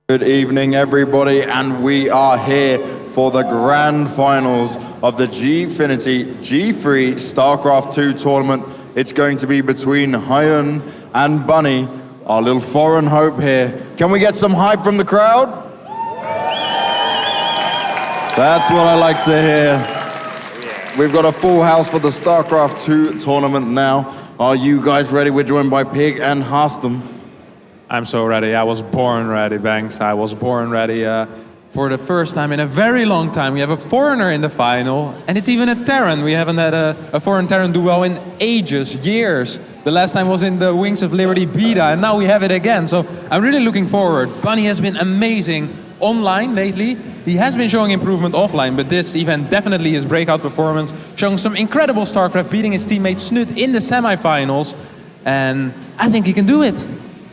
Good evening, everybody, and we are here for the grand finals of the Gfinity G3 Starcraft 2 tournament. It's going to be between Hyun and Bunny, our little foreign hope here. Can we get some hype from the crowd? That's what I like to hear. We've got a full house for the Starcraft 2 tournament now. Are you guys ready? We're joined by Pig and Harston. I'm so ready. I was born ready, Banks. I was born ready. For the first time in a very long time, we have a foreigner in the final, and it's even a Terran. We haven't had a foreign Terran do well in ages, years. The last time was in the Wings of Liberty beta, and now we have it again. So I'm really looking forward. Bunny has been amazing online lately. He has been showing improvement offline, but this event definitely his breakout performance, showing some incredible Starcraft, beating his teammate Snoot in the semifinals, and I think he can do it.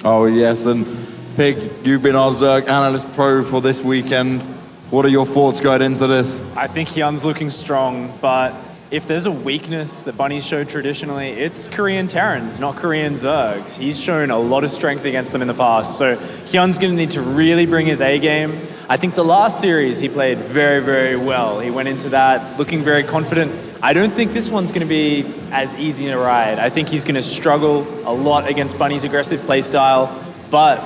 Oh yes, and Pig, you've been our Zerg Analyst Pro for this weekend. What are your thoughts going into this? I think Hyun's looking strong, but if there's a weakness that Bunny's showed traditionally, it's Korean Terrans, not Korean Zergs. He's shown a lot of strength against them in the past, so Hyun's going to need to really bring his A game. I think the last series he played very, very well. He went into that looking very confident. I don't think this one's going to be as easy to ride. I think he's going to struggle a lot against Bunny's aggressive playstyle, but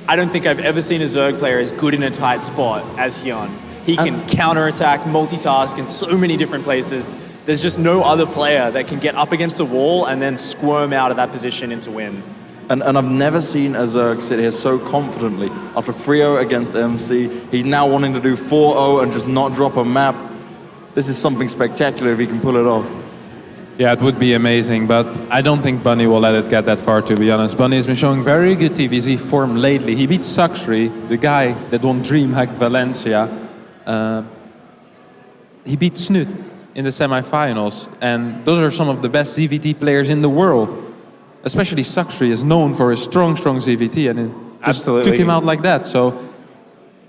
I don't think I've ever seen a Zerg player as good in a tight spot as Hyun. He can counterattack, multitask in so many different places. There's just no other player that can get up against a wall and then squirm out of that position and to win. And I've never seen a Zerg sit here so confidently. After 3-0 against MC, he's now wanting to do 4-0 and just not drop a map. This is something spectacular if he can pull it off. Yeah, it would be amazing, but I don't think Bunny will let it get that far, to be honest. Bunny has been showing very good TVZ form lately. He beat Saxry, the guy that won DreamHack Valencia. He beat Snoot in the semifinals, and those are some of the best ZVT players in the world. Especially Saxry is known for his strong ZVT, and it just took him out like that. So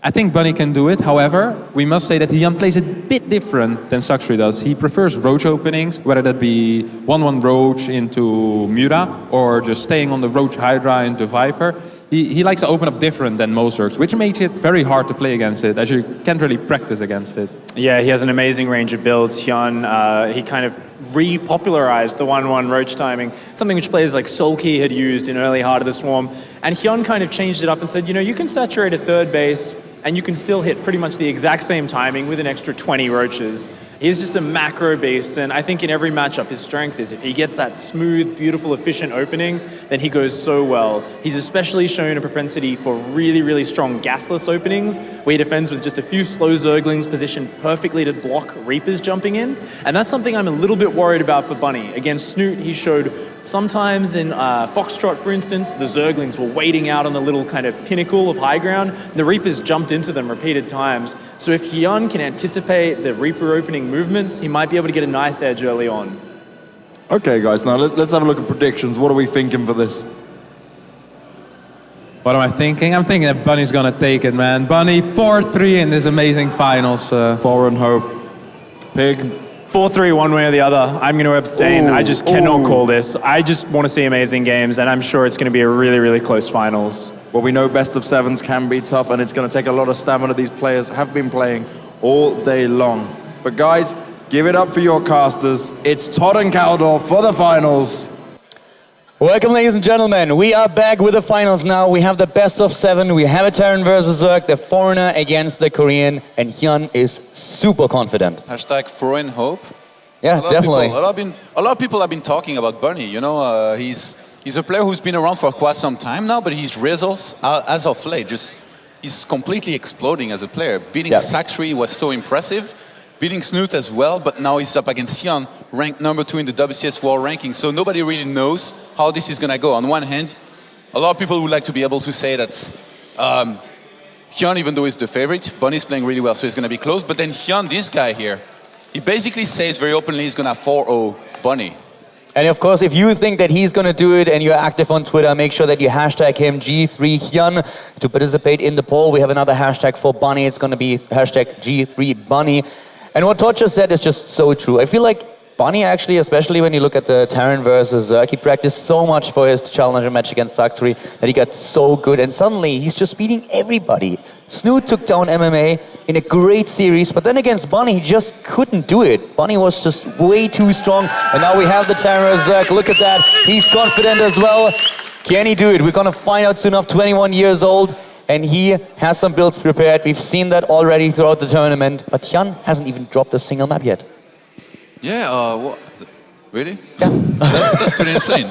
I think Bunny can do it. However, we must say that Hyun plays a bit different than Saxry does. He prefers roach openings, whether that be 1-1 roach into Mura or just staying on the roach Hydra into Viper. He likes to open up different than most Zergs, which makes it very hard to play against it, as you can't really practice against it. Yeah, he has an amazing range of builds. Hyun, he kind of repopularized the 1-1 roach timing, something which players like Solkey had used in early Heart of the Swarm. And Hyun kind of changed it up and said, you know, you can saturate a third base and you can still hit pretty much the exact same timing with an extra 20 roaches. He's just a macro beast, and I think in every matchup his strength is if he gets that smooth, beautiful, efficient opening, then he goes so well. He's especially shown a propensity for really, really strong gasless openings, where he defends with just a few slow Zerglings positioned perfectly to block Reapers jumping in, and that's something I'm a little bit worried about for Bunny. Against Snoot, he showed sometimes in Foxtrot, for instance, the Zerglings were waiting out on the little kind of pinnacle of high ground. The Reapers jumped into them repeated times. So if Hyun can anticipate the Reaper opening movements, he might be able to get a nice edge early on. Okay, guys, now let's have a look at predictions. What are we thinking for this? What am I thinking? I'm thinking that Bunny's gonna take it, man. Bunny 4-3 in this amazing finals. Foreign hope. Pig. 4-3 one way or the other. I'm going to abstain. I just cannot call this. I just want to see amazing games, and I'm sure it's going to be a really, really close finals. Well, we know best of sevens can be tough, and it's going to take a lot of stamina. These players have been playing all day long. But guys, give it up for your casters. It's Todd and Caldor for the finals. Welcome, ladies and gentlemen. We are back with the finals now. We have the best of 7. We have a Terran versus Zerg, the foreigner against the Korean, and Hyun is super confident. Hashtag foreign hope. Yeah, definitely. A lot of people have been talking about Bunny. You know, he's a player who's been around for quite some time now, but his results as of late he's completely exploding as a player. Beating Saxry was so impressive. Beating Snoot as well, but now he's up against Hyun, ranked number 2 in the WCS World Ranking, so nobody really knows how this is going to go. On one hand, a lot of people would like to be able to say that Hyun, even though he's the favorite, Bunny's playing really well, so he's going to be close, but then Hyun, this guy here, he basically says very openly he's going to 4-0 Bunny. And of course, if you think that he's going to do it and you're active on Twitter, make sure that you hashtag him G3Hyun to participate in the poll. We have another hashtag for Bunny. It's going to be hashtag G3Bunny. And what Todd just said is just so true. I feel like Bunny actually, especially when you look at the Terran versus Zerg, he practiced so much for his challenger match against Saxtory that he got so good, and suddenly he's just beating everybody. Snoot took down MMA in a great series, but then against Bunny, he just couldn't do it. Bunny was just way too strong, and now we have the Terran versus Zerg. Look at that, he's confident as well. Can he do it? We're gonna find out soon enough. 21 years old, and he has some builds prepared. We've seen that already throughout the tournament, but Hyun hasn't even dropped a single map yet. Yeah, what? Really? Yeah. That's pretty insane.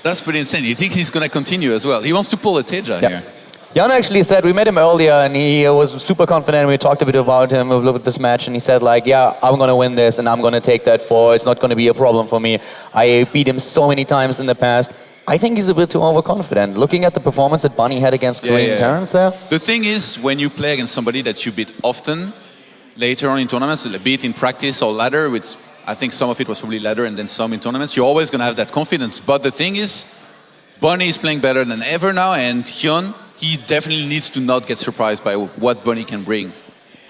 That's pretty insane. He thinks he's going to continue as well. He wants to pull a Teja here. Hyun actually said, we met him earlier, and he was super confident. We talked a bit about him, we looked at this match, and he said like, yeah, I'm going to win this, and I'm going to take that 4. It's not going to be a problem for me. I beat him so many times in the past. I think he's a bit too overconfident. Looking at the performance that Bunny had against Korean Terrans there. The thing is, when you play against somebody that you beat often, later on in tournaments, be it in practice or ladder, which I think some of it was probably ladder and then some in tournaments, you're always going to have that confidence. But the thing is, Bunny is playing better than ever now, and Hyun, he definitely needs to not get surprised by what Bunny can bring.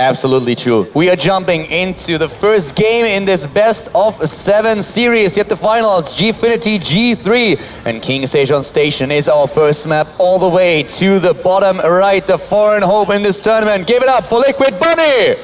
Absolutely true. We are jumping into the first game in this best of 7 series, yet the finals, Gfinity G3. And King Sejong Station is our first map all the way to the bottom right, the foreign hope in this tournament. Give it up for Liquid Bunny!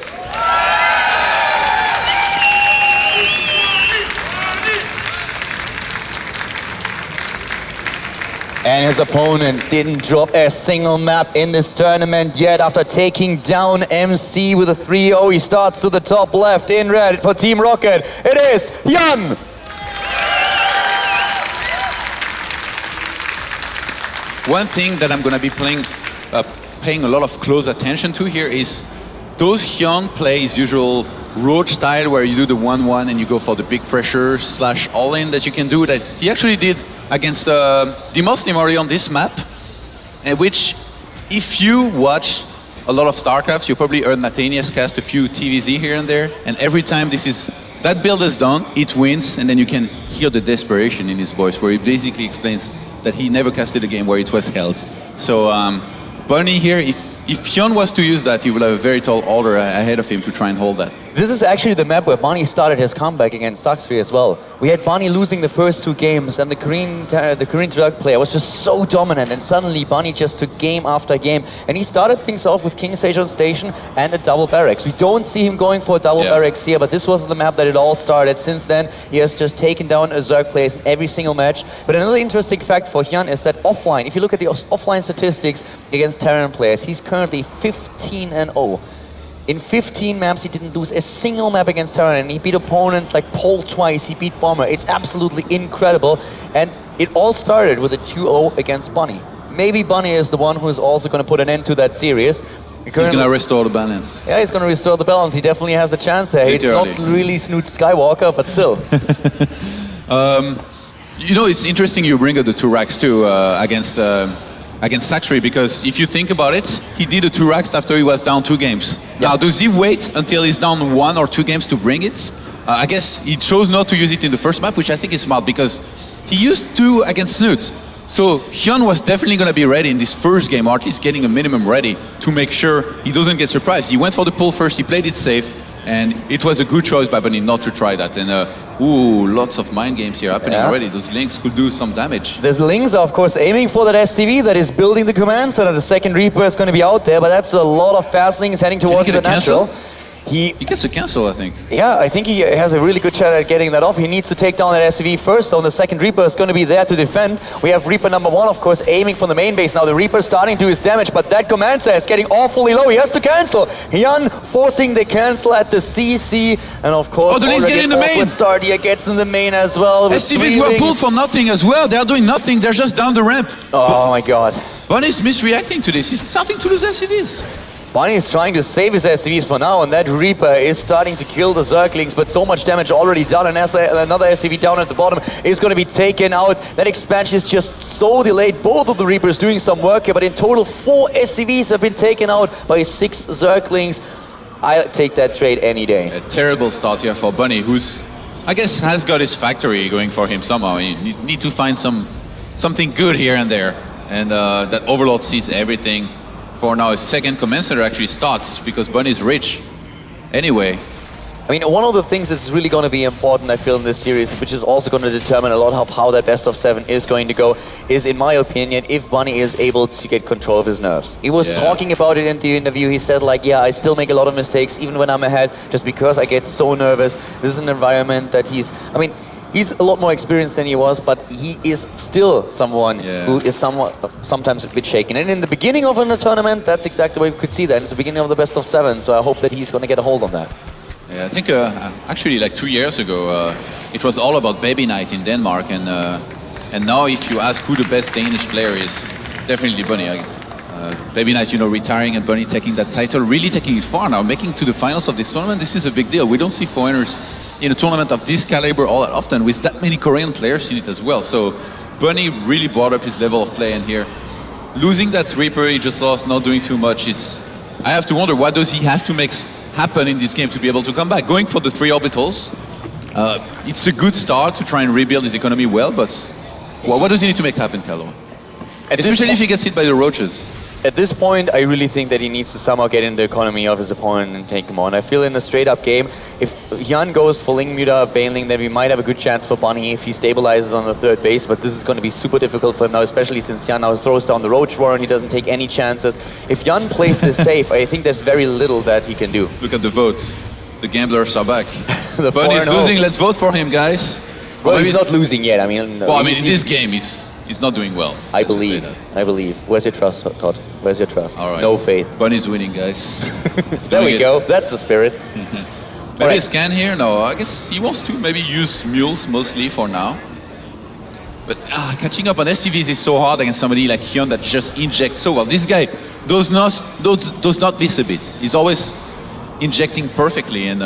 And his opponent didn't drop a single map in this tournament yet. After taking down MC with a 3-0, he starts to the top left in red for Team Rocket. It is Hyun! One thing that I'm going to be paying a lot of close attention to here is those Hyun play his usual roach style where you do the 1-1 and you go for the big pressure / all-in that you can do, that he actually did against Dimos Nimori on this map, which if you watch a lot of Starcraft, you probably heard Nathanias cast a few TVZ here and there, and every time that build is done, it wins, and then you can hear the desperation in his voice where he basically explains that he never casted a game where it was held. So Bunny here, if Hyun was to use that, he would have a very tall order ahead of him to try and hold that. This is actually the map where Bunny started his comeback against Saxtory as well. We had Bunny losing the first 2 games, and the Korean drug player was just so dominant, and suddenly Bunny just took game after game. And he started things off with King Sejong Station and a double barracks. We don't see him going for a double barracks here, but this was the map that it all started. Since then, he has just taken down a Zerg players in every single match. But another interesting fact for Hyun is that offline, if you look at the offline statistics against Terran players, he's currently 15-0. In 15 maps, he didn't lose a single map against Terran, and he beat opponents like Pole twice, he beat Bomber. It's absolutely incredible, and it all started with a 2-0 against Bunny. Maybe Bunny is the one who is also going to put an end to that series. He's going to restore the balance. Yeah, he's going to restore the balance. He definitely has a chance there. Literally. It's not really Snoot Skywalker, but still. You know, it's interesting you bring up the 2 racks too against Saxtory, because if you think about it, he did the 2 racks after he was down 2 games. Yeah. Now, does he wait until he's down 1 or 2 games to bring it? I guess he chose not to use it in the first map, which I think is smart, because he used to against Snoot. So Hyun was definitely going to be ready in this first game, or at least getting a minimum ready to make sure he doesn't get surprised. He went for the pull first, he played it safe, and it was a good choice by Bunny not to try that. And lots of mind games here happening already. Those links could do some damage. The links are, of course, aiming for that SCV that is building the command center. The second Reaper is going to be out there, but that's a lot of fast links heading towards the natural. He gets a cancel, I think. Yeah, I think he has a really good shot at getting that off. He needs to take down that SCV first, so the second Reaper is going to be there to defend. We have Reaper number 1, of course, aiming from the main base. Now the Reaper starting to do his damage, but that commander is getting awfully low. He has to cancel. Hyun forcing the cancel at the CC, and of course, the links get in the main. Stardia gets in the main as well. SCVs were pulled for nothing as well. They're doing nothing. They're just down the ramp. Oh my god. Bunny's misreacting to this. He's starting to lose SCVs. Bunny is trying to save his SCVs for now, and that Reaper is starting to kill the Zerglings, but so much damage already done, and another SCV down at the bottom is going to be taken out. That expansion is just so delayed. Both of the Reapers doing some work here, but in total 4 SCVs have been taken out by 6 Zerglings. I'll take that trade any day. A terrible start here for Bunny, who's, I guess, has got his factory going for him somehow. You need to find something good here and there, and that Overlord sees everything. For now, his second commencer actually starts because Bunny's rich. Anyway, I mean, one of the things that's really going to be important, I feel, in this series, which is also going to determine a lot of how that best of 7 is going to go, is, in my opinion, if Bunny is able to get control of his nerves. He was talking about it in the interview. He said, like, yeah, I still make a lot of mistakes, even when I'm ahead, just because I get so nervous. This is an environment that he's a lot more experienced than he was, but he is still someone who is sometimes a bit shaken. And in the beginning of a tournament, that's exactly what we could see that. It's the beginning of the best of 7, so I hope that he's going to get a hold on that. Yeah, I think actually like 2 years ago, it was all about Baby Night in Denmark, and now if you ask who the best Danish player is, definitely Bunny. Baby Night, you know, retiring and Bunny taking that title, really taking it far now, making to the finals of this tournament. This is a big deal. We don't see foreigners in a tournament of this caliber all that often, with that many Korean players in it as well. So Bunny really brought up his level of play, and here, losing that Reaper he just lost, not doing too much, I have to wonder, what does he have to make happen in this game to be able to come back? Going for the 3 orbitals, it's a good start to try and rebuild his economy well, but what does he need to make happen, Carlo? Especially if he gets hit by the roaches. At this point, I really think that he needs to somehow get in the economy of his opponent and take him on. I feel in a straight-up game, if Hyun goes for Ling Muta Baneling, then we might have a good chance for Bunny if he stabilizes on the 3rd base, but this is going to be super difficult for him now, especially since Hyun now throws down the Roach Warren, he doesn't take any chances. If Hyun plays this safe, I think there's very little that he can do. Look at the votes. The gamblers are back. Bunny's losing, let's vote for him, guys. Well, he's not losing yet. I mean, in this game, he's not doing well. I believe. Where's your trust, Todd? Where's your trust? All right. No faith. Bunny's winning, guys. There we go. That's the spirit. Maybe a scan here? No, I guess he wants to maybe use mules mostly for now. But catching up on SCVs is so hard against somebody like Hyun that just injects so well. This guy does not miss a bit. He's always injecting perfectly, and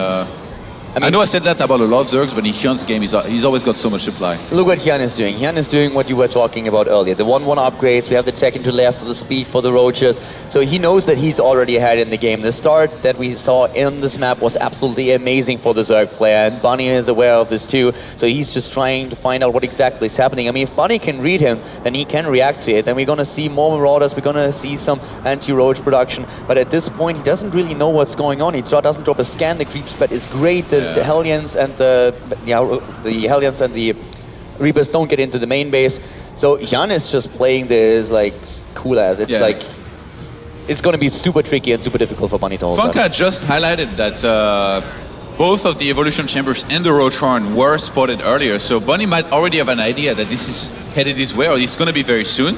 I know I said that about a lot of Zergs, but in Hyun's game, he's always got so much supply. Look what Hyun is doing. Hyun is doing what you were talking about earlier. The 1-1 upgrades, we have the tech into left for the speed for the roaches. So he knows that he's already ahead in the game. The start that we saw in this map was absolutely amazing for the Zerg player, and Bunny is aware of this too. So he's just trying to find out what exactly is happening. I mean, if Bunny can read him, then he can react to it. Then we're going to see more Marauders, we're going to see some anti-roach production. But at this point, he doesn't really know what's going on. He doesn't drop a scan. The creep spread is great. The Hellions and the Hellions and the Reapers don't get into the main base. So Hyun is just playing this like cool as. It's like it's going to be super tricky and super difficult for Bunny to hold. Funka just highlighted that both of the evolution chambers and the Roach Horn were spotted earlier, so Bunny might already have an idea that this is headed this way, or it's going to be very soon.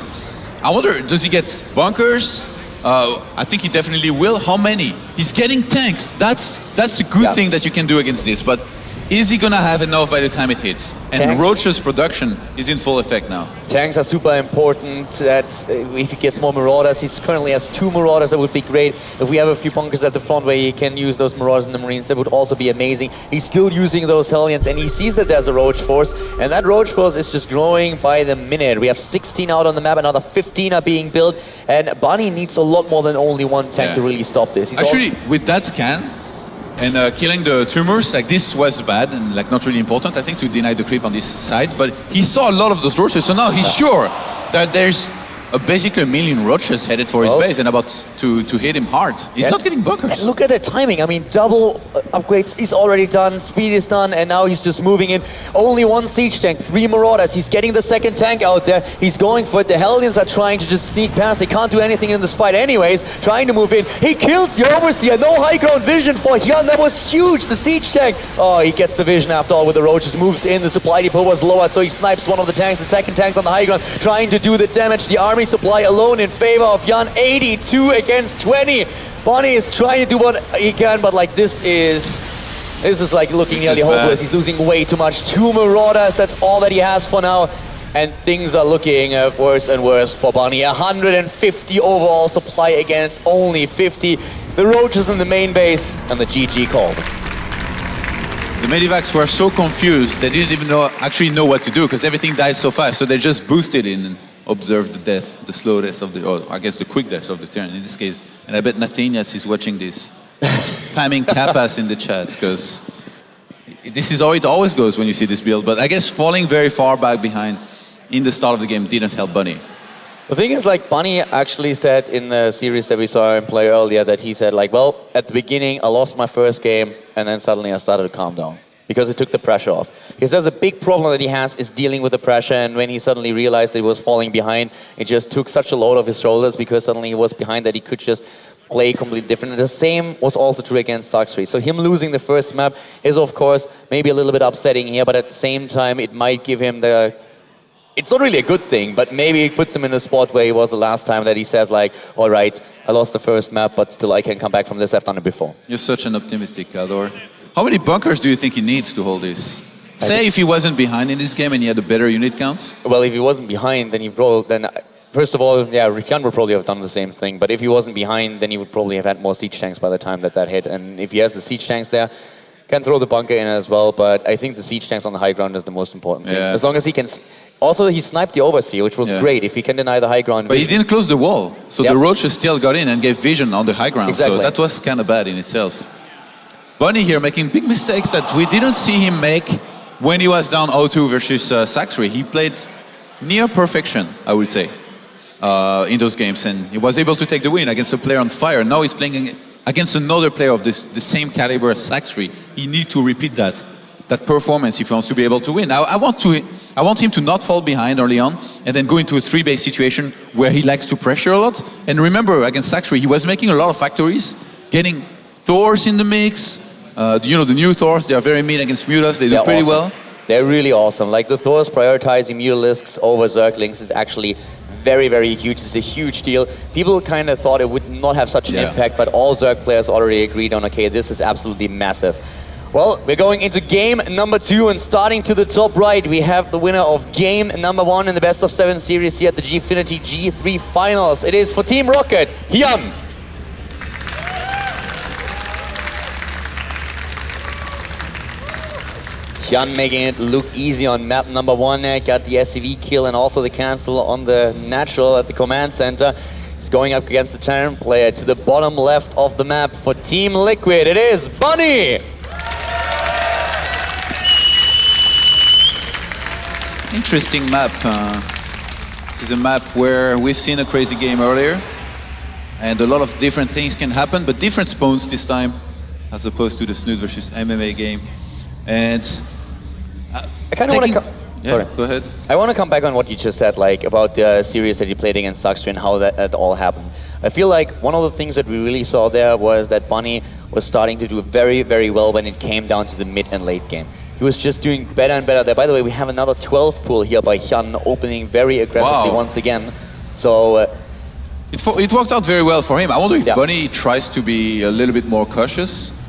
I wonder, does he get bunkers? I think he definitely will. How many? He's getting tanks. That's a good thing that you can do against this, but is he gonna have enough by the time it hits? And tanks. Roach's production is in full effect now. Tanks are super important. That if he gets more Marauders, he currently has 2 Marauders. That would be great. If we have a few bunkers at the front where he can use those Marauders and the Marines, that would also be amazing. He's still using those Hellions, and he sees that there's a Roach Force, and that Roach Force is just growing by the minute. We have 16 out on the map, another 15 are being built, and Bunny needs a lot more than only 1 tank to really stop this. Actually, with that scan, and killing the tumors, like this was bad and like not really important, I think, to deny the creep on this side, but he saw a lot of those roaches, so now he's sure that there's basically 1 million roaches headed for his base and about to hit him hard. He's not getting bunkers. And look at the timing. I mean, double upgrades is already done, speed is done, and now he's just moving in. Only 1 siege tank, 3 Marauders. He's getting the 2nd tank out there. He's going for it. The Hellions are trying to just sneak past. They can't do anything in this fight anyways, trying to move in. He kills the Overseer. No high ground vision for Hyun. That was huge. The siege tank. Oh, he gets the vision after all with the roaches. Moves in. The supply depot was lowered, so he snipes one of the tanks. The 2nd tank's on the high ground, trying to do the damage. The army supply alone in favor of Hyun. 82 against 20. Bunny is trying to do what he can, but like this is like looking nearly hopeless. He's losing way too much. 2 Marauders, that's all that he has for now. And things are looking worse and worse for Bunny. 150 overall supply against only 50. The roaches in the main base, and the GG called. The Medivacs were so confused, they didn't even actually know what to do, because everything dies so fast, so they just boosted in and observed the death, the slow death of the, or I guess the quick death of the Terran in this case. And I bet Nathanias is watching this, spamming Kappas in the chat, because this is how it always goes when you see this build. But I guess falling very far back behind in the start of the game didn't help Bunny. The thing is, like, Bunny actually said in the series that we saw him play earlier that he said, like, well, at the beginning I lost my first game and then suddenly I started to calm down because it took the pressure off. He says a big problem that he has is dealing with the pressure, and when he suddenly realized that he was falling behind, it just took such a load off his shoulders because suddenly he was behind that he could just play completely different. And the same was also true against Starcraft. So him losing the first map is, of course, maybe a little bit upsetting here, but at the same time, it might give him the... It's not really a good thing, but maybe it puts him in a spot where he was the last time that he says, like, all right, I lost the first map, but still I can come back from this, I've done it before. You're such an optimistic Galdor. How many bunkers do you think he needs to hold this? Say if he wasn't behind in this game and he had a better unit count? Well, if he wasn't behind, then first of all, yeah, Hyun would probably have done the same thing, but if he wasn't behind, then he would probably have had more siege tanks by the time that hit, and if he has the siege tanks there, can throw the bunker in as well, but I think the siege tanks on the high ground is the most important thing. Yeah. As long as he can... Also, he sniped the overseer, which was great, if he can deny the high ground. But he didn't close the wall, so the roaches still got in and gave vision on the high ground, so that was kind of bad in itself. Bunny here making big mistakes that we didn't see him make when he was down 0-2 versus Saxry. He played near perfection, I would say, in those games, and he was able to take the win against a player on fire. Now he's playing against another player of the same caliber as Saxry. He needs to repeat that performance if he wants to be able to win. I want him to not fall behind early on and then go into a 3-base situation where he likes to pressure a lot. And remember, against Saxry, he was making a lot of factories, getting Thors in the mix. The new Thors, they are very mean against Mutas, they do pretty well. They're really awesome. Like the Thors prioritizing Mutalisks over Zerglings is actually very, very huge. It's a huge deal. People kind of thought it would not have such an impact, but all Zerg players already agreed on, okay, this is absolutely massive. Well, we're going into game number 2, and starting to the top right, we have the winner of game number 1 in the best of 7 series here at the Gfinity G3 Finals. It is for Team Rocket, Hyun. Hyun making it look easy on map number 1 there, got the SCV kill and also the cancel on the natural at the command center. He's going up against the Terran player to the bottom left of the map for Team Liquid. It is Bunny! Interesting map. This is a map where we've seen a crazy game earlier, and a lot of different things can happen, but different spawns this time, as opposed to the Snoot versus MMA game. And I kind of want to sorry, go ahead. I want to come back on what you just said, like about the series that you played against Saxry and how that all happened. I feel like one of the things that we really saw there was that Bunny was starting to do very, very well when it came down to the mid and late game. He was just doing better and better there. By the way, we have another 12 pull here by Hyun, opening very aggressively once again. So it worked out very well for him. I wonder if Bunny tries to be a little bit more cautious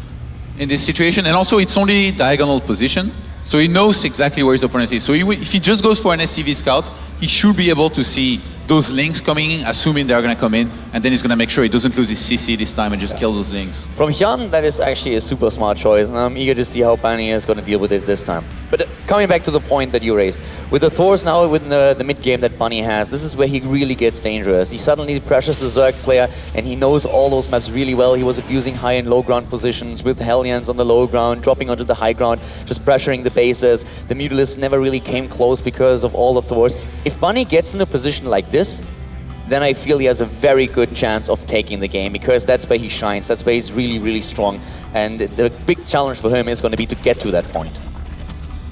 in this situation. And also, it's only diagonal position, so he knows exactly where his opponent is. So if he just goes for an SCV scout, he should be able to see those links coming in, assuming they're going to come in, and then he's going to make sure he doesn't lose his CC this time and just kill those links. From Hyun, that is actually a super smart choice, and I'm eager to see how Bunny is going to deal with it this time. But coming back to the point that you raised, with the Thors now with the mid game that Bunny has, this is where he really gets dangerous. He suddenly pressures the Zerg player, and he knows all those maps really well. He was abusing high and low ground positions with Hellions on the low ground, dropping onto the high ground, just pressuring the bases. The Mutalisks never really came close because of all the Thors. If Bunny gets in a position like this, then I feel he has a very good chance of taking the game, because that's where he shines, that's where he's really, really strong. And the big challenge for him is going to be to get to that point.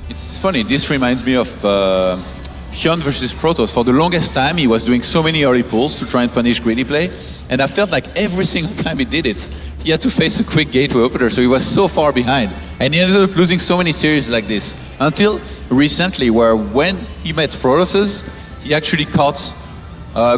It's funny, this reminds me of Hyun versus Protoss. For the longest time, he was doing so many early pulls to try and punish greedy play, and I felt like every single time he did it, he had to face a quick gateway opener, so he was so far behind. And he ended up losing so many series like this, until recently, where when he met Protosses, he actually caught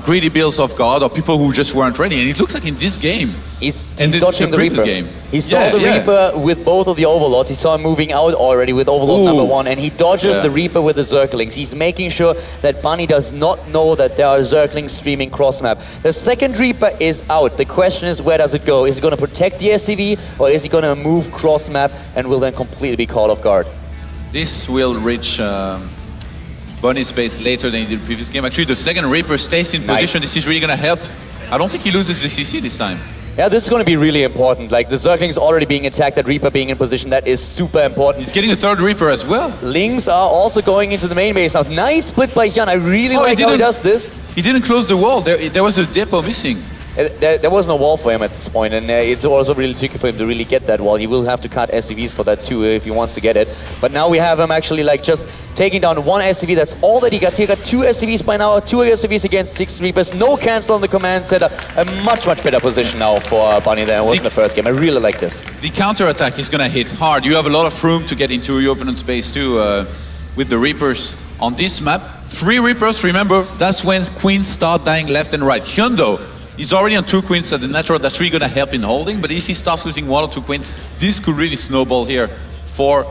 greedy builds off guard or people who just weren't ready. And it looks like in this game, he's dodging the Reaper. Game. He saw the Reaper with both of the Overlords. He saw him moving out already with Overlord number 1, and he dodges the Reaper with the Zerglings. He's making sure that Bunny does not know that there are Zerglings streaming cross map. The second Reaper is out. The question is, where does it go? Is he going to protect the SCV, or is he going to move cross map and will then completely be caught off guard? This will reach Bunny's base later than he did the previous game. Actually, the second Reaper stays in position. This is really going to help. I don't think he loses the CC this time. Yeah, this is going to be really important. Like, the Zerglings already being attacked, that Reaper being in position, that is super important. He's getting a third Reaper as well. Lings are also going into the main base now. Nice split by Hyun. I really like how he does this. He didn't close the wall. There was a depot missing. There was no wall for him at this point, and it's also really tricky for him to really get that wall. He will have to cut SCVs for that too if he wants to get it. But now we have him actually like just taking down one SCV. That's all that he got. He got 2 SCVs by now, 2 SCVs against 6 Reapers. No cancel on the command center. A much better position now for Bunny than it was in the first game. I really like this. The counter attack is gonna hit hard. You have a lot of room to get into your opponent's base too with the Reapers on this map. 3 Reapers, remember, that's when queens start dying left and right. Hyun though, he's already on 2 queens, so the natural, that's really gonna help in holding, but if he starts losing 1 or 2 queens, this could really snowball here for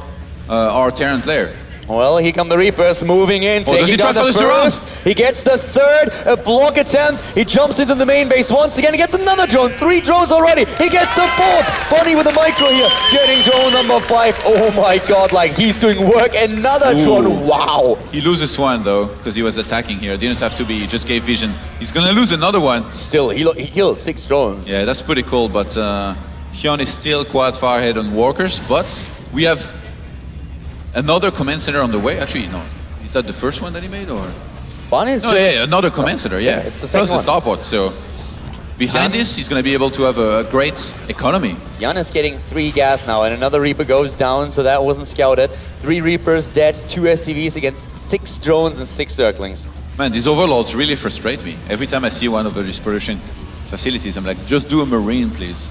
our Terran player. Well, here come the Reapers moving in, does he taking try down the for the first. He gets the 3rd, a block attempt. He jumps into the main base once again. He gets another drone, 3 drones already. He gets a 4th. Bunny with a micro here, getting drone number 5. Oh my god, like he's doing work. Another drone, wow. He loses 1 though, because he was attacking here. Didn't have to be, he just gave vision. He's gonna lose another 1. Still, he killed 6 drones. Yeah, that's pretty cool, but Hyun is still quite far ahead on workers, but we have another command center on the way. Actually, no. Is that the first one that he made, or? Bunny's No, yeah, another command center, yeah. it's the second Plus the starport, so behind this, he's going to be able to have a great economy. Hyun is getting 3 gas now, and another Reaper goes down, so that wasn't scouted. 3 Reapers dead, 2 SCVs against 6 drones and 6 Zerglings. Man, these overlords really frustrate me. Every time I see one of these production facilities, I'm like, just do a Marine, please.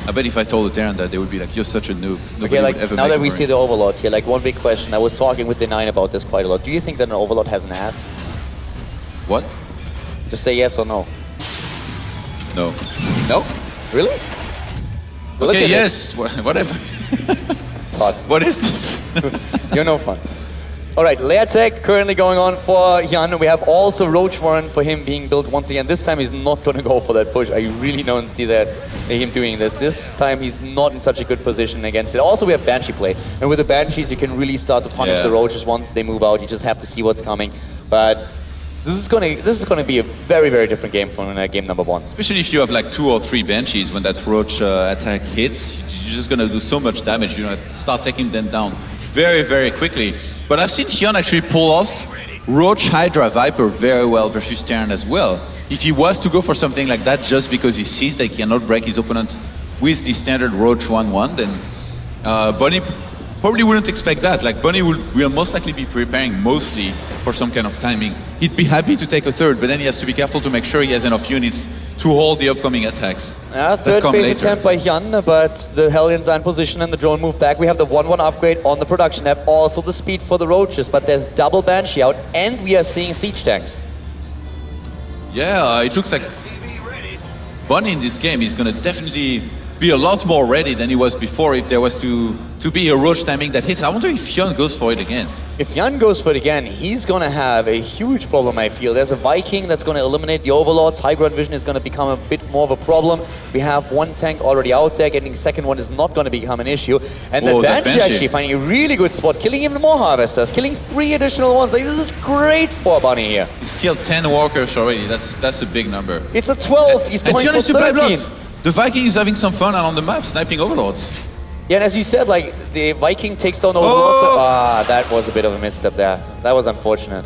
I bet if I told the Terran that, they would be like, you're such a noob. Nobody Okay, like would ever now make that a we Marine. see the Overlord here, like one big question. I was talking with the 9 about this quite a lot. Do you think that an Overlord has an ass? What? Just say yes or no. No. No? Really? Look Okay, at yes, whatever. Todd. What is this? You're no fun. All right, layer tech currently going on for Hyun. We have also Roach Warren for him being built once again. This time he's not going to go for that push. I really don't see that him doing this. This time he's not in such a good position against it. Also, we have Banshee play. And with the Banshees, you can really start to punish the Roaches once they move out. You just have to see what's coming. But this is going to be a very different game from game number 1. Especially if you have like 2 or 3 Banshees when that Roach attack hits, you're just gonna do so much damage. You know, start taking them down very quickly. But I've seen Hyun actually pull off Roach, Hydra, Viper very well versus Terran as well. If he was to go for something like that just because he sees that he cannot break his opponent with the standard Roach 1-1, then Bunny probably wouldn't expect that. Like Bunny will most likely be preparing mostly for some kind of timing. He'd be happy to take a 3rd, but then he has to be careful to make sure he has enough units to hold the upcoming attacks. 3rd phase attempt by Hyun, but the Hellions are in position and the drone move back. We have the 1-1 upgrade on the production app, also the speed for the Roaches, but there's double Banshee out, and we are seeing siege tanks. Yeah, it looks like Bunny in this game is going to definitely be a lot more ready than he was before if there was to be a Roach timing that hits. I wonder if Hyun goes for it again. If Hyun goes for it again, he's going to have a huge problem, I feel. There's a Viking that's going to eliminate the Overlords. High ground vision is going to become a bit more of a problem. We have 1 tank already out there. Getting the 2nd one is not going to become an issue. And the Banshee actually finding a really good spot, killing even more Harvesters, killing 3 additional ones. Like, this is great for Bunny here. He's killed 10 walkers already. That's a big number. It's a 12. He's going for 13. The Viking is having some fun out on the map, sniping Overlords. Yeah, and as you said, like, the Viking takes down Overlords. That was a bit of a misstep there. That was unfortunate.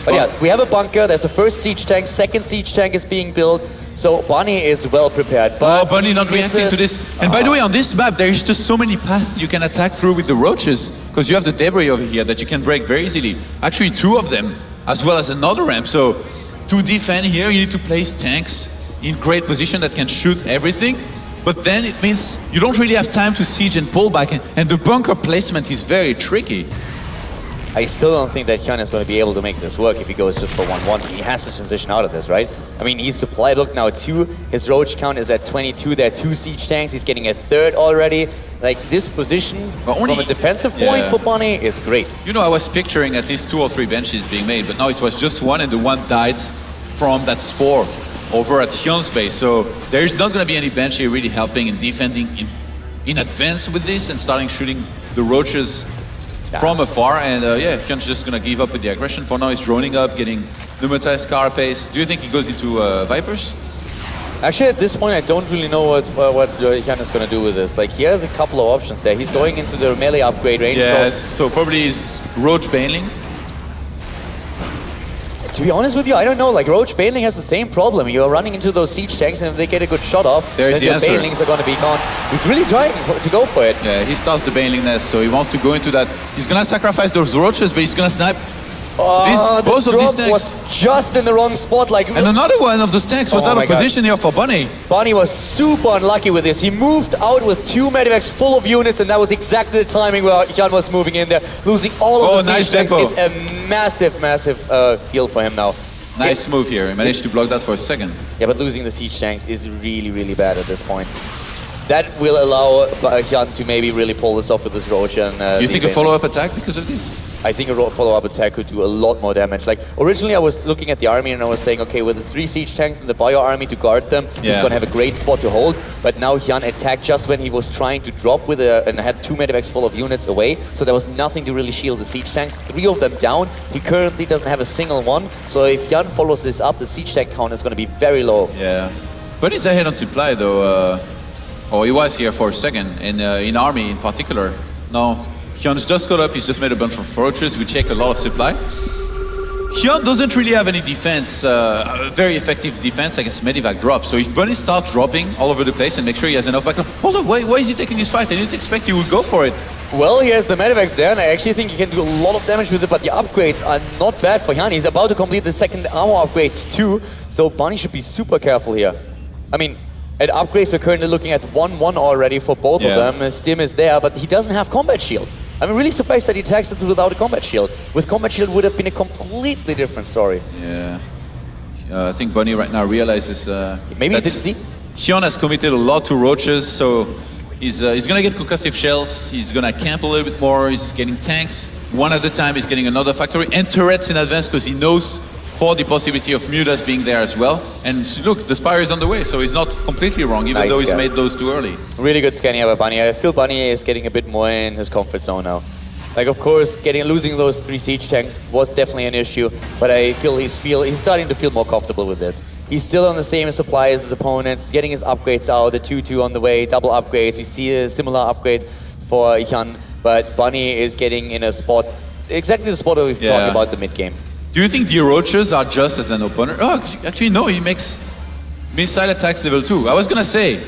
But yeah, we have a bunker. There's the 1st siege tank. 2nd siege tank is being built. So Bunny is well prepared. But Bunny not reacting to this. And by the way, on this map, there is just so many paths you can attack through with the Roaches, because you have the debris over here that you can break very easily. Actually, 2 of them, as well as another ramp. So to defend here, you need to place tanks in great position that can shoot everything. But then it means you don't really have time to siege and pull back, and the bunker placement is very tricky. I still don't think that Hyun is going to be able to make this work if he goes just for 1-1. He has to transition out of this, right? I mean, he's supply booked now 2. His Roach count is at 22. There are 2 siege tanks. He's getting a 3rd already. Like, this position from a defensive point for Bunny is great. You know, I was picturing at least 2 or 3 Banshees being made, but now it was just 1, and the 1 died from that spore over at Hyun's base. So there's not going to be any Banshee really helping and defending in advance with this and starting shooting the Roaches from afar. And Hyun's just going to give up with the aggression. For now, he's droning up, getting pneumatized Carapace. Do you think he goes into Vipers? Actually, at this point, I don't really know what Hyun is going to do with this. Like, he has a couple of options there. He's going into the melee upgrade range. Yeah, so probably he's Roach Baneling. To be honest with you, I don't know. Like Roach Baneling has the same problem. You're running into those siege tanks, and if they get a good shot off, There's then the your answer. Banelings are going to be gone. He's really trying to go for it. Yeah, he starts the Baneling nest, so he wants to go into that. He's gonna sacrifice those roaches, but he's gonna snipe. Both the of these drop tanks. was just in the wrong spot. Like, And another one of those tanks was Oh out my of God. position here for Bunny. Bonnie was super unlucky with this. He moved out with 2 medivacs full of units, and that was exactly the timing where Hyun was moving in there. Losing all of the nice siege tanks tempo. is a massive heal for him now. Nice move here. He managed to block that for a second. Yeah, but losing the siege tanks is really bad at this point. That will allow Hyun to maybe really pull this off with this Roach. And You think a follow-up attack because of this? I think a follow-up attack could do a lot more damage. Like, originally I was looking at the army and I was saying, okay, with the 3 siege tanks and the bio army to guard them, he's Yeah. going to have a great spot to hold. But now Hyun attacked just when he was trying to drop with and had 2 medivacs full of units away. So there was nothing to really shield the siege tanks. 3 of them down. He currently doesn't have a single one. So if Hyun follows this up, the siege tank count is going to be very low. Yeah. Bunny's ahead on supply though. Oh, he was here for a second, in army in particular. No, Hyun's just got up, he's just made a bunch of roaches, we check a lot of supply. Hyun doesn't really have any defense, very effective defense against medivac drop. So if Bunny starts dropping all over the place and make sure he has enough backup. Hold on, why is he taking this fight? I didn't expect he would go for it. Well, he has the medivacs there, and I actually think he can do a lot of damage with it, but the upgrades are not bad for Hyun. He's about to complete the second armor upgrade too, so Bunny should be super careful here. I mean, at upgrades, we're currently looking at 1-1 already for both of them. Stim is there, but he doesn't have combat shield. I'm really surprised that he attacks it without a combat shield. With combat shield, would have been a completely different story. Yeah. I think Bunny right now realizes Maybe he that didn't see. Hyun has committed a lot to roaches, so he's gonna get concussive shells, he's gonna camp a little bit more, he's getting tanks one at a time, he's getting another factory, and turrets in advance because he knows for the possibility of mutas being there as well. And look, the Spire is on the way, so he's not completely wrong, even Nice though he's guy. made those too early. Really good scanning by Bunny. I feel Bunny is getting a bit more in his comfort zone now. Like, of course, losing those 3 siege tanks was definitely an issue, but I feel he's starting to feel more comfortable with this. He's still on the same supply as his opponents, getting his upgrades out, the 2-2 on the way, double upgrades. We see a similar upgrade for Hyun, but Bunny is getting in a spot, exactly the spot that we've talked about the mid game. Do you think the roaches are just as an opener? Oh, actually no, he makes missile attacks level 2. I was gonna say,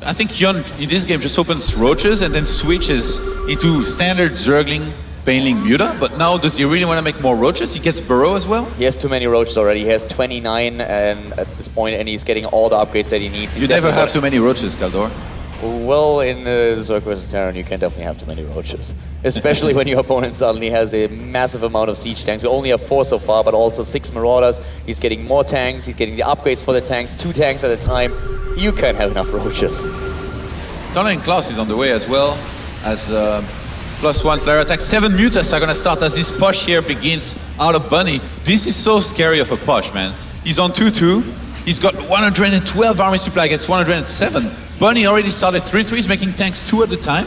I think Hyun in this game just opens roaches and then switches into standard Zergling, Baneling, Muta, but now does he really want to make more roaches? He gets Burrow as well? He has too many roaches already. He has 29 and at this point, and he's getting all the upgrades that he needs. He's You never definitely have too many roaches, Kaldor. Well, in Zerg vs Terran, you can definitely have too many roaches. Especially when your opponent suddenly has a massive amount of siege tanks. We only have 4 so far, but also 6 marauders. He's getting more tanks, he's getting the upgrades for the tanks, 2 tanks at a time. You can't have enough roaches. Tunneling Class is on the way as well, as +1 flare attack. 7 mutas are gonna start as this push here begins out of Bunny. This is so scary of a push, man. He's on 2-2. He's got 112 army supply against 107. Bunny already started 3-3s, making tanks 2 at a time.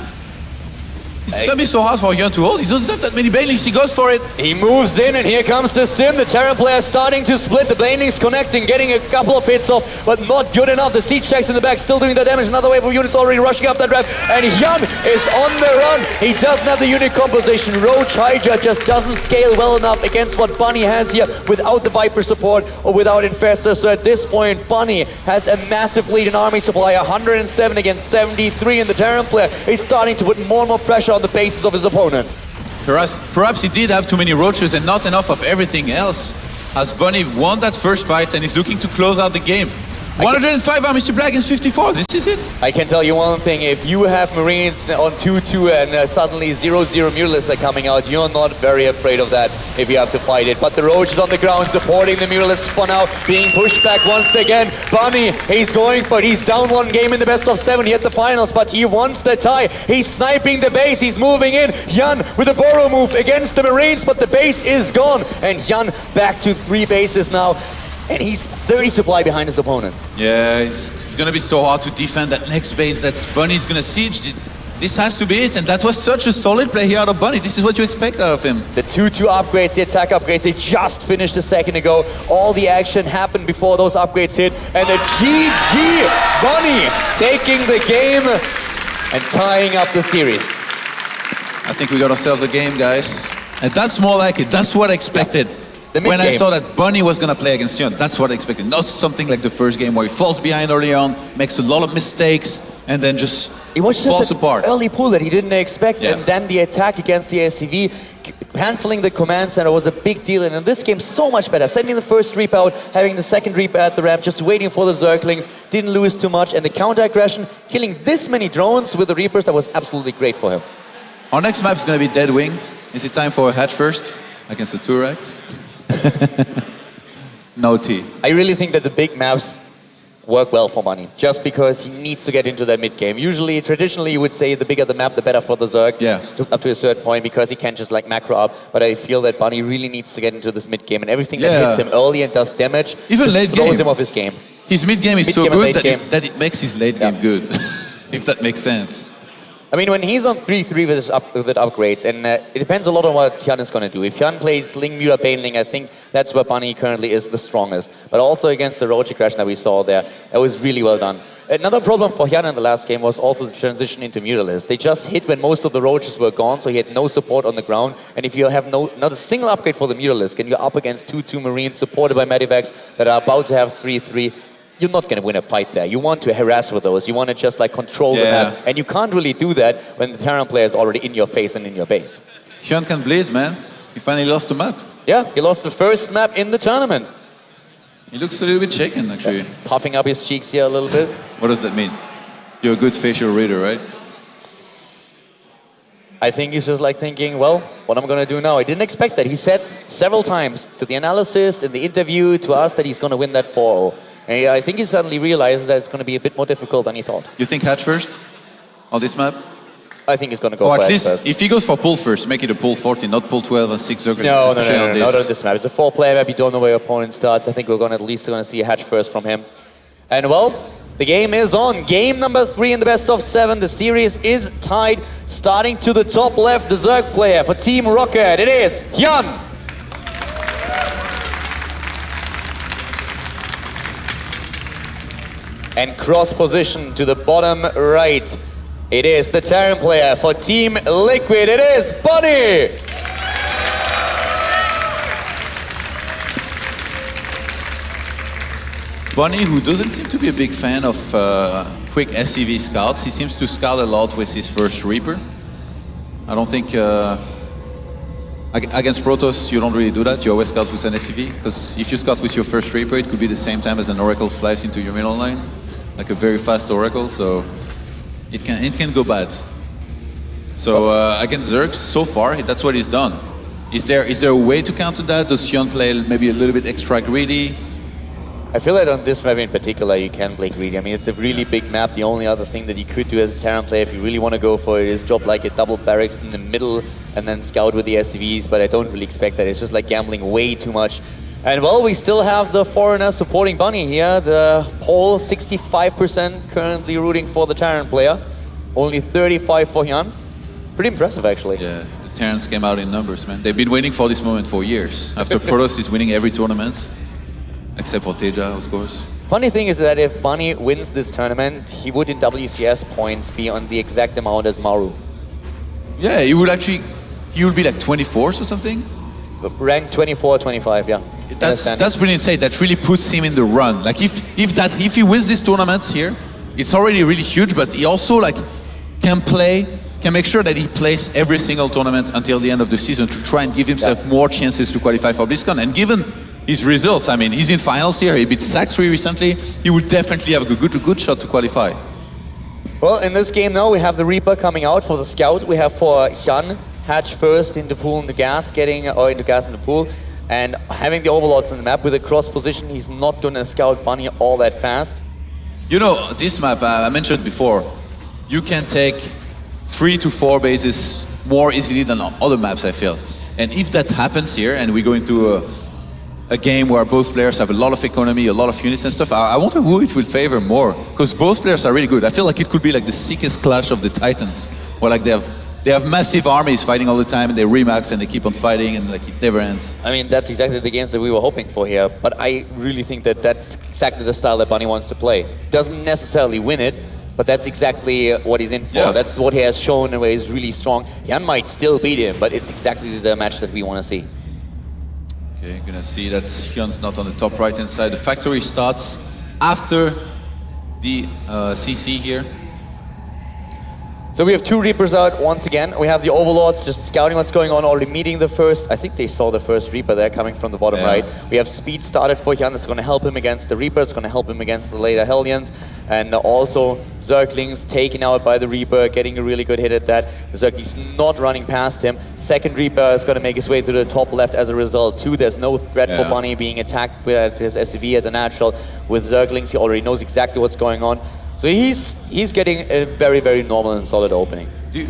It's gonna be so hard for Hyun to hold. He doesn't have that many Banelings, he goes for it. He moves in, and here comes the Stim. The Terran player starting to split. The Banelings connecting, getting a couple of hits off, but not good enough. The siege tanks in the back still doing the damage. Another wave of units already rushing up that ramp, and Hyun is on the run. He doesn't have the unit composition. Roach Hydra just doesn't scale well enough against what Bunny has here without the Viper support or without Infestor. So at this point, Bunny has a massive lead in army supply, 107 against 73, and the Terran player is starting to put more and more pressure on the bases of his opponent. Perhaps he did have too many roaches and not enough of everything else, as Bunny won that first fight and is looking to close out the game. 105 army supply against 54, this is it. I can tell you one thing, if you have Marines on 2-2 and suddenly 0-0 Mutalisks are coming out, you're not very afraid of that if you have to fight it. But the Roach is on the ground supporting the Mutalisks for now, being pushed back once again. Bunny, he's going for it. He's down 1 game in the best of 7. He had the finals, but he wants the tie. He's sniping the base, he's moving in. Hyun with a Burrow move against the Marines, but the base is gone. And Hyun back to 3 bases now. And he's 30 supply behind his opponent. Yeah, it's gonna be so hard to defend that next base that Bunny's gonna siege. This has to be it, and that was such a solid play here out of Bunny. This is what you expect out of him. The 2-2 upgrades, the attack upgrades, they just finished a second ago. All the action happened before those upgrades hit. And the GG Bunny taking the game and tying up the series. I think we got ourselves a game, guys. And that's more like it. That's what I expected. when I saw that Bunny was going to play against Hyun, that's what I expected. Not something like the first game where he falls behind early on, makes a lot of mistakes, and then just it was just falls an apart. early pull that he didn't expect, Yeah. and then the attack against the SCV, canceling the command center was a big deal, and in this game, so much better. Sending the first reap out, having the second reap at the ramp, just waiting for the Zerglings, didn't lose too much, and the counter-aggression, killing this many drones with the Reapers, that was absolutely great for him. Our next map is going to be Dead Wing. Is it time for a hatch first against the Turex? No T. I really think that the big maps work well for Bunny, just because he needs to get into that mid game. Usually, traditionally, you would say the bigger the map, the better for the Zerg, up to a certain point, because he can't just like macro up. But I feel that Bunny really needs to get into this mid game, and everything that hits him early and does damage, even just late throws game. him off his game. His mid game is so good that it makes his late game Yeah. good, if that makes sense. I mean, when he's on 3-3 with upgrades, and it depends a lot on what Hyun is going to do. If Hyun plays Ling, Muta, Baneling, I think that's where Bunny currently is the strongest. But also against the Roach aggression that we saw there, that was really well done. Another problem for Hyun in the last game was also the transition into Mutalisk. They just hit when most of the Roaches were gone, so he had no support on the ground. And if you have not a single upgrade for the Mutalisk, and you're up against 2-2 Marines supported by Medivacs that are about to have 3-3, you're not going to win a fight there. You want to harass with those. You want to just like control the map. And you can't really do that when the Terran player is already in your face and in your base. Hyun can bleed, man. He finally lost the map. Yeah, he lost the first map in the tournament. He looks a little bit shaken, actually. Yeah. Puffing up his cheeks here a little bit. What does that mean? You're a good facial reader, right? I think he's just like thinking, well, what am I going to do now? I didn't expect that. He said several times to the analysis, in the interview, to us that he's going to win that 4-0. And I think he suddenly realized that it's going to be a bit more difficult than he thought. You think hatch first on this map? I think he's going to go or for at hatch least, first. if he goes for pull first, make it a pull 14, not pull 12 and 6 Zerglings. No, on not on this map. It's a 4-player map. You don't know where your opponent starts. I think we're at least going to see a hatch first from him. And well, the game is on. Game number 3 in the best of 7. The series is tied. Starting to the top left, the Zerg player for Team Rocket. It is Hyun. And cross position to the bottom right. It is the Terran player for Team Liquid. It is Bunny. Bunny, who doesn't seem to be a big fan of quick SCV scouts, he seems to scout a lot with his first Reaper. I don't think against Protoss you don't really do that. You always scout with an SCV, because if you scout with your first Reaper, it could be the same time as an Oracle flies into your middle line, like a very fast Oracle. So it can go bad. So against Zergs, so far that's what he's done. Is there a way to counter that? Does Hyun play maybe a little bit extra greedy? I feel that on this map in particular, you can play greedy. I mean, it's a really big map. The only other thing that you could do as a Terran player, if you really want to go for it, is drop like a double barracks in the middle and then scout with the SCVs, but I don't really expect that. It's just like gambling way too much. And well, we still have the foreigner supporting Bunny here. The poll, 65% currently rooting for the Terran player. Only 35 for Hyun. Pretty impressive, actually. Yeah, the Terrans came out in numbers, man. They've been waiting for this moment for years. After Protoss is winning every tournament. Except for Teja, of course. Funny thing is that if Bunny wins this tournament, he would in WCS points be on the exact amount as Maru. Yeah, he would be like 24th or something? Ranked 24, 25, yeah. That's really insane. That really puts him in the run. Like if he wins this tournament here, it's already really huge, but he also like can make sure that he plays every single tournament until the end of the season to try and give himself more chances to qualify for BlizzCon. And given his results, I mean, he's in finals here, he beat Saxry recently, he would definitely have a good shot to qualify. Well, in this game now, we have the Reaper coming out for the Scout. We have for Hyun, hatch first into pool in the gas, into gas in the pool, and having the Overlords on the map with a cross position, he's not gonna scout Bunny all that fast. You know, this map, I mentioned before, you can take 3 to 4 bases more easily than on other maps, I feel. And if that happens here, and we go into a game where both players have a lot of economy, a lot of units and stuff, I wonder who it will favor more, because both players are really good. I feel like it could be like the sickest clash of the Titans, where like they have massive armies fighting all the time, and they remax and they keep on fighting, and like it never ends. I mean, that's exactly the games that we were hoping for here, but I really think that that's exactly the style that Bunny wants to play. Doesn't necessarily win it, but that's exactly what he's in for. Yeah. That's what he has shown and where he's really strong. Hyun might still beat him, but it's exactly the match that we want to see. Okay, gonna see that Hyun's not on the top right-hand side. The factory starts after the CC here. So we have 2 Reapers out once again. We have the Overlords just scouting what's going on, already meeting the first. I think they saw the first Reaper there coming from the bottom right. We have speed started for Hyun. It's going to help him against the Reapers, going to help him against the later Hellions. And also Zerglings taken out by the Reaper, getting a really good hit at that. The Zerglings not running past him. Second Reaper is going to make his way to the top left as a result too. There's no threat for Bunny being attacked with his SCV at the natural. With Zerglings, he already knows exactly what's going on. So he's getting a very, very normal and solid opening. Do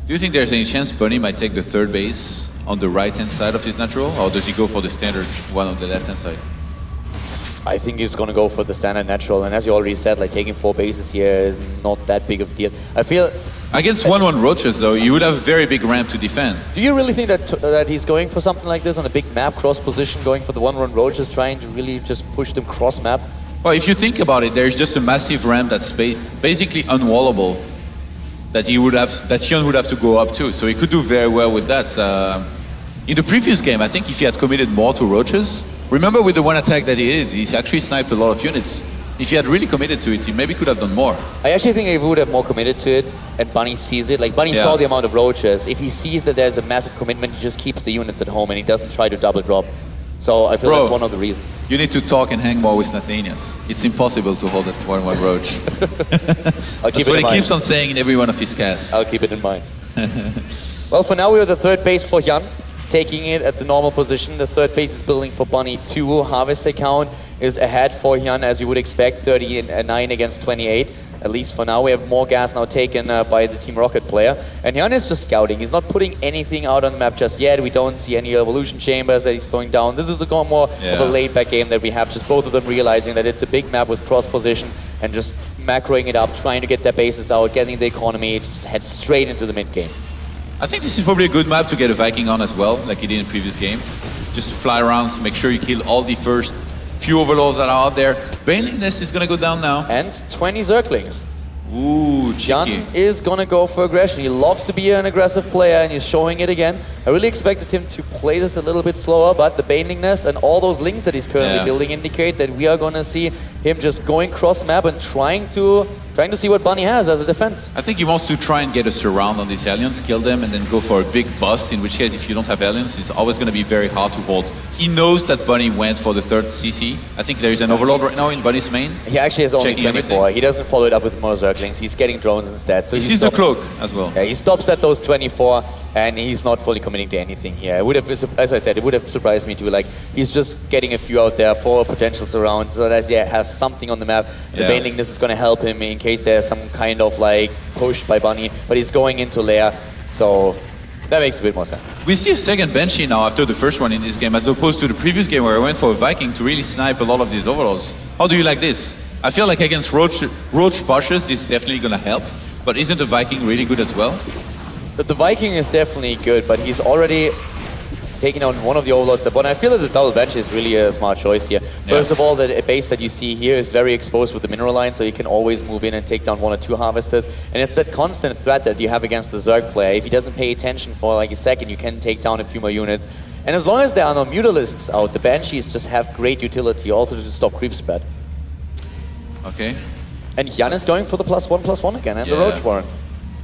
you think there's any chance Bunny might take the third base on the right-hand side of his natural, or does he go for the standard one on the left-hand side? I think he's going to go for the standard natural, and as you already said, like taking 4 bases here is not that big of a deal. I feel against 1-1 roaches though, you would have a very big ramp to defend. Do you really think that he's going for something like this on a big map, cross position, going for the 1-1 roaches, trying to really just push them cross map? Well, if you think about it, there's just a massive ramp that's basically unwallable that Hyun would have to go up to. So he could do very well with that. In the previous game, I think if he had committed more to roaches, remember with the one attack that he did, he actually sniped a lot of units. If he had really committed to it, he maybe could have done more. I actually think if he would have more committed to it, and Bunny sees it, like Bunny saw the amount of roaches, if he sees that there's a massive commitment, he just keeps the units at home and he doesn't try to double drop. So I feel that's one of the reasons. You need to talk and hang more with Nathanias. It's impossible to hold that 1-1 roach. That's what he keeps on saying in every one of his casts. I'll keep it in mind. Well, for now we are the third base for Hyun, taking it at the normal position. The third base is building for Bunny 2. Harvester count is ahead for Hyun, as you would expect, 39 against 28. At least for now, we have more gas now taken by the Team Rocket player. And Hyun is just scouting. He's not putting anything out on the map just yet. We don't see any evolution chambers that he's throwing down. This is more of a laid-back game that we have. Just both of them realizing that it's a big map with cross position and just macroing it up, trying to get their bases out, getting the economy, just head straight into the mid-game. I think this is probably a good map to get a Viking on as well, like he did in the previous game. Just to fly around, so make sure you kill all the first few overlords that are out there. Baneling Nest is gonna go down now. And 20 Zerglings. Ooh, cheeky. Hyun is gonna go for aggression. He loves to be an aggressive player and he's showing it again. I really expected him to play this a little bit slower, but the Baneling Nest and all those links that he's currently building indicate that we are gonna see him just going cross map and trying to see what Bunny has as a defense. I think he wants to try and get a surround on these aliens, kill them, and then go for a big bust, in which case if you don't have aliens, it's always going to be very hard to hold. He knows that Bunny went for the third CC. I think there is an overlord right now in Bunny's main. He actually has only 24. Everything. He doesn't follow it up with more Zerglings. He's getting drones instead. So he sees the cloak as well. Yeah, he stops at those 24 and he's not fully committing to anything here. It would have, as I said, it would have surprised me too. Like, he's just getting a few out there for a potential surround so that he has something on the map. The Baneling, this is going to help him in case there's some kind of like push by Bunny, but he's going into lair, so that makes a bit more sense. We see a second Banshee now after the first one in this game, as opposed to the previous game where I went for a Viking to really snipe a lot of these overlords. How do you like this? I feel like against roach pushes, this is definitely going to help, but isn't the Viking really good as well? The Viking is definitely good, but he's already taking out one of the overlords. But I feel that the double bench is really a smart choice here. First of all, the base that you see here is very exposed with the mineral line, so you can always move in and take down 1 or 2 harvesters. And it's that constant threat that you have against the Zerg player. If he doesn't pay attention for like a second, you can take down a few more units. And as long as there are no mutalisks out, the Banshees just have great utility also to stop creep spread. Okay. And Hyun is going for the +1/+1 again, and the Roach Warren.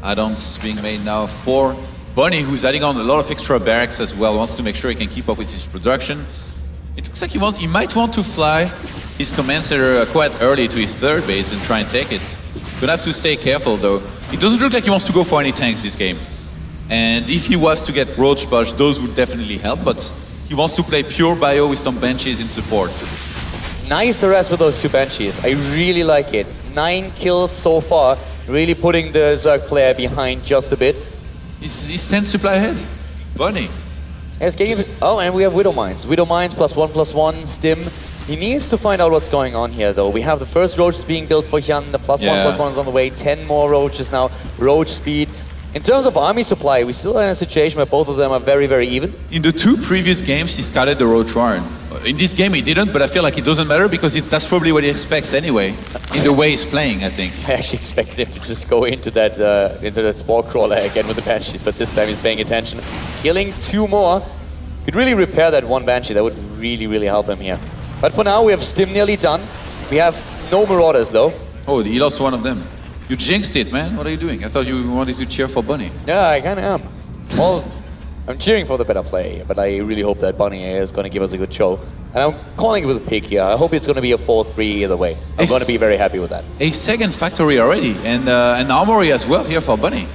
Add-ons being made now for Bunny, who's adding on a lot of extra barracks as well, wants to make sure he can keep up with his production. It looks like he might want to fly his command center quite early to his third base and try and take it. Gonna have to stay careful though. It doesn't look like he wants to go for any tanks this game. And if he was to get Roach Bush, those would definitely help, but he wants to play pure bio with some Banshees in support. Nice arrest with those 2 Banshees. I really like it. 9 kills so far, really putting the Zerg player behind just a bit. He's 10 supply ahead. Bunny. Yes, oh, and we have Widow Mines. Widow Mines +1/+1, Stim. He needs to find out what's going on here, though. We have the first roaches being built for Hyun. The +1/+1 is on the way. 10 more roaches now. Roach speed. In terms of army supply, we still are in a situation where both of them are very, very even. In the 2 previous games, he scouted the Roach Warren. In this game, he didn't, but I feel like it doesn't matter because that's probably what he expects anyway, in the way he's playing, I think. I actually expected him to just go into that Spore Crawler again with the Banshees, but this time he's paying attention. Killing 2 more. Could really repair that 1 Banshee. That would really, really help him here. But for now, we have Stim nearly done. We have no Marauders though. Oh, he lost one of them. You jinxed it, man. What are you doing? I thought you wanted to cheer for Bunny. Yeah, I kind of am. Well, I'm cheering for the better play, but I really hope that Bunny is going to give us a good show. And I'm calling it with a pick here. I hope it's going to be a 4-3 either way. I'm going to be very happy with that. A second factory already, and an armory as well here for Bunny.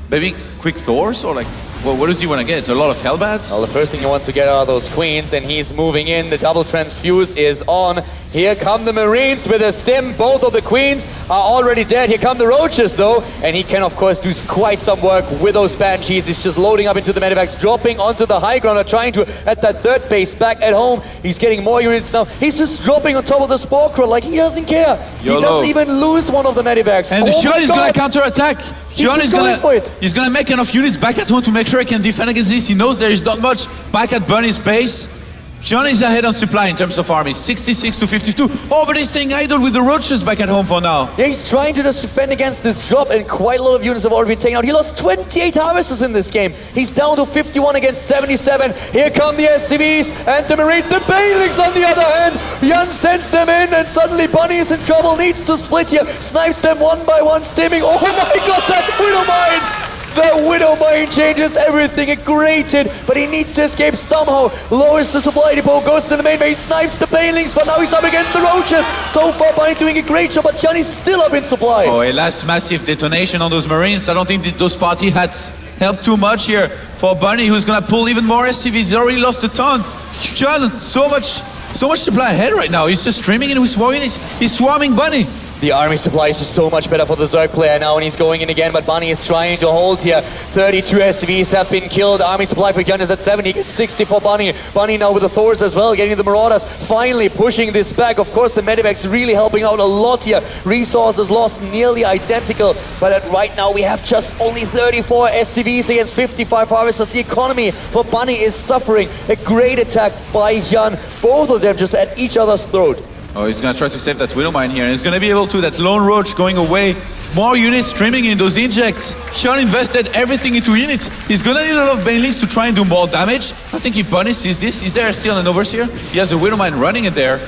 Maybe quick Thors, or like, well, what does he want to get? It's a lot of Hellbats? Well, the first thing he wants to get are those Queens, and he's moving in. The double transfuse is on. Here come the Marines with a Stim. Both of the Queens are already dead. Here come the Roaches, though, and he can, of course, do quite some work with those Banshees. He's just loading up into the Medivacs, dropping onto the high ground, trying to, at that third base back at home. He's getting more units now. He's just dropping on top of the Spore Crawl like he doesn't care. YOLO. He doesn't even lose one of the Medivacs. And Hyun is going to counter-attack. Hyun is going for it. He's going to make enough units back at home to make sure he can defend against this. He knows there is not much back at Bunny's base. Hyun is ahead on supply in terms of army, 66 to 52. Oh, but he's staying idle with the Roaches back at home for now. Yeah, he's trying to just defend against this drop, and quite a lot of units have already been taken out. He lost 28 Harvesters in this game. He's down to 51 against 77. Here come the SCVs and the Marines. The Banelings on the other hand. Hyun sends them in, and suddenly Bunny is in trouble, needs to split here. Snipes them one by one, stimming. Oh my god, that Widowmine! The Widowmine changes everything, a great hit, but he needs to escape somehow. Lowers the supply depot, goes to the main base, snipes the Banelings, but now he's up against the Roaches. So far, Bunny doing a great job, but Hyun is still up in supply. Oh, a last massive detonation on those Marines. I don't think those party hats helped too much here for Bunny, who's gonna pull even more SCVs. He's already lost a ton. Hyun, so much supply ahead right now. He's just streaming in with swarm units. He's swarming Bunny. The army supply is just so much better for the Zerg player now, and he's going in again, but Bunny is trying to hold here. 32 SCVs have been killed. Army supply for Hyun is at 70, gets 60 for Bunny. Bunny now with the Thors as well, getting the Marauders, finally pushing this back. Of course, the Medivacs really helping out a lot here. Resources lost nearly identical, but right now we have just only 34 SCVs against 55 Harvesters. The economy for Bunny is suffering. A great attack by Hyun. Both of them just at each other's throat. Oh, he's gonna try to save that Widowmine here, and he's gonna be able to. That Lone Roach going away. More units streaming in those injects. Hyun invested everything into units. He's gonna need a lot of Banelings to try and do more damage. I think if Bunny sees this, is there still an Overseer? He has a Widowmine running it there.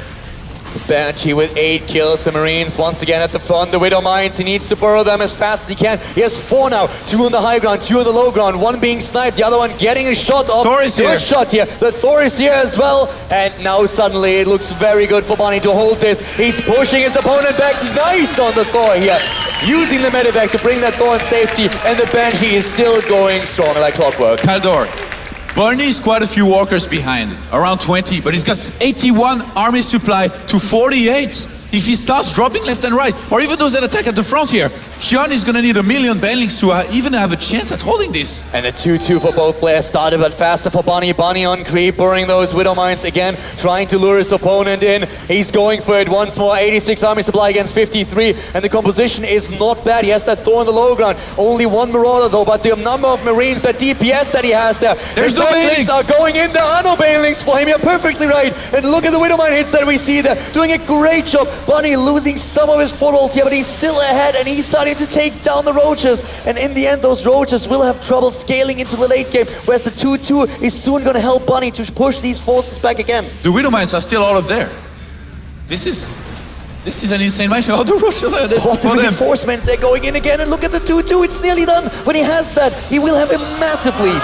Banshee with 8 kills. The Marines once again at the front. The Widowmines, he needs to burrow them as fast as he can. He has 4 now. 2 on the high ground, 2 on the low ground. 1 being sniped, the other one getting a shot off. Thor is here. Shot here. The Thor is here as well. And now suddenly it looks very good for Bunny to hold this. He's pushing his opponent back. Nice on the Thor here. Using the Medivac to bring that Thor in safety. And the Banshee is still going strong like clockwork. Kaldor. Bunny is quite a few walkers behind, around 20, but he's got 81 army supply to 48. If he starts dropping left and right, or even those that attack at the front here, Hyun is gonna need 1 million Banelings to even have a chance at holding this. And a 2-2 for both players, started but faster for Bunny. Bunny on creep, burning those Widowmines again, trying to lure his opponent in. He's going for it once more, 86 army supply against 53, and the composition is not bad. He has that Thor on the low ground, only 1 Marauder though, but the number of Marines, that DPS that he has there. There's no Banelings! Are going in, there are no Banelings for him, you're perfectly right. And look at the Widowmine hits that we see there, doing a great job. Bunny losing some of his foothold here, but he's still ahead, and he's starting to take down the Roaches. And in the end, those Roaches will have trouble scaling into the late game, whereas the 2-2 is soon going to help Bunny to push these forces back again. The Widowmines are still all up there. This is an insane match. How the Roaches are there Oh, the for them. reinforcements, they're going in again, and look at the 2-2, it's nearly done. When he has that, he will have a massive lead.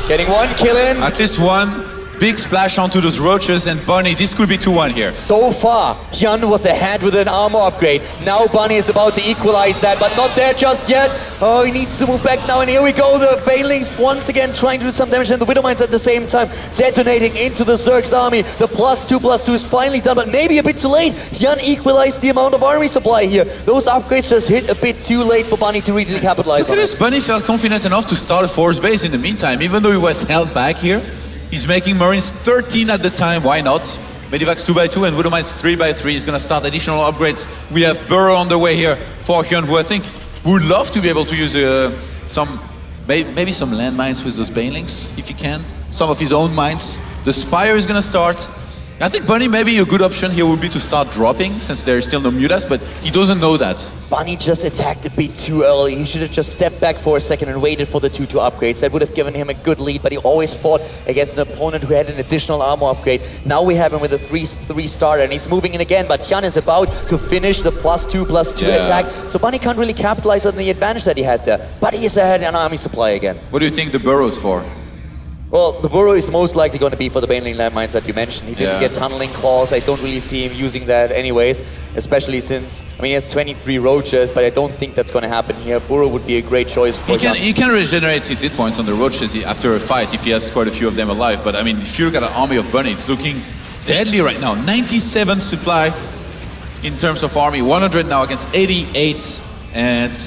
Getting 1 kill in. At least 1 big splash onto those Roaches, and Bunny, this could be 2-1 here. So far, Hyun was ahead with an armor upgrade. Now Bunny is about to equalize that, but not there just yet. Oh, he needs to move back now, and here we go. The Banelings once again trying to do some damage, and the Widowmines at the same time detonating into the Zerg's army. The +2/+2 is finally done, but maybe a bit too late. Hyun equalized the amount of army supply here. Those upgrades just hit a bit too late for Bunny to really capitalize Look on at it. this. Bunny felt confident enough to start a force base in the meantime, even though he was held back here. He's making Marines 13 at the time, why not? Medivacs 2x2 and Widowmines 3x3. He's gonna start additional upgrades. We have Burrow on the way here for Hyun, who I think would love to be able to use maybe some landmines with those Banelings, if he can. Some of his own mines. The Spire is gonna start. I think Bunny maybe a good option here would be to start dropping since there is still no Mutas, but he doesn't know that. Bunny just attacked a bit too early. He should have just stepped back for a second and waited for the 2-2 upgrades. That would have given him a good lead, but he always fought against an opponent who had an additional armor upgrade. Now we have him with a 3 starter, and he's moving in again, but Hyun is about to finish the +2/+2 attack, so Bunny can't really capitalize on the advantage that he had there. But he is ahead on army supply again. What do you think the burrow's for? Well, the burrow is most likely going to be for the Baneling landmines that you mentioned. He didn't get tunneling claws. I don't really see him using that anyways, especially since, I mean, he has 23 roaches, but I don't think that's going to happen here. Burrow would be a great choice for him. He can regenerate his hit points on the roaches after a fight if he has quite a few of them alive, but I mean, if you look at an army of Bunny, it's looking deadly right now. 97 supply in terms of army, 100 now against 88, and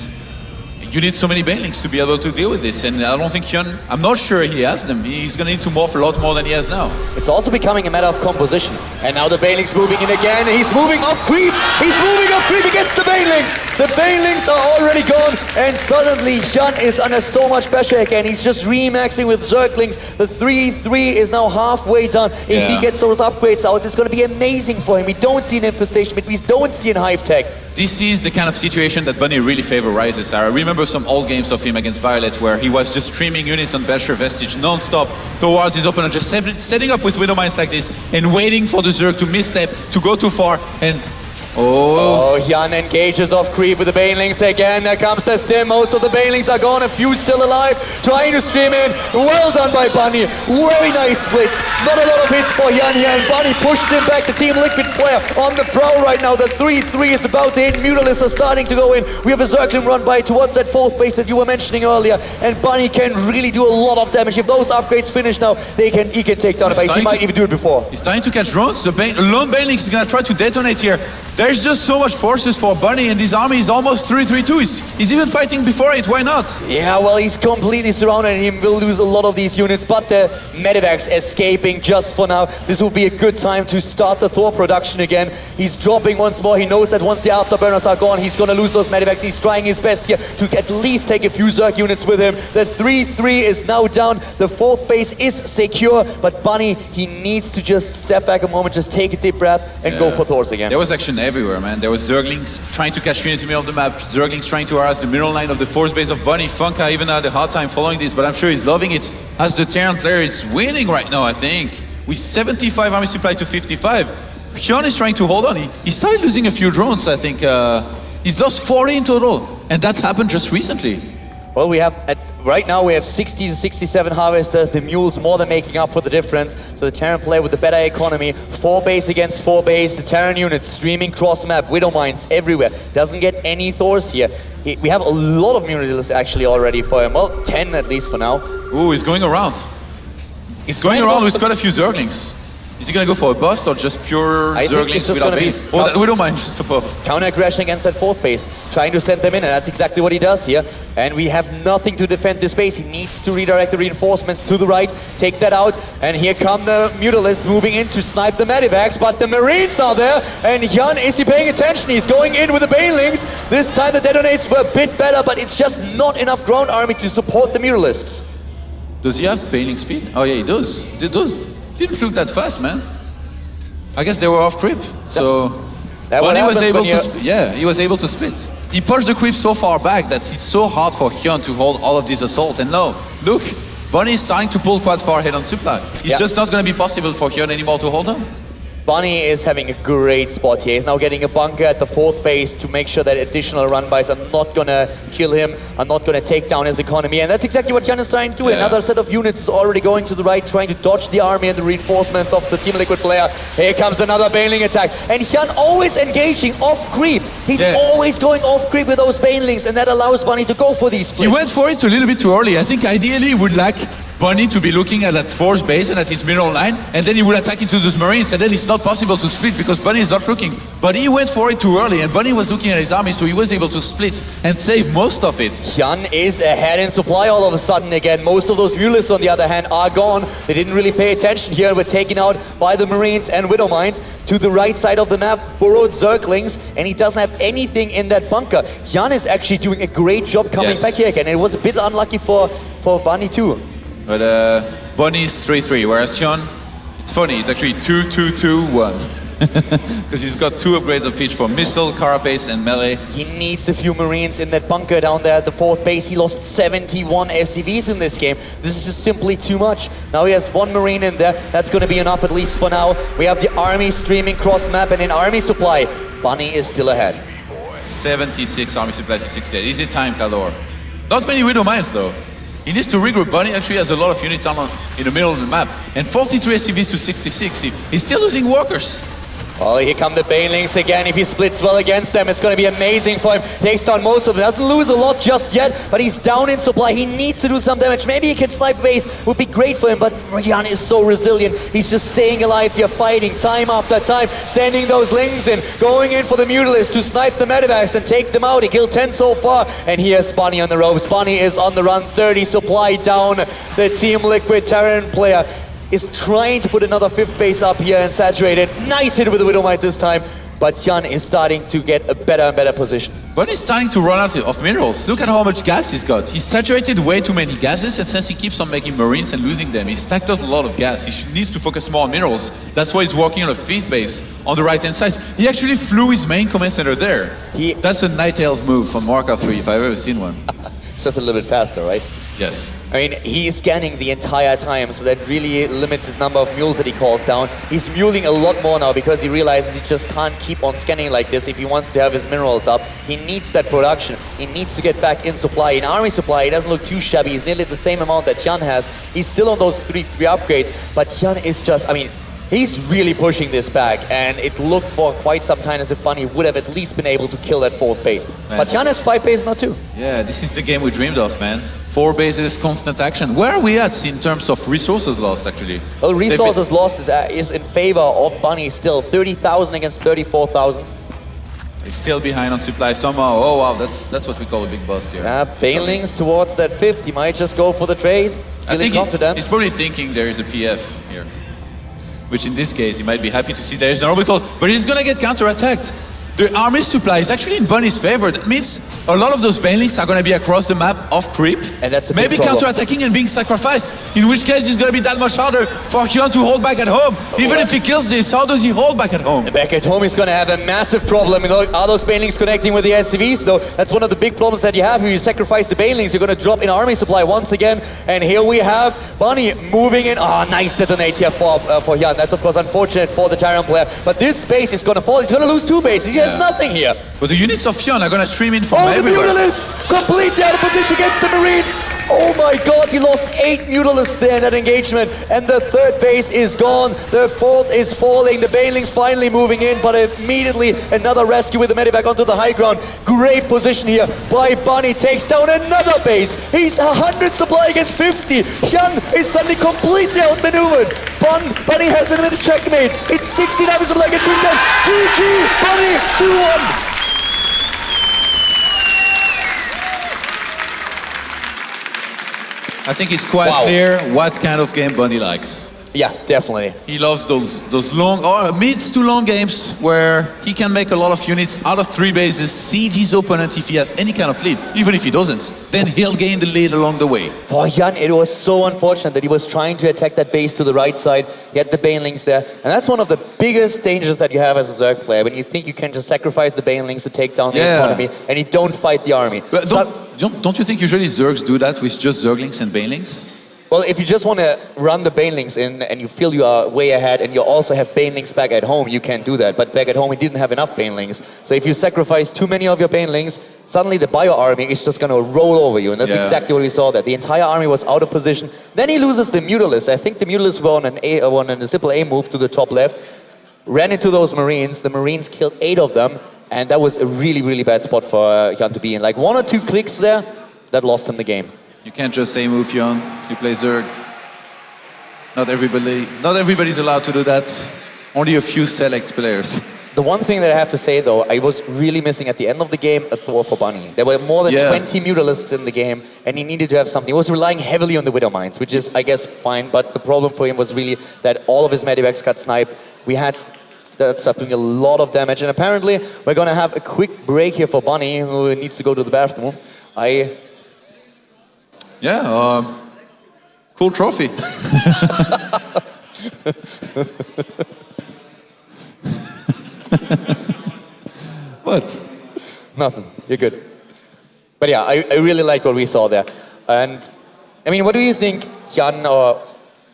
you need so many Banelings to be able to deal with this, and I don't think Hyun, I'm not sure he has them. He's gonna need to morph a lot more than he has now. It's also becoming a matter of composition. And now the Banelings moving in again. He's moving off creep. He's moving off creep against the Banelings. The Banelings are already gone, and suddenly Hyun is under so much pressure again. He's just remaxing with Zerglings. The 3-3 is now halfway done. If he gets those upgrades out, it's gonna be amazing for him. We don't see an infestation, but we don't see an hive tech. This is the kind of situation that Bunny really favorizes. I remember some old games of him against Violet where he was just streaming units on Basher Vestige non-stop towards his opponent, just setting up with Widow Mines like this and waiting for the Zerg to misstep, to go too far, and Hyun engages off creep with the Banelings again. There comes the stim. Most of the Banelings are gone. A few still alive. Trying to stream in. Well done by Bunny. Very nice splits. Not a lot of hits for Hyun here. And Bunny pushes him back. The Team Liquid player on the prowl right now. The 3-3 is about to hit. Mutalisks are starting to go in. We have a Zergling run by towards that 4th base that you were mentioning earlier. And Bunny can really do a lot of damage. If those upgrades finish now, he can take down a base. He might even do it before. He's trying to catch drones. The lone Baneling is going to try to detonate here. There's just so much forces for Bunny, and this army is almost 3-3-2. He's even fighting before it, why not? Yeah, well, he's completely surrounded and he will lose a lot of these units, but the Medivacs escaping just for now. This will be a good time to start the Thor production again. He's dropping once more. He knows that once the Afterburners are gone, he's gonna lose those Medivacs. He's trying his best here to at least take a few Zerg units with him. The 3-3 is now down. The 4th base is secure, but Bunny, he needs to just step back a moment, just take a deep breath and go for Thors again. There was action everywhere, man. There was Zerglings trying to catch units in the middle of the map, Zerglings trying to harass the middle line of the 4th base of Bunny. Funka even had a hard time following this, but I'm sure he's loving it as the Terran player is winning right now, I think. With 75 army supply to 55. Hyun is trying to hold on. He started losing a few drones, I think. He's lost 40 in total, and that's happened just recently. Well, we have, right now we have 60 to 67 harvesters, the mules more than making up for the difference. So the Terran player with the better economy, 4 base against 4 base, the Terran units streaming cross map, Widow Mines everywhere. Doesn't get any Thors here. We have a lot of Mutalisks actually already for him. Well, 10 at least for now. Ooh, he's going around. He's going around with quite a few Zerglings. Is he gonna go for a bust or just pure Zerglings without base? Oh, that Widow Mine just above. Counter-aggression against that 4th base, trying to send them in, and that's exactly what he does here. And we have nothing to defend this base. He needs to redirect the reinforcements to the right, take that out, and here come the Mutalisks moving in to snipe the Medivacs, but the Marines are there, and Hyun, is he paying attention? He's going in with the Banelings. This time the detonates were a bit better, but it's just not enough ground army to support the Mutalisks. Does he have Baneling speed? Oh yeah, he does. Didn't look that fast, man. I guess they were off creep, so Bunny was able to. He was able to split. He pushed the creep so far back that it's so hard for Hyun to hold all of this assault. And now, look, Bunny is starting to pull quite far ahead on supply. It's just not going to be possible for Hyun anymore to hold him. Bunny is having a great spot here. He's now getting a bunker at the 4th base to make sure that additional run-bys are not gonna kill him, are not gonna take down his economy. And that's exactly what Hyun is trying to do. Another set of units is already going to the right, trying to dodge the army and the reinforcements of the Team Liquid player. Here comes another Baneling attack. And Hyun always engaging off creep. He's always going off creep with those Banelings, and that allows Bunny to go for these splits. He went for it a little bit too early. I think ideally he would like Bunny to be looking at that 4th base and at his mineral line, and then he would attack into those Marines, and then it's not possible to split because Bunny is not looking. But he went for it too early, and Bunny was looking at his army, so he was able to split and save most of it. Hyun is ahead in supply all of a sudden again. Most of those Mutalisks, on the other hand, are gone. They didn't really pay attention here. We're taken out by the Marines and Widow Mines. To the right side of the map, burrowed Zerglings, and he doesn't have anything in that bunker. Hyun is actually doing a great job coming back here again. It was a bit unlucky for Bunny too. But Bunny is 3-3, whereas Hyun, It's funny, it's actually 2-2-2-1. Because he's got 2 upgrades of each for missile, carapace, and melee. He needs a few Marines in that bunker down there at the 4th base. He lost 71 SCVs in this game. This is just simply too much. Now he has 1 Marine in there. That's going to be enough, at least for now. We have the army streaming cross-map, and in army supply, Bunny is still ahead. 76 army supplies to 68. Easy time, Kalor. Not many Widow Mines, though. He needs to regroup. Bunny actually has a lot of units down in the middle of the map. And 43 SCVs to 66. He's still losing workers. Oh, here come the Banelings again. If he splits well against them, it's going to be amazing for him. Takes down most of them. Doesn't lose a lot just yet, but he's down in supply. He needs to do some damage. Maybe he can snipe base. Would be great for him, but Hyun is so resilient. He's just staying alive here, fighting time after time, sending those lings in, going in for the Mutalists to snipe the medevacs and take them out. He killed 10 so far, and here's Bunny on the ropes. Bunny is on the run, 30 supply down. The Team Liquid Terran player is trying to put another 5th base up here and saturate it. Nice hit with the Widowmite this time, but Hyun is starting to get a better and better position. But he's starting to run out of minerals. Look at how much gas he's got. He's saturated way too many gases, and since he keeps on making Marines and losing them, he's stacked up a lot of gas. He needs to focus more on minerals. That's why he's working on a 5th base on the right-hand side. He actually flew his main command center there. That's a Night Elf move from Warcraft 3, if I've ever seen one. It's just a little bit faster, right? Yes. I mean, he is scanning the entire time, so that really limits his number of mules that he calls down. He's muling a lot more now because he realizes he just can't keep on scanning like this if he wants to have his minerals up. He needs that production. He needs to get back in supply. In army supply, he doesn't look too shabby. He's nearly the same amount that Hyun has. He's still on those three upgrades, but Hyun is just, I mean, he's really pushing this back, and it looked for quite some time as if Bunny would have at least been able to kill that 4th base. Man, but Hyun has 5 bases now too. Yeah, this is the game we dreamed of, man. 4 bases, constant action. Where are we at in terms of resources lost, actually? Well, resources lost is in favor of Bunny still. 30,000 against 34,000. It's still behind on supply somehow. Oh wow, that's what we call a big bust here. Banelings towards that 5th. He might just go for the trade. I think confident. he's probably thinking there is a PF here. Which in this case, he might be happy to see there is an orbital, but he's gonna get counter-attacked. The army supply is actually in Bunny's favor. That means a lot of those Banelings are gonna be across the map off creep. And that's a maybe counter-attacking and being sacrificed. In which case, it's gonna be that much harder for Hyun to hold back at home. Even if he kills this, how does he hold back at home? Back at home, he's going to have a massive problem. Are those Banelings connecting with the SCVs, though? That's one of the big problems that you have. If you sacrifice the Banelings, you're going to drop in army supply once again. And here we have Bunny moving in. Ah, nice detonate here for Hyun. That's, of course, unfortunate for the Terran player. But this base is going to fall. He's going to lose 2 bases. He has nothing here. But the units of Hyun are going to stream in from Oh, everywhere. the Mutalists completely out of position against the Marines. Oh my god, he lost 8 Mutalists there in that engagement, and the 3rd base is gone. The 4th is falling. The Banelings finally moving in, but immediately another rescue with the medevac onto the high ground. Great position here by Bunny. Takes down another base. He's 100 supply against 50. Hyun is suddenly completely outmaneuvered. Bunny has a checkmate. It's 69 supply against 50. GG, Bunny, 2-1. I think it's quite clear what kind of game Bunny likes. Yeah, definitely. He loves those long or mid to long games where he can make a lot of units out of 3 bases, siege his opponent if he has any kind of lead. Even if he doesn't, then he'll gain the lead along the way. For Hyun, it was so unfortunate that he was trying to attack that base to the right side, get the Banelings there, and that's one of the biggest dangers that you have as a Zerg player, when you think you can just sacrifice the Banelings to take down the economy, and you don't fight the army. But don't you think usually Zergs do that with just Zerglings and Banelings? Well, if you just want to run the Banelings in and you feel you are way ahead and you also have Banelings back at home, you can do that. But back at home, he didn't have enough Banelings. So if you sacrifice too many of your Banelings, suddenly the bio army is just going to roll over you. And that's exactly what we saw there. The entire army was out of position. Then he loses the Mutalists. I think the Mutalists were on a simple A move to the top left. Ran into those Marines. The Marines killed 8 of them. And that was a really, really bad spot for Hyun to be in. Like 1 or 2 clicks there, that lost him the game. You can't just say move Hyun, you play Zerg. Not everybody's allowed to do that. Only a few select players. The one thing that I have to say though, I was really missing at the end of the game a Thor for Bunny. There were more than 20 Mutalists in the game and he needed to have something. He was relying heavily on the Widow Mines, which is, I guess, fine, but the problem for him was really that all of his medevacs got sniped. We had that stuff doing a lot of damage, and apparently we're gonna have a quick break here for Bunny, who needs to go to the bathroom. Cool trophy. What? Nothing. You're good. But yeah, I really like what we saw there. And I mean, what do you think Hyun or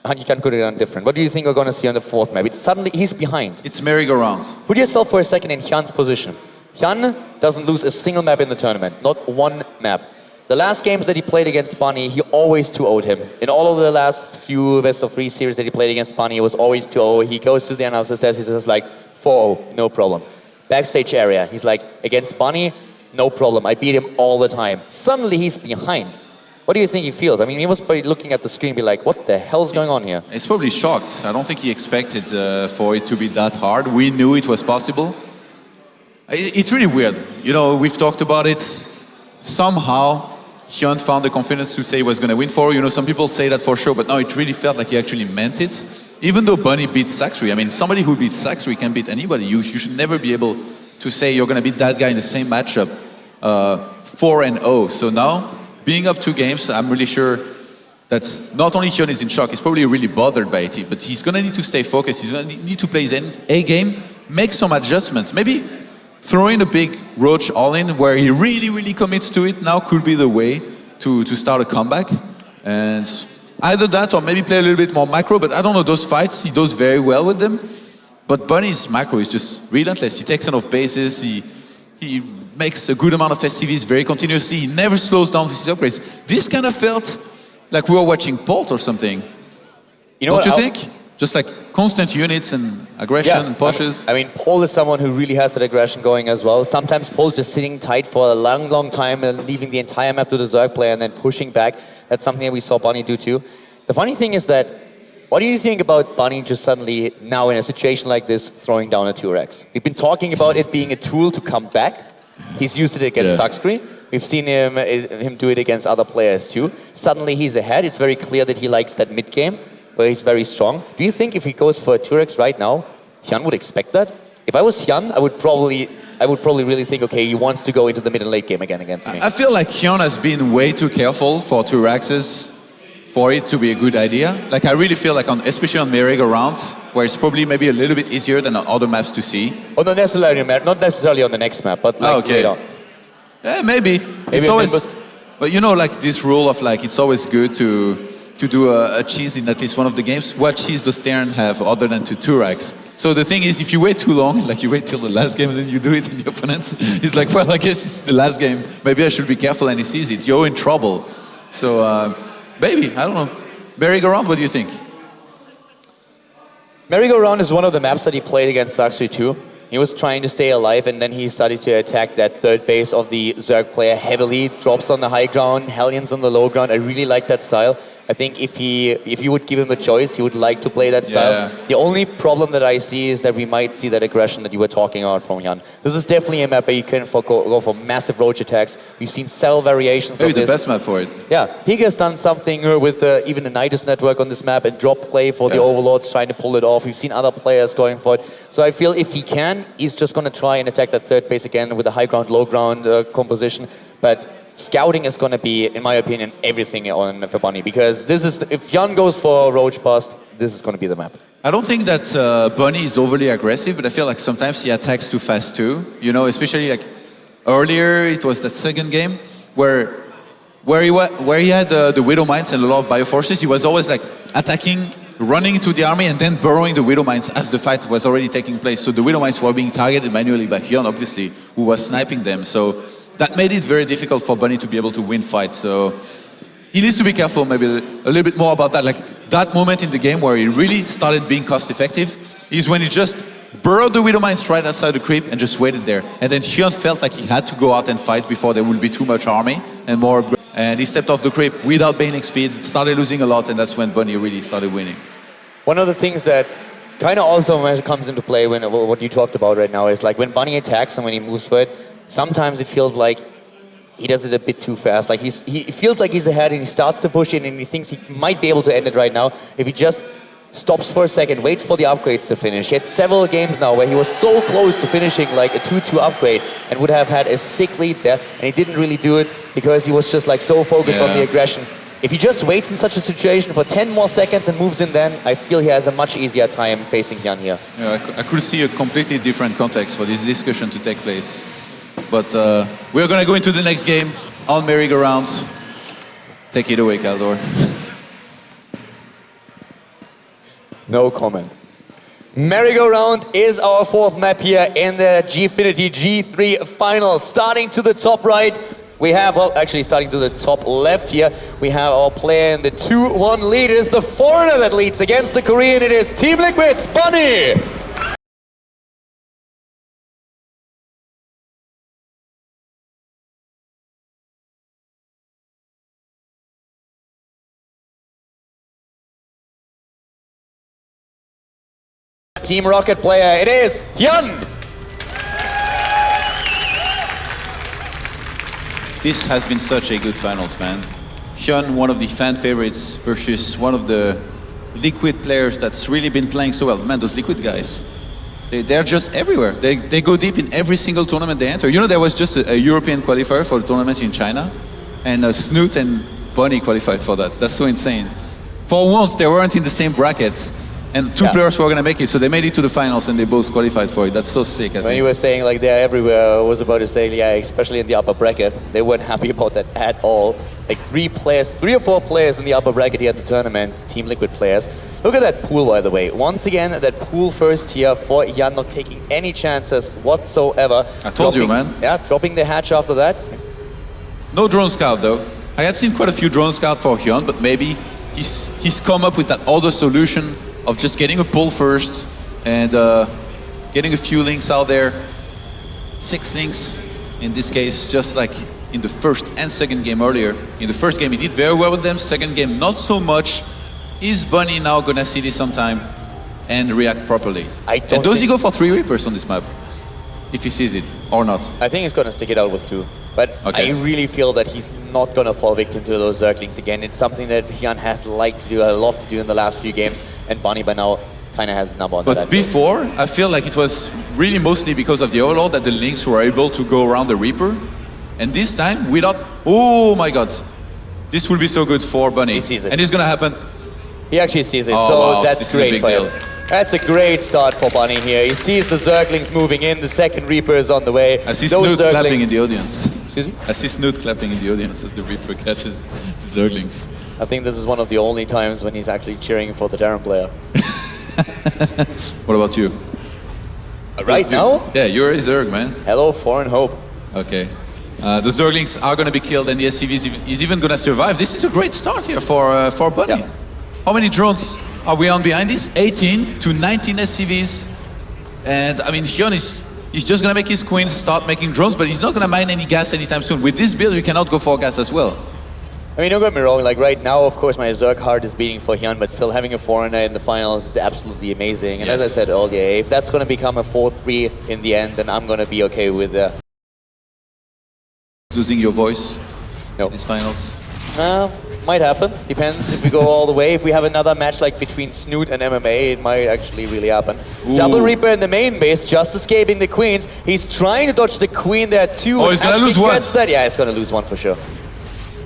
Hyun could have done different? What do you think we're going to see on the fourth map? It's suddenly he's behind. It's merry-go-rounds. Put yourself for a second in Hyun's position. Hyun doesn't lose a single map in the tournament, not one map. The last games that he played against Bunny, he always 2-0'd him. In all of the last few best-of-3 series that he played against Bunny, it was always 2-0. He goes to the analysis desk, he says like, 4-0, no problem. Backstage area, he's like, against Bunny, no problem. I beat him all the time. Suddenly he's behind. What do you think he feels? I mean, he was probably looking at the screen and be like, what the hell's going on here? He's probably shocked. I don't think he expected for it to be that hard. We knew it was possible. It's really weird. You know, we've talked about it. Somehow, Hyun found the confidence to say he was going to win 4. You know, some people say that for sure, but no, it really felt like he actually meant it. Even though Bunny beat Saxry, I mean, somebody who beats Saxry can beat anybody. You should never be able to say you're going to beat that guy in the same matchup 4-0. So now, being up 2 games, I'm really sure that's not only Hyun is in shock, he's probably really bothered by it, but he's going to need to stay focused. He's going to need to play his A game, make some adjustments. Maybe throw in a big Roach all-in where he really, really commits to it now could be the way to start a comeback. And either that or maybe play a little bit more macro, but I don't know, those fights, he does very well with them. But Bunny's macro is just relentless. He takes enough bases, he makes a good amount of SCVs very continuously, he never slows down with his upgrades. This kind of felt like we were watching Bolt or something. You know Don't you think? Just like constant units and aggression and pushes. I mean, Paul is someone who really has that aggression going as well. Sometimes Paul's just sitting tight for a long, long time and leaving the entire map to the Zerg player and then pushing back. That's something that we saw Bunny do too. The funny thing is that, what do you think about Bunny just suddenly, now in a situation like this, throwing down a 2Rex? We've been talking about it being a tool to come back. He's used it against Suckscreen. We've seen him do it against other players too. Suddenly he's ahead. It's very clear that he likes that mid game, where he's very strong. Do you think if he goes for a 2Rex right now, Hyun would expect that? If I was Hyun, I would probably really think, okay, he wants to go into the mid and late game again against me. I feel like Hyun has been way too careful for 2Rexes for it to be a good idea. Like I really feel like especially on merry-go-rounds, where it's probably maybe a little bit easier than on other maps to see. Oh, not necessarily on the next map, but like later. Yeah, maybe. It's always, but you know, like this rule of like, it's always good to do a cheese in at least one of the games. What cheese does Terran have other than 2Rex? So the thing is, if you wait too long, like you wait till the last game and then you do it in the opponents, it's like, well, I guess it's the last game. Maybe I should be careful, and he sees it. You're in trouble. So maybe, I don't know. Merry-go-round, what do you think? Merry-go-round is one of the maps that he played against Saxry too. He was trying to stay alive, and then he started to attack that third base of the Zerg player heavily. Drops on the high ground, Hellions on the low ground. I really like that style. I think if you would give him a choice, he would like to play that style. Yeah. The only problem that I see is that we might see that aggression that you were talking about from Hyun. This is definitely a map where you can go for massive roach attacks. We've seen several variations of this. Maybe the best map for it. Yeah, Higa has done something with even the Nidus network on this map, and drop play for the Overlords trying to pull it off. We've seen other players going for it. So I feel if he can, he's just going to try and attack that third base again with a high ground, low ground composition. But scouting is going to be, in my opinion, everything on for Bunny, because this is if Hyun goes for Roach Bust, this is going to be the map. I don't think that Bunny is overly aggressive, but I feel like sometimes he attacks too fast too. You know, especially like earlier, it was that second game where he had the Widow Mines and a lot of Bioforces. He was always like attacking, running to the army, and then burrowing the Widow Mines as the fight was already taking place. So the Widow Mines were being targeted manually by Hyun, obviously, who was sniping them. So that made it very difficult for Bunny to be able to win fights. So he needs to be careful, maybe a little bit more about that. Like that moment in the game where he really started being cost effective is when he just burrowed the Widow Mines right outside the creep and just waited there. And then Hyun felt like he had to go out and fight before there would be too much army and more. And he stepped off the creep without baiting speed, started losing a lot, and that's when Bunny really started winning. One of the things that kind of also comes into play when what you talked about right now is like when Bunny attacks and when he moves forward, sometimes it feels like he does it a bit too fast. Like he feels like he's ahead and he starts to push in and he thinks he might be able to end it right now if he just stops for a second, waits for the upgrades to finish. He had several games now where he was so close to finishing like a 2-2 upgrade and would have had a sick lead there, and he didn't really do it because he was just like so focused on the aggression. If he just waits in such a situation for 10 more seconds and moves in then, I feel he has a much easier time facing Hyun here. Yeah, I could see a completely different context for this discussion to take place. But we're going to go into the next game on merry-go-rounds. Take it away, Kaldor. No comment. Merry-go-round is our fourth map here in the Gfinity G3 final. Starting to the top right, we have, well, actually starting to the top left here, we have our player in the 2-1 lead. It is the foreigner that leads against the Korean. It is Team Liquid's Bunny. Team Rocket player, it is Hyun. This has been such a good finals, man. Hyun, one of the fan favorites, versus one of the Liquid players that's really been playing so well. Man, those Liquid guys, they're just everywhere. They go deep in every single tournament they enter. You know, there was just a European qualifier for the tournament in China, and Snoot and Bunny qualified for that. That's so insane. For once, they weren't in the same brackets, and two players were going to make it, so they made it to the finals and they both qualified for it. That's so sick, I think. When you were saying like they're everywhere, I was about to say, yeah, especially in the upper bracket, they weren't happy about that at all. Like 3 or 4 players in the upper bracket here at the tournament, Team Liquid players. Look at that pool, by the way. Once again, that pool first here for Hyun, not taking any chances whatsoever. I told you, man. Yeah, dropping the hatch after that. No drone scout, though. I had seen quite a few drone scout for Hyun, but maybe he's come up with that other solution of just getting a pull first and getting a few links out there. 6 links in this case, just like in the first and second game earlier. In the first game he did very well with them, second game not so much. Is Bunny now gonna see this sometime and react properly? And does he go for 3 Reapers on this map? If he sees it or not? I think he's gonna stick it out with 2. But I really feel that he's not gonna fall victim to those Zerglings again. It's something that Hyun has liked to do, a lot to do in the last few games, and Bunny by now kind of has his number on that. But before, I feel like it was really mostly because of the Overlord that the Lynx were able to go around the Reaper. And this time, without, oh my god, this will be so good for Bunny. He sees it. And it's gonna happen. He actually sees it, Oh, so wow, that's this is a great big for deal. him. That's a great start for Bunny here. He sees the Zerglings moving in, the second Reaper is on the way. I see Snoot clapping in the audience. Excuse me? I see Snoot clapping in the audience as the Reaper catches the Zerglings. I think this is one of the only times when he's actually cheering for the Terran player. What about you? Right now? Yeah, you're a Zerg, man. Hello, Foreign Hope. Okay. The Zerglings are going to be killed and the SCV is even going to survive. This is a great start here for Bunny. Yeah. How many drones are we on behind this? 18 to 19 SCVs. And I mean, Hyun he's just going to make his queens start making drones, but he's not going to mine any gas anytime soon. With this build, you cannot go for gas as well. I mean, don't get me wrong, like right now, of course, my Zerg heart is beating for Hyun, but still having a Foreigner in the finals is absolutely amazing. And as I said earlier, if that's going to become a 4-3 in the end, then I'm going to be okay with Losing your voice in these finals. Might happen. Depends if we go all the way. If we have another match like between Snoot and MMA, it might actually really happen. Ooh. Double Reaper in the main base, just escaping the queens. He's trying to dodge the queen there too. Oh, he's gonna lose one. Yeah, he's gonna lose one for sure.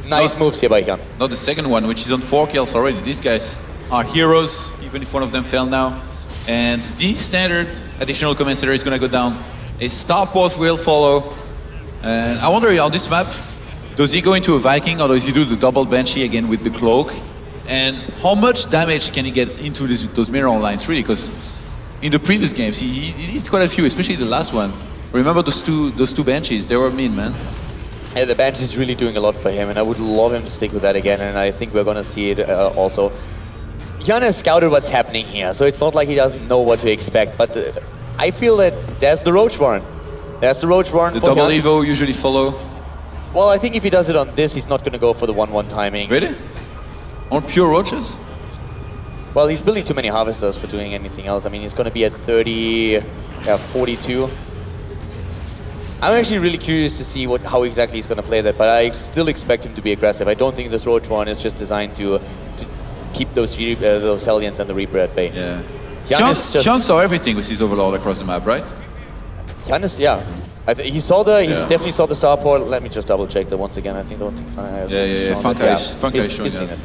Nice moves here by Hyun. Not the second one, which is on 4 kills already. These guys are heroes, even if one of them fell now. And the standard additional commentator is going to go down. A starport will follow. And I wonder on this map, does he go into a Viking or does he do the double Banshee again with the cloak? And how much damage can he get into those mineral lines, really? Because in the previous games, he did quite a few, especially the last one. Remember those two Banshees? They were mean, man. Yeah, the bench is really doing a lot for him, and I would love him to stick with that again, and I think we're going to see it also. Hyun has scouted what's happening here, so it's not like he doesn't know what to expect, but I feel that there's the Roach Warren. There's the Roach Warren The for double Hyun. Evo usually follow. Well, I think if he does it on this, he's not going to go for the 1-1 timing. Really? On pure Roaches? Well, he's building too many Harvesters for doing anything else. I mean, he's going to be at 42. I'm actually really curious to see how exactly he's going to play that, but I still expect him to be aggressive. I don't think this Roach one is just designed to keep those Hellions and the Reaper at bay. Yeah. Hyun saw everything with his Overlord across the map, right? Hyun is, yeah. He saw the. He definitely saw the starport. Let me just double check that once again. I don't think Funka has. Funka is showing us.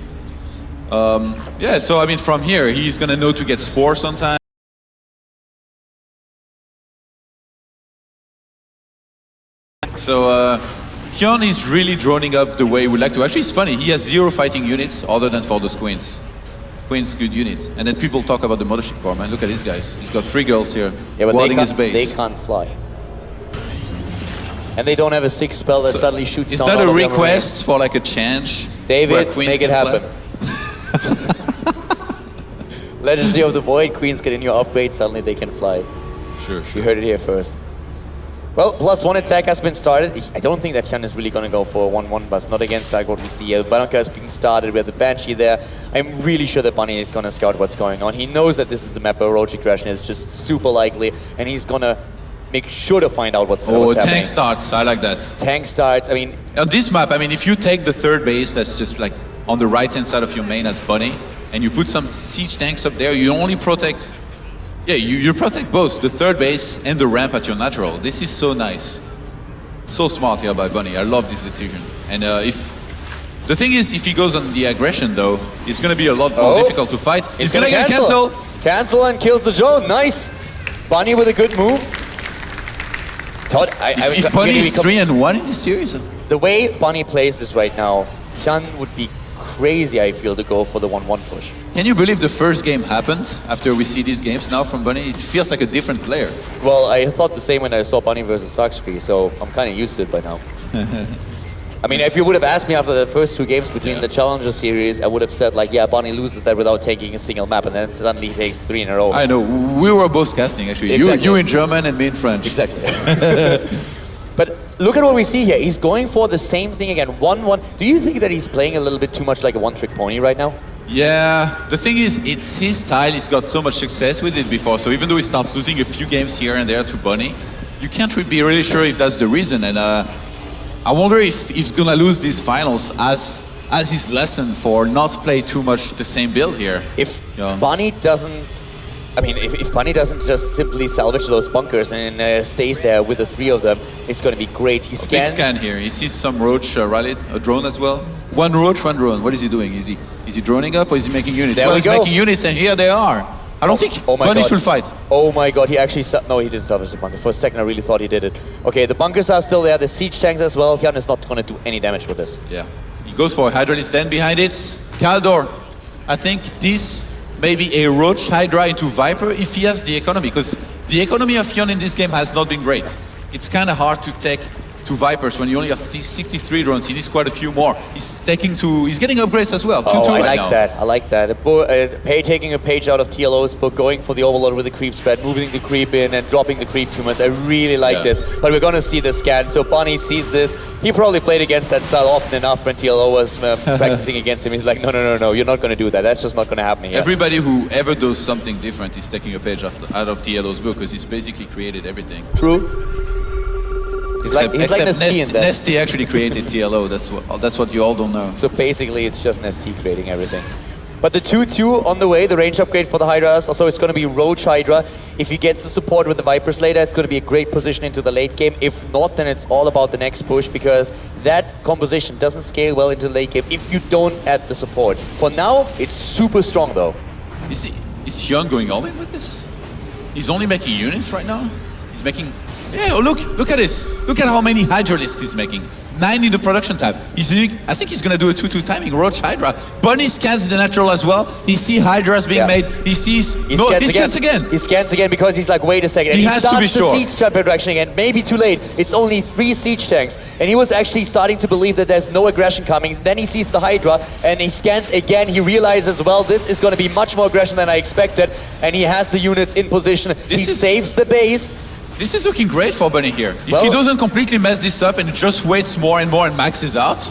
Yeah, so I mean, from here, he's gonna know to get Spore sometime. So Hyun is really droning up the way he would like to. Actually, it's funny. He has 0 fighting units other than for those queens. Queen's good unit. And then people talk about the mothership core, man. Look at these guys. He's got 3 girls here, yeah, but guarding his base. They can't fly. And they don't have a 6 spell that suddenly shoots is down. Is that a request for like a change? David, make it happen. Legacy of the Void, Queens get in your upgrade, suddenly they can fly. Sure. You heard it here first. Well, +1 attack has been started. I don't think that Hyun is really going to go for a 1-1 bus, not against like what we see here. Banaka is being started with the Banshee there. I'm really sure that Bunny is going to scout what's going on. He knows that this is a map where roach aggression is just super likely, and he's going to make sure to find out what's happening. Tank starts, I like that. Tank starts, I mean... On this map, I mean, if you take the 3rd base, that's just like on the right-hand side of your main as Bunny, and you put some siege tanks up there, you only protect... Yeah, you protect both the 3rd base and the ramp at your natural. This is so nice. So smart here by Bunny. I love this decision. And the thing is, if he goes on the aggression though, it's gonna be a lot more difficult to fight. He's gonna get cancel. Cancel and kills the drone, nice. Bunny with a good move. Todd, if Bunny is 3-1 in this series. The way Bunny plays this right now, Hyun would be crazy, I feel, to go for the 1-1 push. Can you believe the first game happened after we see these games now from Bunny? It feels like a different player. Well, I thought the same when I saw Bunny versus Starcraft, so I'm kind of used to it by now. I mean, if you would have asked me after the first 2 games between the Challenger series, I would have said like, yeah, Bunny loses that without taking a single map, and then suddenly he takes 3 in a row. I know, we were both casting actually. Exactly. You in German and me in French. Exactly. But look at what we see here. He's going for the same thing again, 1-1. Do you think that he's playing a little bit too much like a one-trick pony right now? Yeah, the thing is, it's his style. He's got so much success with it before. So even though he starts losing a few games here and there to Bunny, you can't be really sure if that's the reason. And I wonder if he's gonna lose these finals as his lesson for not play too much the same build here. If Bunny doesn't, I mean, if Bunny doesn't just simply salvage those bunkers and stays there with the 3 of them, it's going to be great. He scans. Big scan here. He sees some roach rallied, a drone as well. 1 roach, 1 drone. What is he doing? Is he droning up or is he making units? There he's making units, and here they are. I don't think Bunny should fight. Oh my god, he actually... No, he didn't salvage the bunker. For a second, I really thought he did it. Okay, the bunkers are still there. The siege tanks as well. Hyun is not going to do any damage with this. Yeah. He goes for a Hydralist den behind it. Kaldor, I think this may be a Roach Hydra into Viper if he has the economy, because the economy of Hyun in this game has not been great. It's kind of hard to take 2 Vipers when you only have 63 drones. He needs quite a few more. He's getting upgrades as well. 2-2 right now. I like that. Taking a page out of TLO's book, going for the Overlord with the creep spread, moving the creep in and dropping the creep tumors. I really like this. But we're going to see the scan. So Bunny sees this. He probably played against that style often enough when TLO was practicing against him. He's like, no, you're not going to do that. That's just not going to happen here. Everybody who ever does something different is taking a page out of TLO's book, because he's basically created everything. True. Except Nesty actually created TLO. That's what you all don't know. So basically, it's just Nesty creating everything. But the 2-2 on the way, the range upgrade for the Hydras. Also, it's going to be Roach Hydra. If he gets the support with the Vipers later, it's going to be a great position into the late game. If not, then it's all about the next push, because that composition doesn't scale well into the late game if you don't add the support. For now, it's super strong though. Is Hyun going all in with this? He's only making units right now? He's making... Yeah, oh, look at this. Look at how many Hydralists he's making. 9 in the production tab. I think he's gonna do a 2-2 timing. Roach Hydra. Bunny scans in the natural as well. He sees Hydras being made. He sees... He scans again. He scans again because he's like, wait a second. And he has to be sure. He starts the siege trap aggression again. Maybe too late. It's only 3 siege tanks. And he was actually starting to believe that there's no aggression coming. Then he sees the Hydra and he scans again. He realizes, well, this is gonna be much more aggression than I expected. And he has the units in position. He saves the base. This is looking great for Bunny here. If he doesn't completely mess this up and just waits more and more and maxes out,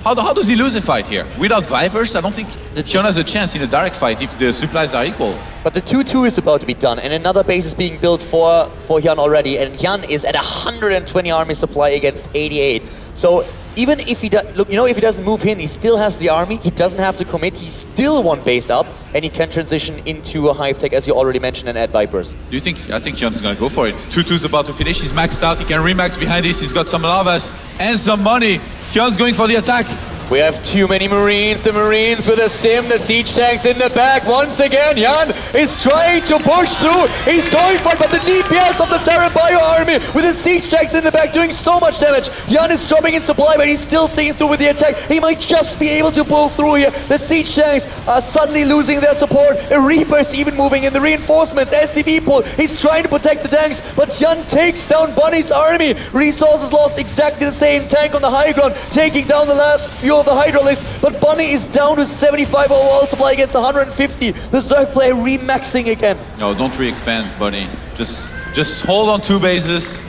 how does he lose a fight here? Without Vipers, I don't think Hyun has a chance in a direct fight if the supplies are equal. But the 2-2 is about to be done, and another base is being built for Hyun already, and Hyun is at 120 army supply against 88. So even if he if he doesn't move in, he still has the army. He doesn't have to commit. He's still one base up, and he can transition into a hive tech, as you already mentioned, and add Vipers. Do you think? I think Hyun's gonna go for it. 2-2's about to finish. He's maxed out. He can remax behind this. He's got some lavas and some money. Hyun's going for the attack. We have too many Marines. The Marines with a stim, the siege tanks in the back. Once again, Hyun is trying to push through. He's going for it, but the DPS of the Terran Bio army with the siege tanks in the back doing so much damage. Hyun is dropping in supply, but he's still sticking through with the attack. He might just be able to pull through here. The siege tanks are suddenly losing their support. A Reaper's even moving in. The reinforcements, SCV pull. He's trying to protect the tanks, but Hyun takes down Bunny's army. Resources lost, exactly the same. Tank on the high ground, taking down the last few of the Hydralisks, but Bunny is down to 75 overall supply against 150. The Zerg player remaxing again. No, don't re-expand, Bunny. Just hold on 2 bases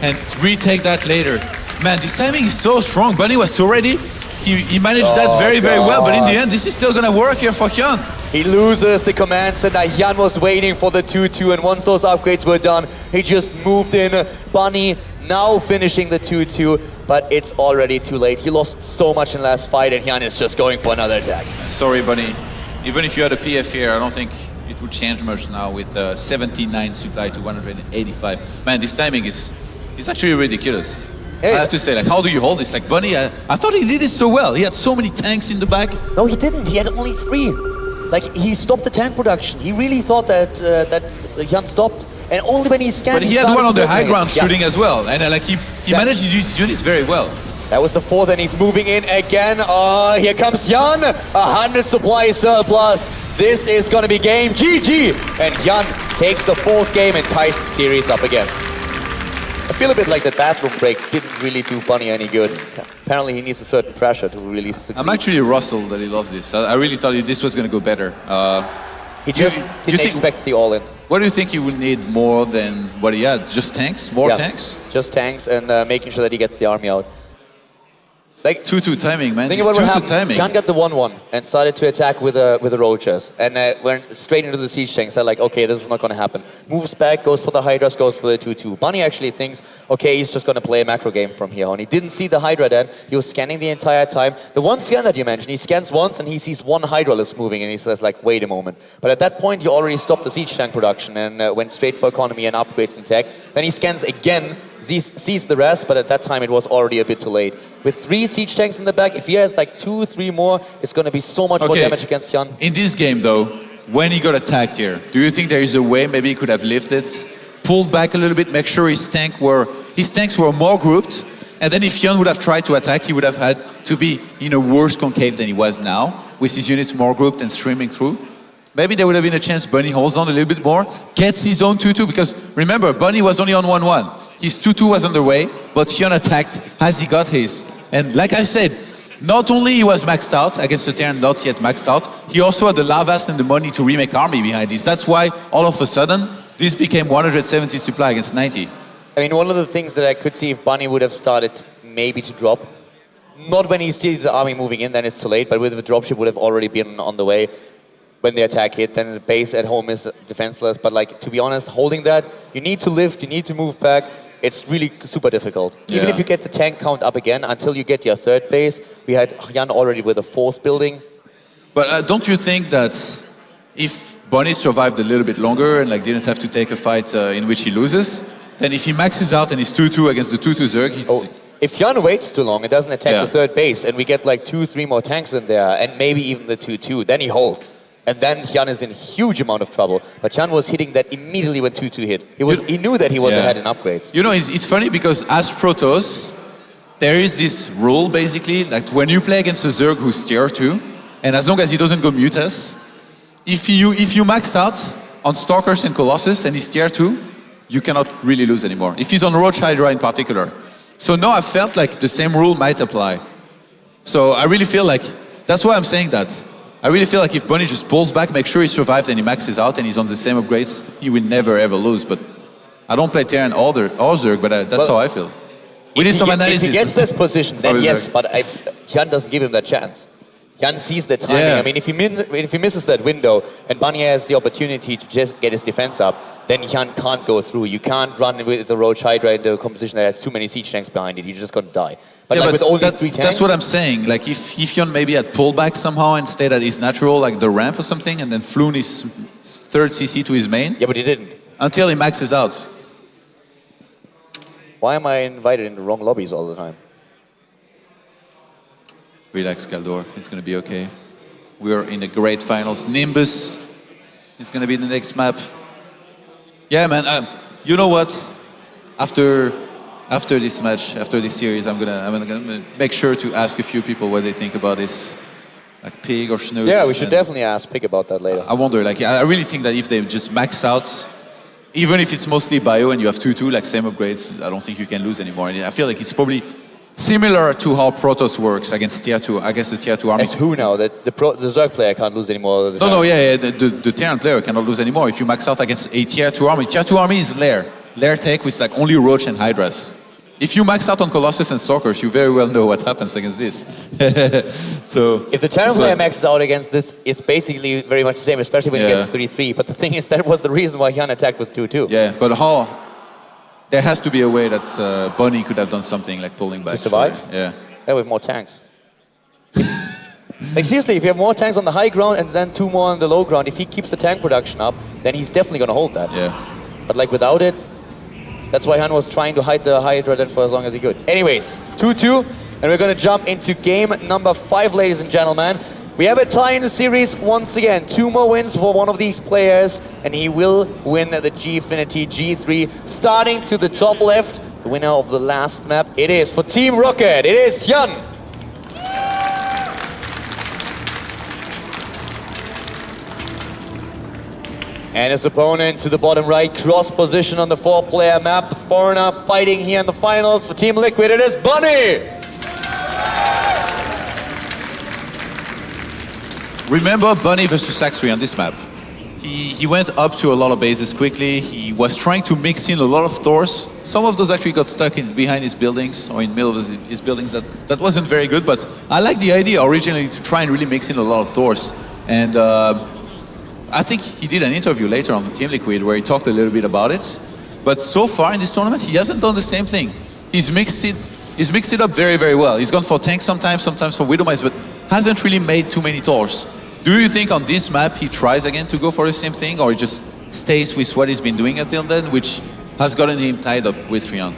and retake that later. Man, this timing is so strong. Bunny was so ready. He managed that very well, but in the end, this is still gonna work here for Hyun. He loses the command center. Hyun was waiting for the 2-2, and once those upgrades were done, he just moved in. Bunny now finishing the 2-2, but it's already too late. He lost so much in the last fight, and Hyun is just going for another attack. Sorry, Bunny. Even if you had a PF here, I don't think it would change much now with 79 supply to 185. Man, this timing is actually ridiculous. Yeah, I have to say, like, how do you hold this? Like, Bunny, I thought he did it so well. He had so many tanks in the back. No, he didn't. He had only 3. Like, he stopped the tank production. He really thought that Hyun stopped. And only when he scanned. But he had one on the high ground shooting as well. And like he managed to use his units very well. That was the 4th, and he's moving in again. Oh, here comes Hyun. 100 supply surplus. This is going to be game GG. And Hyun takes the 4th game and ties the series up again. I feel a bit like the bathroom break didn't really do Bunny any good. Apparently he needs a certain pressure to really succeed. I'm actually rustled that he lost this. I really thought this was going to go better. He just didn't expect the all-in. What do you think he will need more than what he had? Just tanks? More tanks? Just tanks and making sure that he gets the army out. Like 2-2 timing, man. Think about what happened. Timing. Hyun got the 1-1 and started to attack with the roaches and went straight into the siege tanks. They're like, okay, this is not going to happen. Moves back, goes for the Hydras, goes for the 2-2. Bunny actually thinks, okay, he's just going to play a macro game from here on. He didn't see the Hydra then. He was scanning the entire time. The one scan that you mentioned, he scans once and he sees one Hydralisk moving and he says like, wait a moment. But at that point, he already stopped the siege tank production and went straight for economy and upgrades in tech. Then he scans again, sees the rest, but at that time it was already a bit too late. With 3 siege tanks in the back, if he has like 2-3 more, it's going to be so much more damage against Hyun. In this game though, when he got attacked here, do you think there is a way maybe he could have lifted, pulled back a little bit, make sure his tanks were more grouped, and then if Hyun would have tried to attack, he would have had to be in a worse concave than he was now, with his units more grouped and streaming through? Maybe there would have been a chance Bunny holds on a little bit more, gets his own 2-2, because remember, Bunny was only on 1-1. His 2-2 was underway, but Hyun attacked as he got his. And like I said, not only he was maxed out against the Terran not yet maxed out, he also had the lavas and the money to remake army behind this. That's why all of a sudden, this became 170 supply against 90. I mean, one of the things that I could see if Bunny would have started maybe to drop, not when he sees the army moving in, then it's too late, but with the dropship would have already been on the way. When the attack hit, then the base at home is defenseless. But like, to be honest, holding that, you need to lift, you need to move back. It's really super difficult. Yeah. Even if you get the tank count up again, until you get your 3rd base, we had Hyun already with a 4th building. But don't you think that if Bunny survived a little bit longer and like didn't have to take a fight in which he loses, then if he maxes out and he's 2-2 against the 2-2 Zerg, if Hyun waits too long and doesn't attack the 3rd base, and we get like 2-3 more tanks in there, and maybe even the 2-2, then he holds. And then Hyun is in huge amount of trouble. But Hyun was hitting that immediately when 2-2 hit. He knew that he was ahead in upgrades. You know, it's funny because as Protoss, there is this rule basically, like when you play against a Zerg who's tier 2, and as long as he doesn't go Mutas, if you max out on Stalkers and Colossus and he's tier 2, you cannot really lose anymore. If he's on Roach Hydra in particular. So now I felt like the same rule might apply. So I really feel like, that's why I'm saying that. I really feel like if Bunny just pulls back, make sure he survives and he maxes out and he's on the same upgrades, he will never ever lose. But I don't play Terran or Zerg, but that's how I feel. We need some analysis. If he gets this position, then yes, but Hyun doesn't give him that chance. Hyun sees the timing. I mean, if he misses that window and Bunny has the opportunity to just get his defense up, then Hyun can't go through. You can't run with the Roach Hydra into a composition that has too many siege tanks behind it. You're just going to die. But Yeah, like but with only 3 tanks... that's what I'm saying. Like if Hyun maybe had pulled back somehow and stayed at his natural, like the ramp or something, and then flew his third CC to his main. Yeah, but he didn't. Until he maxes out. Why am I invited in the wrong lobbies all the time? Relax, Galdor. It's going to be okay. We're in the great finals. Nimbus is going to be the next map. Yeah, man. You know what? After this match, after this series, I'm gonna make sure to ask a few people what they think about this, like Pig or Snoots. Yeah, we should definitely ask Pig about that later. I wonder. Like, I really think that if they just max out, even if it's mostly bio and you have 2-2, like same upgrades, I don't think you can lose anymore. And I feel like it's probably similar to how Protoss works against tier 2. I guess the tier 2 army. As who now? The Zerg player can't lose anymore. The Terran player cannot lose anymore if you max out against a tier 2 army. Tier 2 army is Lair tech with like only Roach and Hydras. If you max out on Colossus and Stalkers, you very well know what happens against this. So if the Terran player maxes out against this, it's basically very much the same, especially when he gets 3-3. But the thing is, that was the reason why Hyun attacked with 2-2. Yeah, but there has to be a way that Bunny could have done something like pulling back. To survive? Yeah. Yeah, with more tanks. Like seriously, if you have more tanks on the high ground and then 2 more on the low ground, if he keeps the tank production up, then he's definitely going to hold that. Yeah. But like without it, that's why Hyun was trying to hide the Hydra then for as long as he could. Anyways, 2-2, and we're going to jump into game number 5, ladies and gentlemen. We have a tie in the series once again. 2 more wins for one of these players, and he will win the Gfinity G3. Starting to the top left, the winner of the last map, it is for Team Rocket, it is Hyun. And his opponent to the bottom right, cross position on the 4-player map. The foreigner fighting here in the finals for Team Liquid, it is Bunny! Remember Bunny versus Saxry on this map. He went up to a lot of bases quickly. He was trying to mix in a lot of Thors. Some of those actually got stuck behind his buildings or in the middle of his buildings. That wasn't very good, but I like the idea originally to try and really mix in a lot of Thors. And I think he did an interview later on the Team Liquid where he talked a little bit about it. But so far in this tournament, he hasn't done the same thing. He's mixed it up very, very well. He's gone for tanks sometimes for Widowmice, but hasn't really made too many Thors. Do you think on this map he tries again to go for the same thing, or he just stays with what he's been doing until then, which has gotten him tied up with Hyun?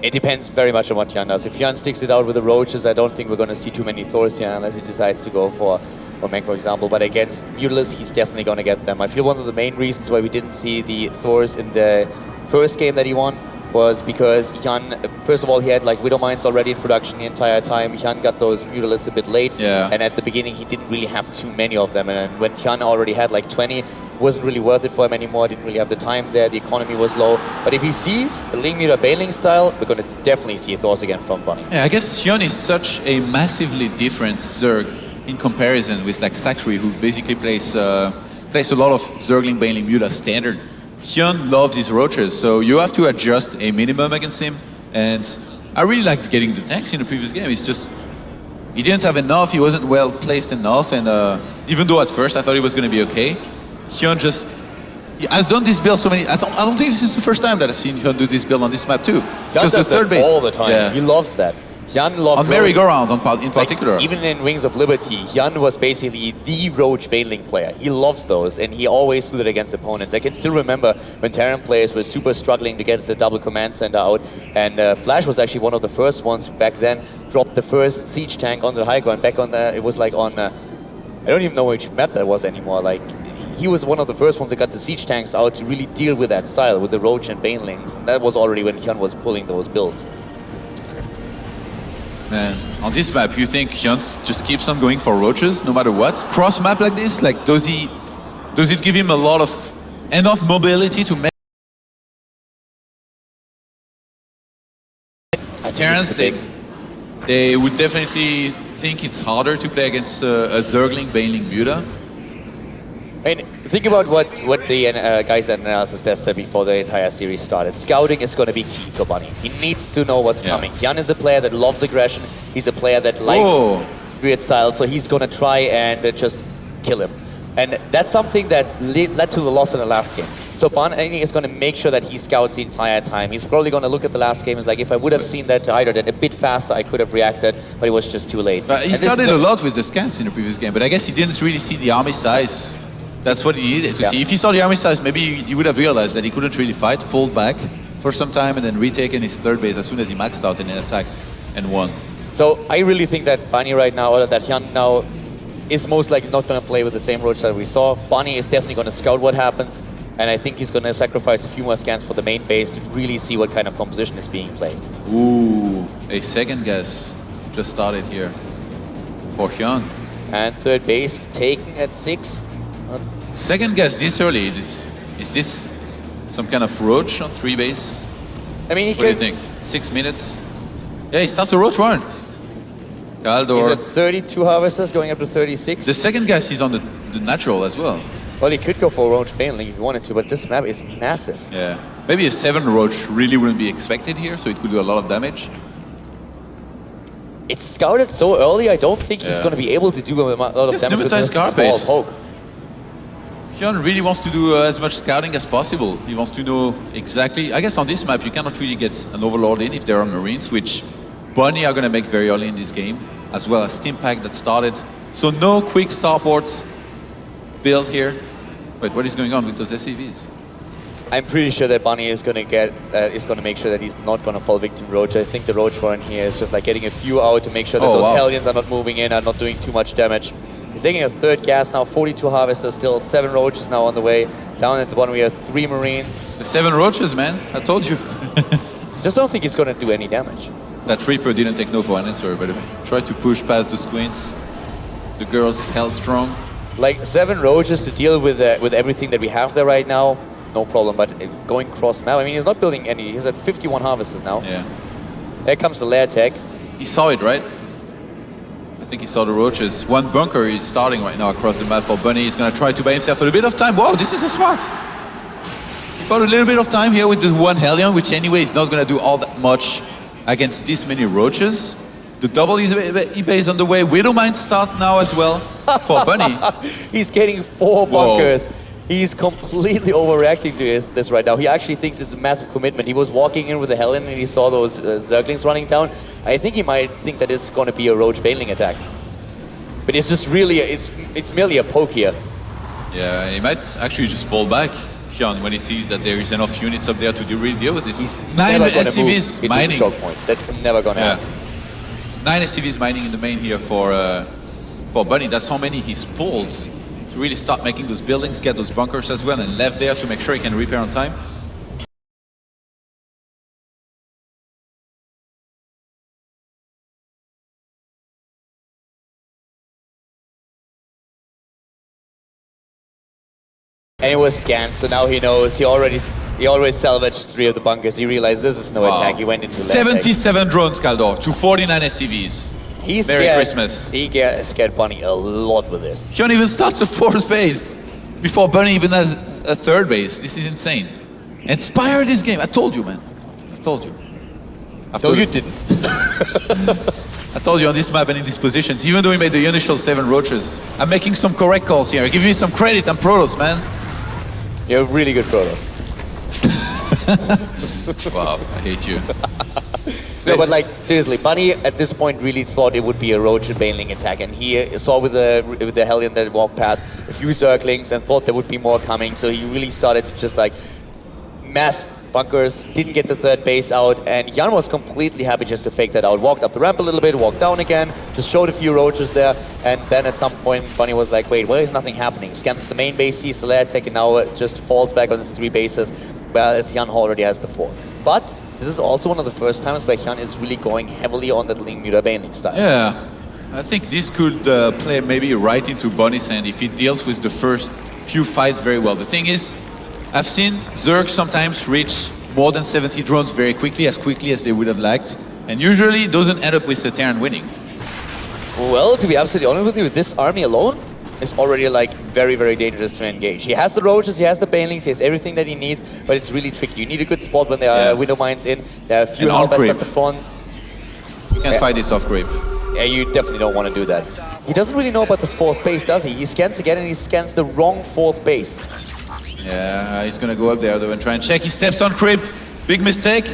It depends very much on what Hyun does. If Hyun sticks it out with the Roaches, I don't think we're going to see too many Thors here unless he decides to go for Mech, for example. But against Mutalisk, he's definitely going to get them. I feel one of the main reasons why we didn't see the Thors in the first game that he won was because Hyun, first of all, he had like Widow Mines already in production the entire time. Hyun got those Mutalisks a bit late, and at the beginning he didn't really have too many of them. And when Hyun already had like 20, it wasn't really worth it for him anymore. Didn't really have the time there. The economy was low. But if he sees a Ling Meter Bailing style, we're going to definitely see Thors again from Bunny. Yeah, I guess Hyun is such a massively different Zerg in comparison with like Saxry, who basically plays a lot of Zergling Bailing Muta standard. Hyun loves his Roaches, so you have to adjust a minimum against him. And I really liked getting the tanks in the previous game. It's just, he didn't have enough, he wasn't well placed enough, and even though at first I thought he was going to be okay, Hyun he has done this build so many, I don't think this is the first time that I've seen Hyun do this build on this map too. Hyun does that all the time, he loves that. Hyun loved on merry-go-round in particular. Like, even in Wings of Liberty, Hyun was basically the Roach Bailing player. He loves those, and he always do that against opponents. I can still remember when Terran players were super struggling to get the double command center out, and Flash was actually one of the first ones who back then dropped the first siege tank on the high ground. Back on the, it was like on, I don't even know which map that was anymore. Like, he was one of the first ones that got the siege tanks out to really deal with that style, with the Roach and Banelings, and that was already when Hyun was pulling those builds. Man, on this map, you think Hyun just keeps on going for Roaches no matter what? Cross map like this, like does it give him enough mobility to make Terrans? They would definitely think it's harder to play against a Zergling Bailing Muta. I mean, think about what the guys at Analysis Desk said before the entire series started. Scouting is going to be key for Bunny. He needs to know what's coming. Hyun is a player that loves aggression. He's a player that likes weird style, so he's going to try and just kill him. And that's something that led to the loss in the last game. So Bunny is going to make sure that he scouts the entire time. He's probably going to look at the last game. It's like, if I would have seen that hydrant a bit faster, I could have reacted, but it was just too late. But he scouted a lot with the scans in the previous game, but I guess he didn't really see the army size. That's what he needed to see. If he saw the army size, maybe he would have realized that he couldn't really fight, pulled back for some time, and then retaken his third base as soon as he maxed out and then attacked and won. So I really think that Bunny right now, or that Hyun now, is most likely not going to play with the same roach that we saw. Bunny is definitely going to scout what happens, and I think he's going to sacrifice a few more scans for the main base to really see what kind of composition is being played. Ooh, a second guess just started here for Hyun. And third base taken at 6. Second guess this early, is this some kind of roach on 3 base? I mean, What do you think? 6 minutes? Yeah, he starts a roach run. Kaldor. He's at 32 harvesters, going up to 36. The second guess is on the natural as well. Well, he could go for a roach baneling if he wanted to, but this map is massive. Yeah. Maybe a 7 roach really wouldn't be expected here, so it could do a lot of damage. It's scouted so early, I don't think he's going to be able to do a lot of damage with this small poke. Hyun really wants to do as much scouting as possible. He wants to know exactly... I guess on this map, you cannot really get an overlord in if there are Marines, which Bunny are going to make very early in this game, as well as Steam Pack that started. So no quick starports build here. Wait, what is going on with those SCVs? I'm pretty sure that Bunny is going to make sure that he's not going to fall victim roach. I think the roach run here is just like getting a few out to make sure that those Hellions are not moving in, are not doing too much damage. He's taking a third gas now, 42 harvesters, still 7 roaches now on the way. Down at the bottom we have 3 Marines. The 7 roaches, man. I told you. Just don't think he's going to do any damage. That Reaper didn't take no for an answer, but try to push past the squints. The girls held strong. Like 7 roaches to deal with everything that we have there right now, no problem. But going cross map, I mean, he's not building any. He's at 51 harvesters now. Yeah. There comes the lair tech. He saw it, right? I think he saw the roaches. One bunker is starting right now across the map for Bunny. He's going to try to buy himself a little bit of time. Wow, this is a smart. He bought a little bit of time here with the 1 Hellion, which anyway is not going to do all that much against this many roaches. The double E-base on the way. Widowmine start now as well for Bunny. He's getting 4 bunkers. He's completely overreacting to this right now. He actually thinks it's a massive commitment. He was walking in with the Hellion and he saw those Zerglings running down. I think he might think that it's going to be a roach baneling attack. But it's just really, it's merely a poke here. Yeah, he might actually just fall back, Hyun, when he sees that there is enough units up there to really deal with this. He's 9 never gonna SCVs move mining. into the choke point. That's never going to happen. 9 SCVs mining in the main here for Bunny. That's how many he's pulled to really start making those buildings, get those bunkers as well, and left there to make sure he can repair on time. And it was scanned, so now he knows. He already salvaged 3 of the bunkers. He realized this is no attack. He went into 77 drones, Kaldor, to 49 SCVs. He's Merry scared. Christmas. He scared Bunny a lot with this. Hyun even starts a 4th base before Bunny even has a 3rd base. This is insane. Inspire this game. I told you, man. I told you. No, you didn't. I told you on this map and in these positions, even though we made the initial 7 roaches, I'm making some correct calls here. Give me some credit. I'm Protoss, man. You're really good Protoss. Wow, I hate you. No, but like, seriously, Bunny at this point really thought it would be a roach and baneling attack, and he saw with the Hellion that walked past a few Zerglings and thought there would be more coming, so he really started to just like mass bunkers, didn't get the 3rd base out, and Hyun was completely happy just to fake that out. Walked up the ramp a little bit, walked down again, just showed a few roaches there, and then at some point Bunny was like, wait, why is nothing happening? Scans the main base, sees the lair tech, and now just falls back on his 3 bases, whereas Hyun already has the 4th. But this is also one of the first times where Hyun is really going heavily on that Ling Muta baneling style. Yeah, I think this could play maybe right into Bunny's hand if he deals with the first few fights very well. The thing is, I've seen Zerg sometimes reach more than 70 drones very quickly as they would have liked, and usually doesn't end up with the Terran winning. Well, to be absolutely honest with you, this army alone is already like very, very dangerous to engage. He has the roaches, he has the banelings, he has everything that he needs, but it's really tricky. You need a good spot when there are window mines in. There are a few halberds at the front. You can't fight this off grip. Yeah, you definitely don't want to do that. He doesn't really know about the 4th base, does he? He scans again and he scans the wrong 4th base. Yeah, he's gonna go up there though and try and check. He steps on creep. Big mistake.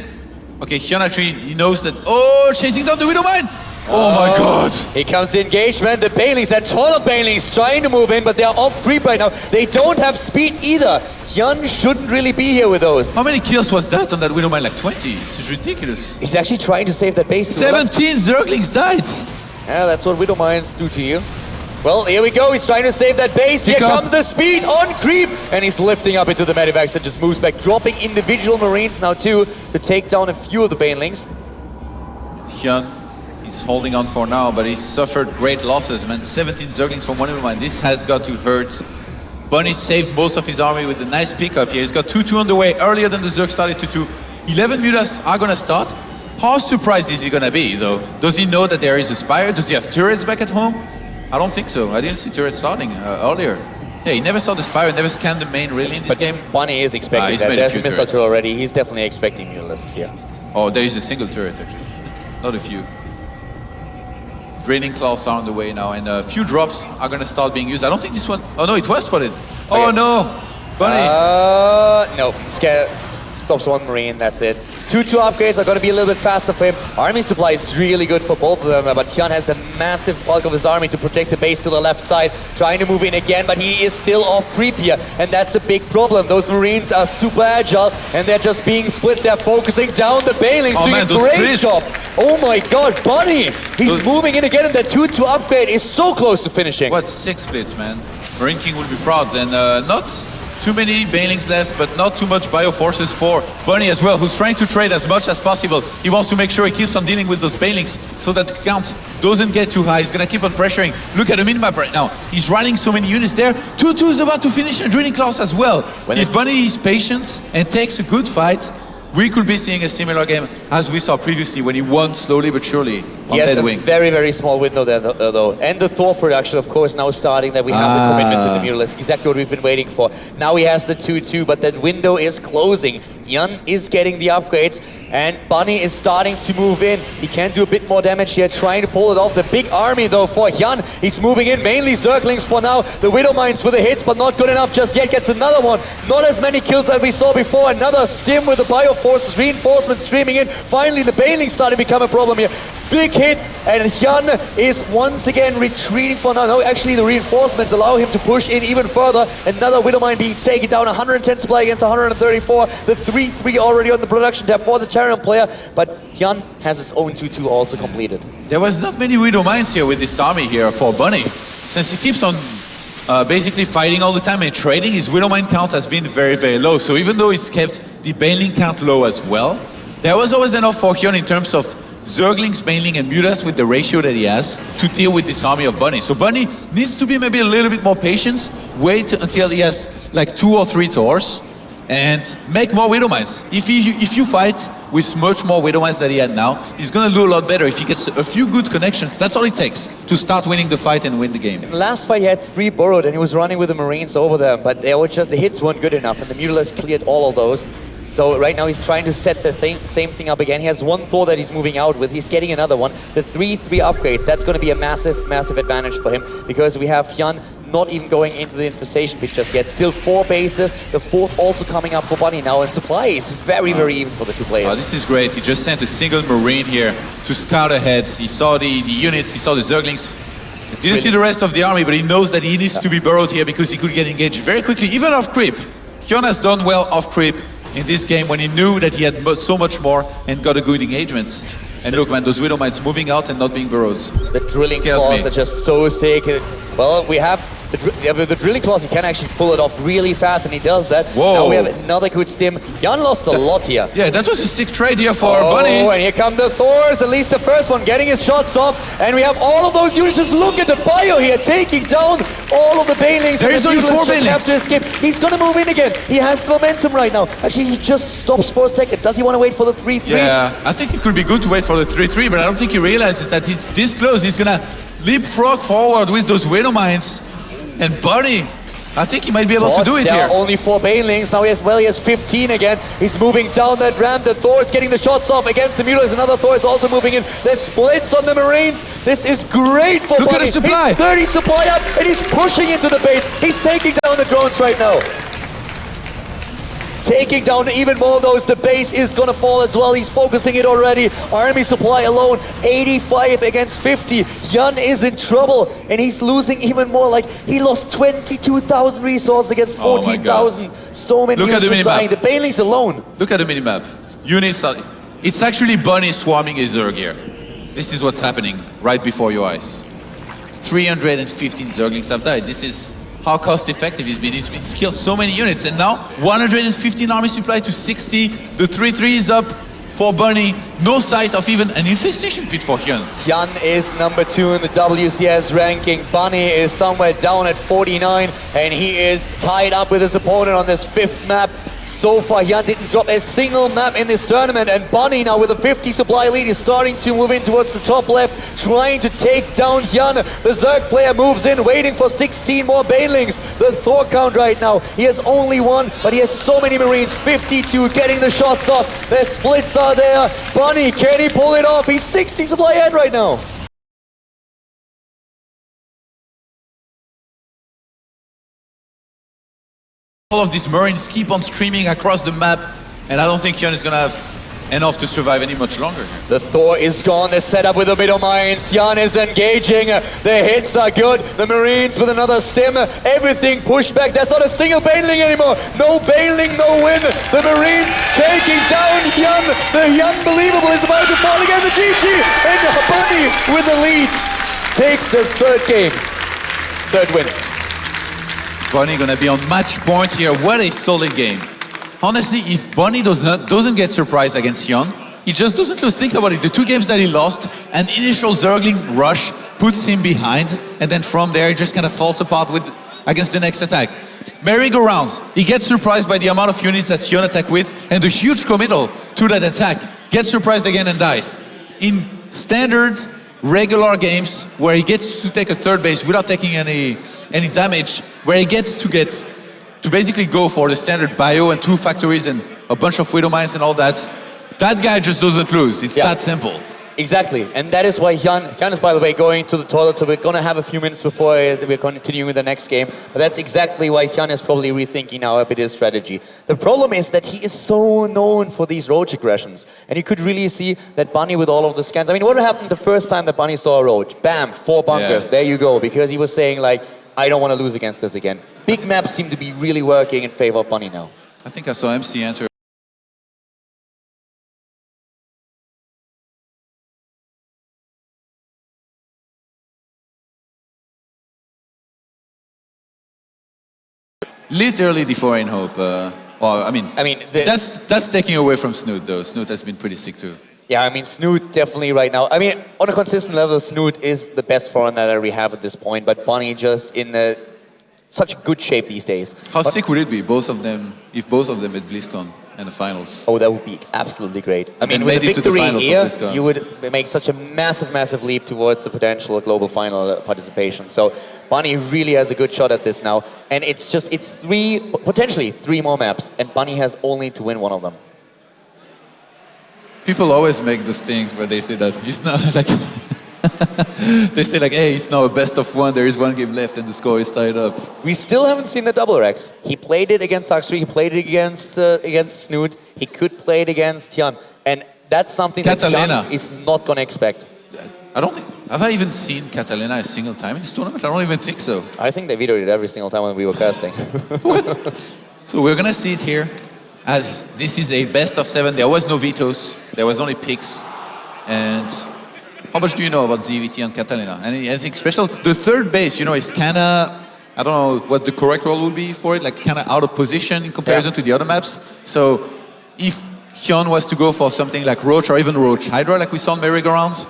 Okay, Hyun actually, he knows that. Oh, chasing down the Widowmine. Oh my god. Here comes the engagement. The Banelings, that ton of Banelings trying to move in, but they're off creep right now. They don't have speed either. Hyun shouldn't really be here with those. How many kills was that on that Widowmine? Like 20. This is ridiculous. He's actually trying to save that base. 17 Zerglings died. Yeah, that's what Widowmines do to you. Well, here we go. He's trying to save that base. Here comes the speed on creep. And he's lifting up into the medivacs and just moves back, dropping individual Marines now too to take down a few of the Banelings. Hyun, he's holding on for now, but he's suffered great losses, man. 17 Zerglings from one Widowmine. This has got to hurt. Bunny saved most of his army with a nice pickup here. He's got 2-2 on the way earlier than the Zerg started 2-2. 11 Mutas are gonna start. How surprised is he gonna be though? Does he know that there is a Spire? Does he have turrets back at home? I don't think so. I didn't see turrets starting earlier. Yeah, he never saw the Spire, never scanned the main really in this game. Bunny is expecting that. There's a missile turret already. He's definitely expecting Mutalisks here. Oh, there is a single turret actually. Not a few. Draining claws are on the way now, and a few drops are gonna start being used. I don't think this one. Oh no, it was spotted. Oh Okay. no, Bunny. No, stops one Marine, that's it. 2-2 upgrades are going to be a little bit faster for him. Army supply is really good for both of them, but Hyun has the massive bulk of his army to protect the base to the left side, trying to move in again, but he is still off creep here, and that's a big problem. Those Marines are super agile, and they're just being split. They're focusing down the Banelings, doing a great job. Oh my god, Bunny! He's moving in again, and that 2-2 upgrade is so close to finishing. What, 6 splits, man. Marine King will be proud, and not too many Banelings left, but not too much Bioforces for Bunny as well, who's trying to trade as much as possible. He wants to make sure he keeps on dealing with those Banelings so that the count doesn't get too high. He's gonna keep on pressuring. Look at the minimap right now. He's running so many units there. 2-2 is about to finish and Draining Claws as well. If Bunny is patient and takes a good fight, we could be seeing a similar game as we saw previously when he won slowly but surely on Deadwing. Very, very small window there though. And the Thor production, of course, now starting that we have the commitment to the Mutalisk. Exactly what we've been waiting for. Now he has the 2-2, but that window is closing. Hyun is getting the upgrades, and Bunny is starting to move in. He can do a bit more damage here, trying to pull it off. The big army though for Hyun, he's moving in, mainly Zerglings for now. The Widowmines with the hits, but not good enough just yet. Gets another one. Not as many kills as we saw before. Another stim with the Bioforces, reinforcements streaming in. Finally, the Banelings starting to become a problem here. Big hit, and Hyun is once again retreating for now. No, actually the reinforcements allow him to push in even further. Another Widowmine being taken down, 110 supply against 134. The 3-3 already on the production tab for the Terran player, but Hyun has his own 2-2 also completed. There was not many Widowmines here with this army here for Bunny. Since he keeps on basically fighting all the time and trading, his Widowmine count has been very, very low. So even though he's kept the Baneling count low as well, there was always enough for Hyun in terms of Zerglings, Baneling, and Mutas with the ratio that he has to deal with this army of Bunny. So Bunny needs to be maybe a little bit more patient, wait until he has like 2 or 3 Thors, and make more Widowmines. If you fight with much more Widowmines than he had now, he's gonna do a lot better if he gets a few good connections. That's all it takes to start winning the fight and win the game. In the last fight he had 3 burrowed and he was running with the Marines over them, but they were just, the hits weren't good enough, and the Mutalisk cleared all of those. So right now he's trying to set the same thing up again. He has 1 Thor that he's moving out with. He's getting another one. The 3-3 upgrades, that's going to be a massive, massive advantage for him, because we have Hyun not even going into the infestation pit just yet. Still 4 bases, the 4th also coming up for Bunny now, and supply is very, very even for the 2 players. Oh, this is great. He just sent a single Marine here to scout ahead. He saw the units, he saw the Zerglings. He didn't see the rest of the army, but he knows that he needs to be burrowed here because he could get engaged very quickly, even off creep. Hyun has done well off creep in this game when he knew that he had so much more and got a good engagement. And look, man, those Widowmites moving out and not being burrowed. The drilling claws are just so sick. Well, we have the drilling claws, he can actually pull it off really fast, and he does that. Whoa. Now we have another good stim. Hyun lost a lot here. Yeah, that was a sick trade here for Bunny. Oh, and here come the Thors, at least the first one, getting his shots off. And we have all of those units. Just look at the bio here, taking down all of the Banelings. There is only 4 Banelings. Have to escape. He's going to move in again. He has the momentum right now. Actually, he just stops for a second. Does he want to wait for the 3-3? Yeah, I think it could be good to wait for the 3-3, but I don't think he realizes that it's this close. He's going to leapfrog forward with those Widowmines. And Bunny, I think he might be able to do it here. There are only 4 Banelings. Now he has 15 again. He's moving down that ramp. The Thor is getting the shots off against the Mutalisk. Another Thor is also moving in. There's splits on the Marines. This is great for Bunny. Look at the supply. He's 30 supply up, and he's pushing into the base. He's taking down the drones right now. taking down even more of those. The base is gonna fall as well. He's focusing it already. Army supply alone, 85 against 50. Hyun is in trouble, and he's losing even more. Like, he lost 22,000 resources against 14,000. So many Look at the units just dying. minimap. The banelings alone. Look at the minimap. Units are, it's actually Bunny swarming his Zerg here. This is what's happening right before your eyes. 315 Zerglings have died. This is how cost effective he's been. He's been killed so many units, and now 115 army supply to 60. The 3-3 is up for Bunny. No sight of even an infestation pit for Hyun. Hyun is number 2 in the WCS ranking. Bunny is somewhere down at 49, and he is tied up with his opponent on this 5th map. So far, Hyun didn't drop a single map in this tournament, and Bunny now with a 50 supply lead is starting to move in towards the top left, trying to take down Hyun. The Zerg player moves in, waiting for 16 more banelings. The Thor count right now, he has only 1, but he has so many Marines, 52 getting the shots off. The splits are there. Bunny, can he pull it off? He's 60 supply ahead right now. All of these Marines keep on streaming across the map, and I don't think Hyun is gonna have enough to survive any much longer here. The Thor is gone, the setup with the middle mines. Hyun is engaging, the hits are good. The Marines with another stim, everything pushed back. There's not a single baneling anymore. No baneling, no win. The Marines taking down Hyun. The unbelievable is about to fall again, the GG. And Bunny with the lead takes the 3rd game. 3rd win. Bunny gonna be on match point here. What a solid game. Honestly, if Bunny doesn't get surprised against Hyun, he just doesn't lose. Think about it. The 2 games that he lost, an initial Zergling rush puts him behind, and then from there, he just kind of falls apart against the next attack. Merry-go-rounds. He gets surprised by the amount of units that Hyun attack with, and the huge committal to that attack. Gets surprised again and dies. In standard, regular games, where he gets to take a 3rd base without taking any damage, where he gets to basically go for the standard bio and 2 factories and a bunch of Widow Mines and all that, that guy just doesn't lose. It's that simple. Exactly, and that is why Hyun is, by the way, going to the toilet, so we're going to have a few minutes before we're continuing with the next game. But that's exactly why Hyun is probably rethinking now a bit his strategy. The problem is that he is so known for these roach aggressions, and you could really see that Bunny with all of the scans. I mean, what happened the first time that Bunny saw a roach? Bam, 4 bunkers, there you go, because he was saying like, I don't want to lose against this again. Big maps seem to be really working in favor of Bunny now. I think I saw MC enter. Literally the foreign hope. Well, I mean that's taking away from Snoot though. Snoot has been pretty sick too. Yeah, I mean, Snoot definitely right now. I mean, on a consistent level, Snoot is the best foreigner that we have at this point, but Bunny just in such good shape these days. How sick would it be, both of them, if both of them at BlizzCon and the finals? Oh, that would be absolutely great. I mean, And with made the it to the victory finals of here, BlizzCon. you would make such a massive, massive leap towards the potential global final participation. So Bunny really has a good shot at this now. And it's potentially three more maps, and Bunny has only to win one of them. People always make those things where they say that it's not like... they say like, hey, it's now a best of one, there is one game left and the score is tied up. We still haven't seen the double Rex. He played it against Huxley, he played it against Snoot, he could play it against Hyun. And that's something Catalina. that Hyun is not going to expect. I don't think... Have I even seen Catalina a single time in this tournament? I don't even think so. I think they vetoed it every single time when we were casting. What? So we're gonna see it here, as this is a best of 7. There was no vetoes, there was only picks. And how much do you know about ZVT and Catalina? Anything special? The third base, you know, is kinda, I don't know what the correct role would be for it, like kinda out of position in comparison to the other maps. So if Hyun was to go for something like Roach or even Roach Hydra, like we saw in Merry-Go-Rounds,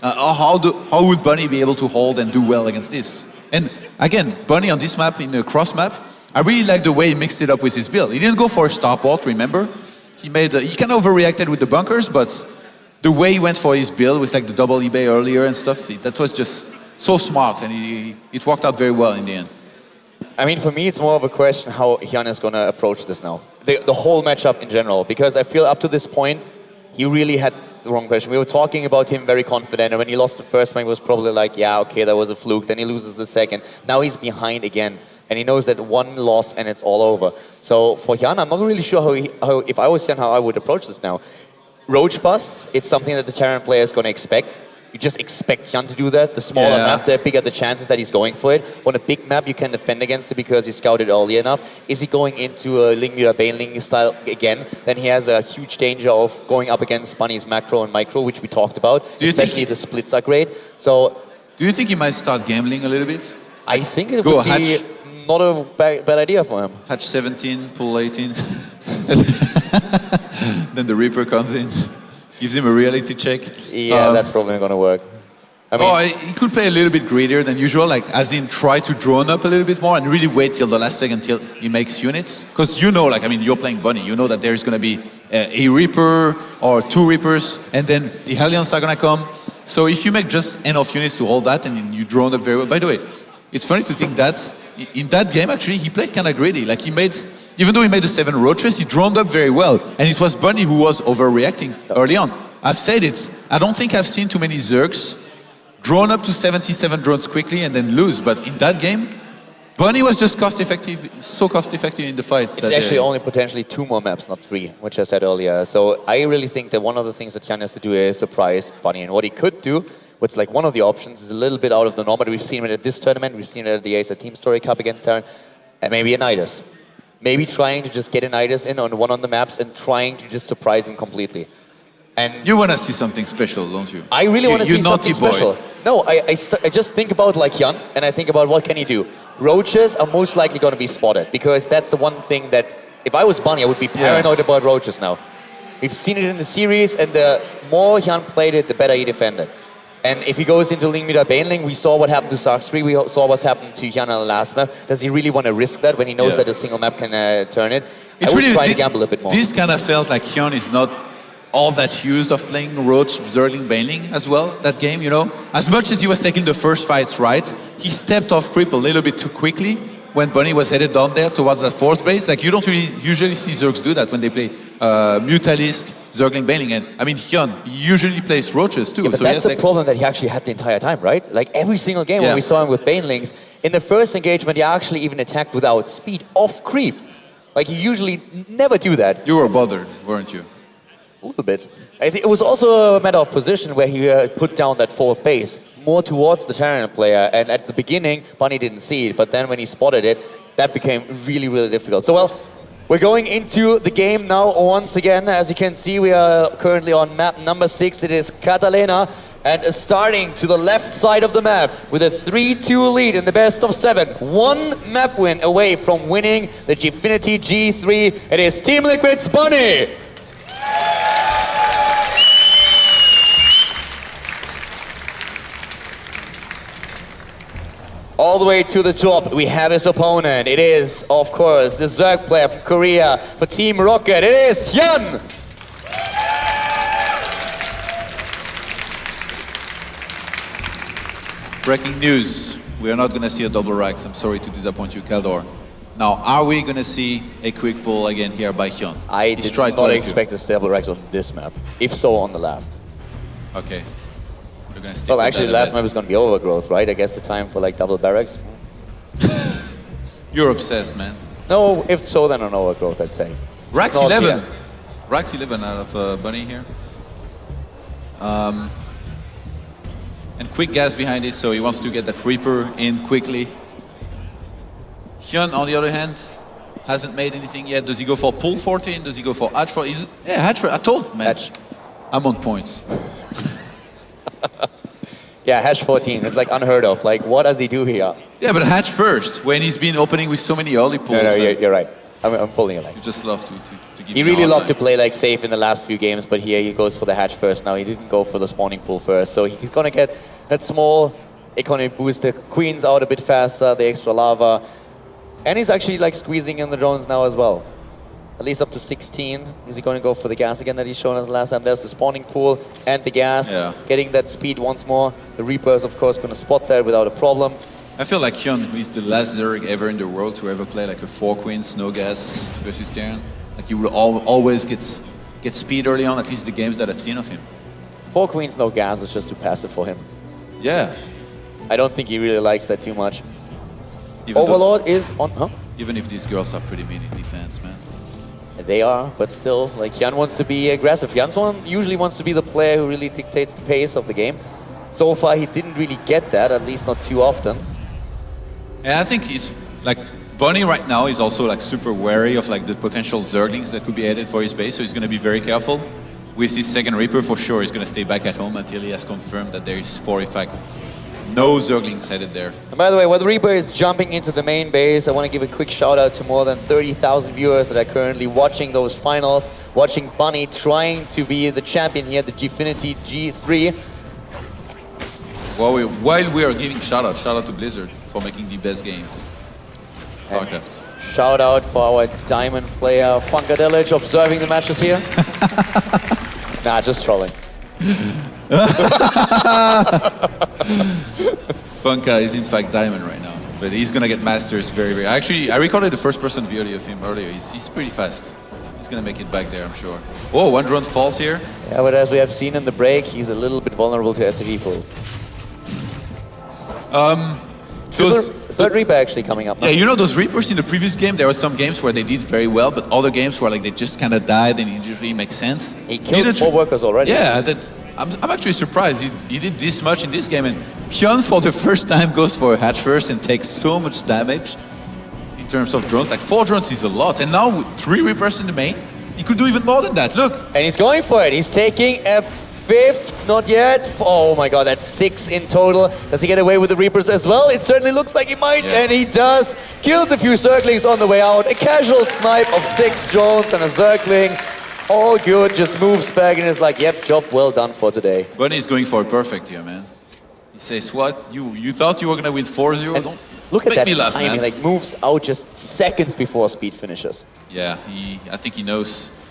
how would Bunny be able to hold and do well against this? And again, Bunny on this map, in the cross map, I really like the way he mixed it up with his build. He didn't go for a starport, remember? He kind of overreacted with the bunkers, but the way he went for his build with like the double eBay earlier and stuff, that was just so smart, and it worked out very well in the end. I mean, for me, it's more of a question how Hyun is going to approach this now. The whole matchup in general, because I feel up to this point, he really had the wrong question. We were talking about him very confident, and when he lost the first one, he was probably like, yeah, okay, that was a fluke. Then he loses the second. Now he's behind again. And he knows that one loss and it's all over. So for Hyun, I'm not really sure how if I was Hyun, how I would approach this now. Roach busts, it's something that the Terran player is going to expect. You just expect Hyun to do that. The smaller map, the bigger the chances that he's going for it. On a big map, you can defend against it because he scouted early enough. Is he going into a Ling Mira Baneling style again? Then he has a huge danger of going up against Bunny's macro and micro, which we talked about. Especially the splits are great. So, do you think he might start gambling a little bit? I think it would be not a bad idea for him. Hatch 17, pull 18. Then the Reaper comes in, gives him a reality check. Yeah, that's probably not going to work. I mean, he could play a little bit greedier than usual, like as in try to drone up a little bit more and really wait till the last second till he makes units. Because you know, like, I mean, you're playing Bunny, you know that there's going to be a Reaper or 2 Reapers, and then the Hellions are going to come. So if you make just enough units to hold that and you drone up very well. By the way, it's funny to think that in that game, actually, he played kind of greedy. Like, he made, even though he made the 7 roaches, he droned up very well. And it was Bunny who was overreacting early on. I've said it, I don't think I've seen too many Zergs drone up to 77 drones quickly and then lose. But in that game, Bunny was just cost-effective, so cost-effective in the fight. It's actually only potentially 2 more maps, not 3, which I said earlier. So I really think that one of the things that Hyun has to do is surprise Bunny. And what he could do, what's like one of the options, is a little bit out of the norm, but we've seen it at this tournament, we've seen it at the Acer Team Story Cup against Terran, and maybe a Nidus. Maybe trying to just get a Nidus in on one of the maps and trying to just surprise him completely. And you want to see something special, don't you? I really want to see something special. No, I just think about like Hyun, and I think about what can he do. Roaches are most likely going to be spotted, because that's the one thing that, if I was Bunny, I would be paranoid about roaches now. We've seen it in the series, and the more Hyun played it, the better he defended. And if he goes into Ling Mira Baneling, we saw what happened to Sarks 3, we saw what's happened to Hyun on the last map. Does he really want to risk that when he knows that a single map can turn it? I would try to gamble a bit more. This kind of felt like Hyun is not all that used of playing Roach, Zergling, Baneling as well, that game, you know? As much as he was taking the first fights right, he stepped off creep a little bit too quickly when Bunny was headed down there towards that 4th base. Like, you don't really usually see Zergs do that when they play Mutalisk, Zergling, Baneling. And I mean, Hyun usually plays Roaches too. Yeah, but so that's the problem that he actually had the entire time, right? Like every single game when we saw him with Banelings, in the first engagement, he actually even attacked without speed, off creep. Like, you usually never do that. You were bothered, weren't you? A little bit. I think it was also a matter of position where he put down that 4th base, more towards the Terran player, and at the beginning, Bunny didn't see it, but then when he spotted it, that became really, really difficult. So, well, we're going into the game now once again. As you can see, we are currently on map number 6. It is Catalina, and starting to the left side of the map with a 3-2 lead in the best of 7. 1 map win away from winning the Gfinity G3. It is Team Liquid's Bunny. All the way to the top, we have his opponent. It is, of course, the Zerg player from Korea for Team Rocket. It is Hyun! Breaking news. We are not going to see a double racks. I'm sorry to disappoint you, Kaldor. Now, are we going to see a quick pull again here by Hyun? I did not expect a double racks on this map. If so, on the last. Okay. Well, actually, the last map is going to be Overgrowth, right? I guess the time for like double barracks. You're obsessed, man. No, if so, then on Overgrowth, I'd say. Racks 11. Racks 11 out of Bunny here. And quick gas behind it, so he wants to get that Reaper in quickly. Hyun, on the other hand, hasn't made anything yet. Does he go for pull 14? Does he go for hatch 14? Yeah, hatch 14. I told, man. Hatch. I'm on points. Yeah, hash 14. It's like unheard of. Like, what does he do here? Yeah, but hatch first, when he's been opening with so many early pulls. No, you're right. I'm pulling it. You just love to give He really loved to play like safe in the last few games, but here he goes for the hatch first. Now he didn't go for the spawning pool first, so he's gonna get that small economy boost. The queens out a bit faster, the extra lava, and he's actually like squeezing in the drones now as well. At least up to 16. Is he going to go for the gas again that he's shown us last time? There's the spawning pool and the gas, getting that speed once more. The Reaper is, of course, going to spot that without a problem. I feel like Hyun is the last Zerg ever in the world to ever play like a 4 queens, no gas versus Terran. Like, he will always get speed early on, at least the games that I've seen of him. 4 queens, no gas is just too passive for him. Yeah. I don't think he really likes that too much. Overlord is on... Huh? Even if these girls are pretty mean in defense, man. They are, but still, like, Hyun wants to be aggressive. Hyun usually wants to be the player who really dictates the pace of the game. So far, he didn't really get that, at least not too often. And I think he's, like, Bunny right now is also, like, super wary of, like, the potential Zerglings that could be added for his base, so he's going to be very careful. With his second Reaper, for sure, he's going to stay back at home until he has confirmed that there is, for a fact, no Zerglings headed there. And by the way, while the Reaper is jumping into the main base, I want to give a quick shout out to more than 30,000 viewers that are currently watching those finals, watching Bunny trying to be the champion here, the Gfinity G3. While we are giving shout out to Blizzard for making the best game, Starcraft. Shout out for our Diamond player, Funkadelic, observing the matches here. Nah, just trolling. Funka is in fact Diamond right now, but he's gonna get Masters very. Actually, I recorded the first-person video of him earlier. He's pretty fast. He's gonna make it back there, I'm sure. Oh, one drone falls here. Yeah, but as we have seen in the break, he's a little bit vulnerable to SCV pulls. Third Reaper actually coming up now. Yeah, you know those Reapers in the previous game, there were some games where they did very well, but other games where like they just kind of died and it usually makes sense. He killed 4 workers already. Yeah, I'm actually surprised he did this much in this game, and Hyun for the first time goes for a hatch first and takes so much damage in terms of drones. Like 4 drones is a lot, and now with 3 Reapers in the main, he could do even more than that. Look! And he's going for it. He's taking a 5th, not yet. Oh my god, that's 6 in total. Does he get away with the Reapers as well? It certainly looks like he might, yes. And he does. Kills a few Zerglings on the way out. A casual snipe of 6 drones and a Zergling. All good, just moves back and is like, yep, job well done for today. Bunny is going for a perfect here, man. He says, what? You thought you were going to win 4-0? Don't look at make that me laugh, timing, man. like moves out just seconds before speed finishes. Yeah, I think he knows.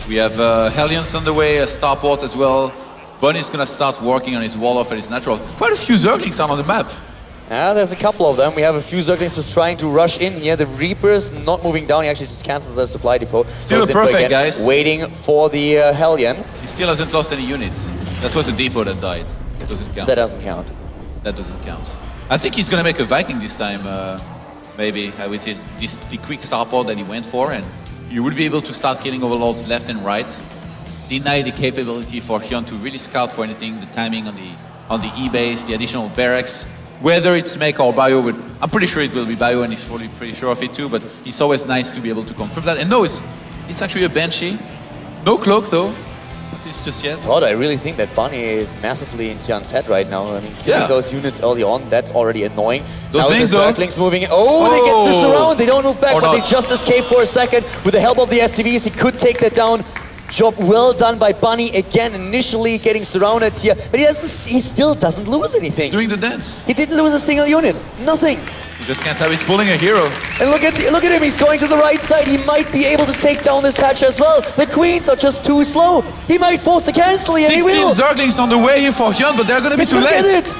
We have Hellions on the way, a Starport as well. Bunny's gonna start working on his wall off and his natural. Quite a few Zerglings are on the map. Yeah, there's a couple of them. We have a few Zerglings just trying to rush in here. The Reapers not moving down. He actually just cancels the supply depot. Still a perfect, guys. Waiting for the Hellion. He still hasn't lost any units. That was a depot that died. That doesn't count. That doesn't count. That doesn't count. I think he's gonna make a Viking this time, maybe, with the quick Starport that he went for, and you would be able to start killing overlords left and right. Deny the capability for Hyun to really scout for anything, the timing on the E-base, the additional barracks. Whether it's Mech or Bio, I'm pretty sure it will be Bio, and he's probably pretty sure of it too, but it's always nice to be able to confirm that. And no, it's actually a Banshee. No cloak though, at least just yet. God, I really think that Bunny is massively in Hyun's head right now. I mean, killing those units early on, that's already annoying. Those now things the though. Zerglings moving in. Oh, they get to surround. They don't move back, Or but not. they just escape for a second. With the help of the SCVs, he could take that down. Job well done by Bunny again, initially getting surrounded here, but he still doesn't lose anything. He's doing the dance. He didn't lose a single unit, nothing. You just can't have, he's pulling a hero. And look at him, he's going to the right side. He might be able to take down this hatch as well. The queens are just too slow. He might force a cancel, and he 16 will. Zerglings on the way here for Hyun, but they're gonna be too Look late. at it.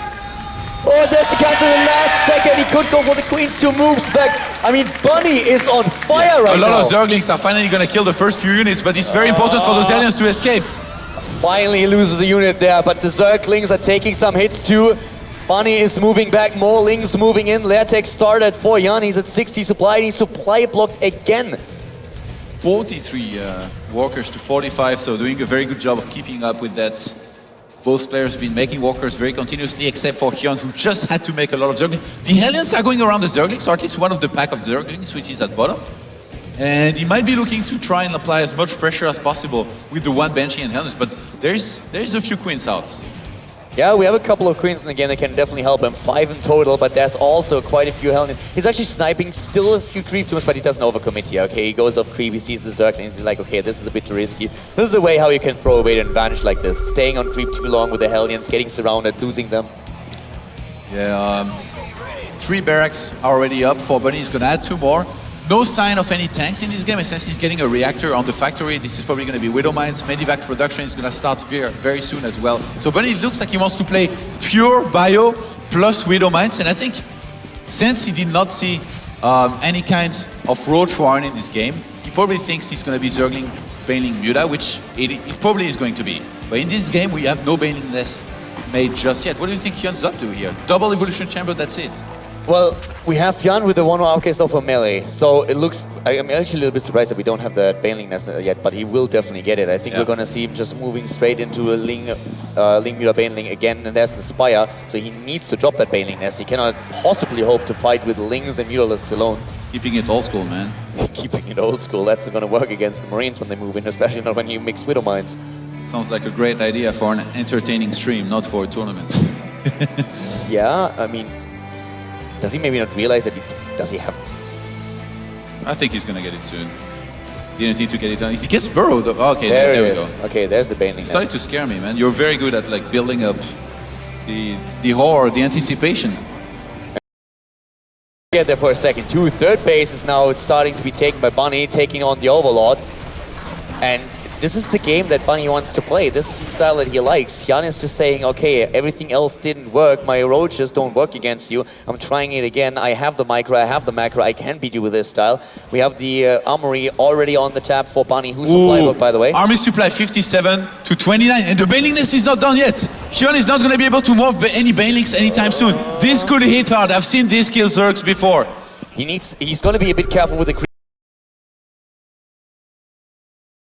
Oh, there's the cancel in the last second. He could go for the queens, 2 moves back. I mean, Bunny is on fire right now. A lot of Zerglings are finally gonna kill the first few units, but it's very important for those aliens to escape. Finally, he loses the unit there, but the Zerglings are taking some hits too. Bunny is moving back, more Lings moving in. Lairtech started for Hyun. He's at 60 supply, and he's supply blocked again. 43 walkers to 45, so doing a very good job of keeping up with that. Both players have been making walkers very continuously, except for Hyun, who just had to make a lot of Zerglings. The Hellions are going around the Zerglings, or at least one of the pack of Zerglings, which is at bottom. And he might be looking to try and apply as much pressure as possible with the 1 Banshee and Hellions, but there's a few queens out. Yeah, we have a couple of queens in the game that can definitely help him. 5 in total, but there's also quite a few Hellions. He's actually sniping still a few creep tombs, but he doesn't overcommit here. Okay, he goes off creep, he sees the Zerglings, he's like, okay, this is a bit too risky. This is the way how you can throw away an advantage like this. Staying on creep too long with the Hellions, getting surrounded, losing them. Yeah, 3 barracks are already up for Bunny. He's gonna add 2 more. No sign of any tanks in this game, since he's getting a reactor on the factory. This is probably going to be Widow Mines. Medivac production is going to start very soon as well. So Bunny looks like he wants to play pure Bio plus Widow Mines, and I think since he did not see any kinds of Roach Warren in this game, he probably thinks he's going to be Zergling Baneling Muta, which it probably is going to be. But in this game, we have no Baneling Nest made just yet. What do you think Hyun's up to here? Double Evolution Chamber, that's it. Well, we have Hyun with the 1 outcast for melee, so it looks... I'm actually a little bit surprised that we don't have that Baneling Nest yet, but he will definitely get it. I think we're gonna see him just moving straight into a Ling Meter Baneling again, and there's the Spire, so he needs to drop that Baneling Nest. He cannot possibly hope to fight with Lings and Mutalus alone. Keeping it old school, man. Keeping it old school, that's not gonna work against the Marines when they move in, especially not when you mix Widow Mines. Sounds like a great idea for an entertaining stream, not for a tournament. Yeah, I mean... Does he maybe not realize that does he have... I think he's gonna get it soon. You don't need to get it done. If he gets burrowed, okay, there we go. Okay, there's the Baneling It's starting to scare me, man. You're very good at like building up the horror, the anticipation. Get there for a second too. Third base is now starting to be taken by Bunny, taking on the Overlord. And this is the game that Bunny wants to play. This is the style that he likes. Hyun is just saying, okay, everything else didn't work. My roaches don't work against you. I'm trying it again. I have the micro, I have the macro. I can beat you with this style. We have the Armory already on the tap for Bunny, who's supply book, by the way. Army supply 57 to 29, and the Baneling Nest is not done yet. Hyun is not going to be able to move any Banelings anytime soon. This could hit hard. I've seen this kill Zergs before. He's going to be a bit careful with the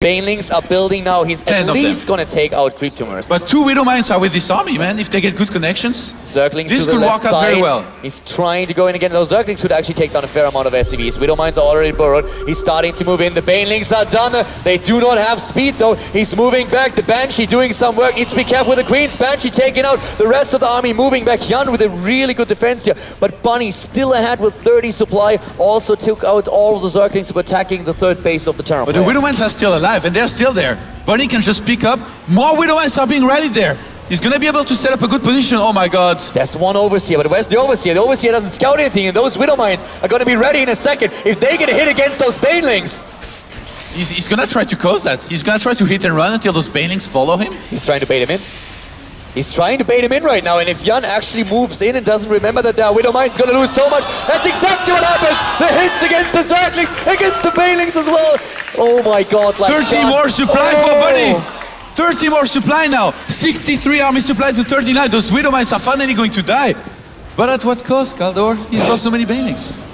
Banelings are building now. He's at least going to take out Creep Tumors. But 2 Widow Mines are with this army, man. If they get good connections, Zerglings this to the could left work out side. very well. He's trying to go in again. Those Zerglings could actually take down a fair amount of SCVs. Widow Mines are already burrowed. He's starting to move in. The Banelings are done. They do not have speed though. He's moving back. The Banshee doing some work. Needs to be careful with the Queens. Banshee taking out the rest of the army. Moving back. Hyun with a really good defense here. But Bunny still ahead with 30 supply. Also took out all of the Zerglings who were attacking the third base of the Terran. But the Widow Mines are still alive, and they're still there. Bunny can just pick up. More Widow Mines are being rallied there. He's going to be able to set up a good position. Oh my god. There's one Overseer, but where's the Overseer? The Overseer doesn't scout anything, and those Widow Mines are going to be ready in a second. If they get a hit against those Banelings... He's going to try to cause that. He's going to try to hit and run until those Banelings follow him. He's trying to bait him in. He's trying to bait him in right now, and if Hyun actually moves in and doesn't remember that there are Widow Mines, he's going to lose so much. That's exactly what happens. The hits against the Zerglings, against the Banelings as well. Oh my god. Like 30 more supply for Bunny. 30 more supply now. 63 army supply to 39. Those Widow Mines are finally going to die. But at what cost, Galdor? He's lost so many Banelings.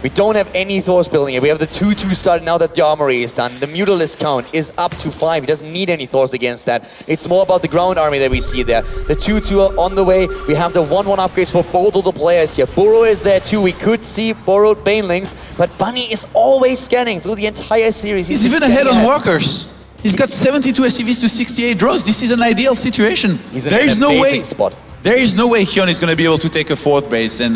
We don't have any Thors building here. We have the 2-2 started now that the Armory is done. The Mutalist count is up to 5. He doesn't need any Thors against that. It's more about the ground army that we see there. The 2-2 are on the way. We have the 1-1 upgrades for both of the players here. Burrow is there too. We could see borrowed Banelings, but Bunny is always scanning through the entire series. He's even ahead on workers. He's got 72 SCVs to 68 drones. This is an ideal situation. There is no way. There is no way Hyun is going to be able to take a 4th base and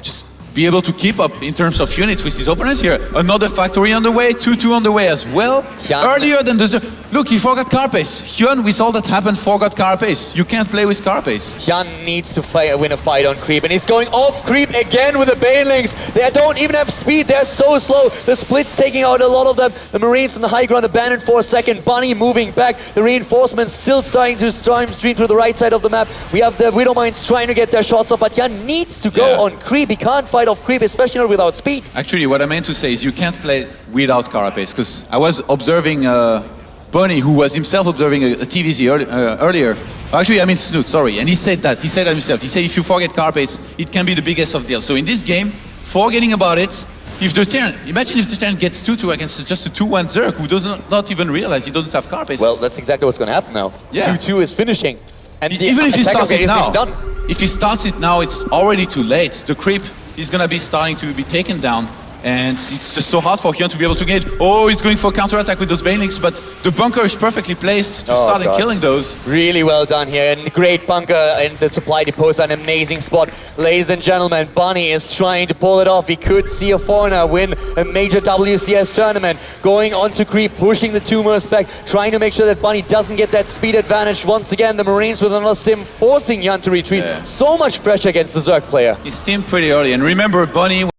just be able to keep up in terms of units with his opponents here. Another factory on the way, 2-2 on the way as well. Earlier than the... Look, he forgot Carapace. Hyun, with all that happened, forgot Carapace. You can't play with Carapace. Hyun needs to win a fight on Creep, and he's going off Creep again with the Banelings. They don't even have speed, they're so slow. The Split's taking out a lot of them. The Marines on the high ground abandoned for a second. Bunny moving back. The reinforcements still starting to stream to the right side of the map. We have the Widow Mines trying to get their shots off, but Hyun needs to go on Creep. He can't fight off Creep, especially not without speed. Actually, what I meant to say is you can't play without Carapace, because I was observing Bunny, who was himself observing a TVZ earlier. Actually, I mean Snoot, sorry. And he said that himself. He said if you forget Carapace, it can be the biggest of deals. So in this game, forgetting about it, if the Terran, imagine if the Terran gets 2-2 against just a 2-1 Zerg who does not even realize he doesn't have Carapace. Well, that's exactly what's going to happen now. Yeah. 2-2 is finishing. And even if he starts it now, done. if he starts it now, it's already too late. The creep is going to be starting to be taken down. And it's just so hard for Hyun to be able to get. Oh, he's going for counterattack with those Banelings, but the bunker is perfectly placed to start killing those. Really well done here, and great bunker and the supply depot is an amazing spot. Ladies and gentlemen, Bunny is trying to pull it off. We could see a foreigner win a major WCS tournament. Going on to Creep, pushing the tumors back, trying to make sure that Bunny doesn't get that speed advantage. Once again, the Marines with another stim, forcing Hyun to retreat. Yeah. So much pressure against the Zerg player. He stimmed pretty early, and remember, Bunny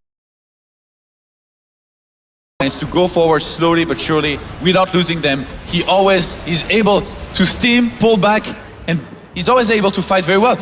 to go forward slowly but surely without losing them. He always is able to steam, pull back, and he's always able to fight very well.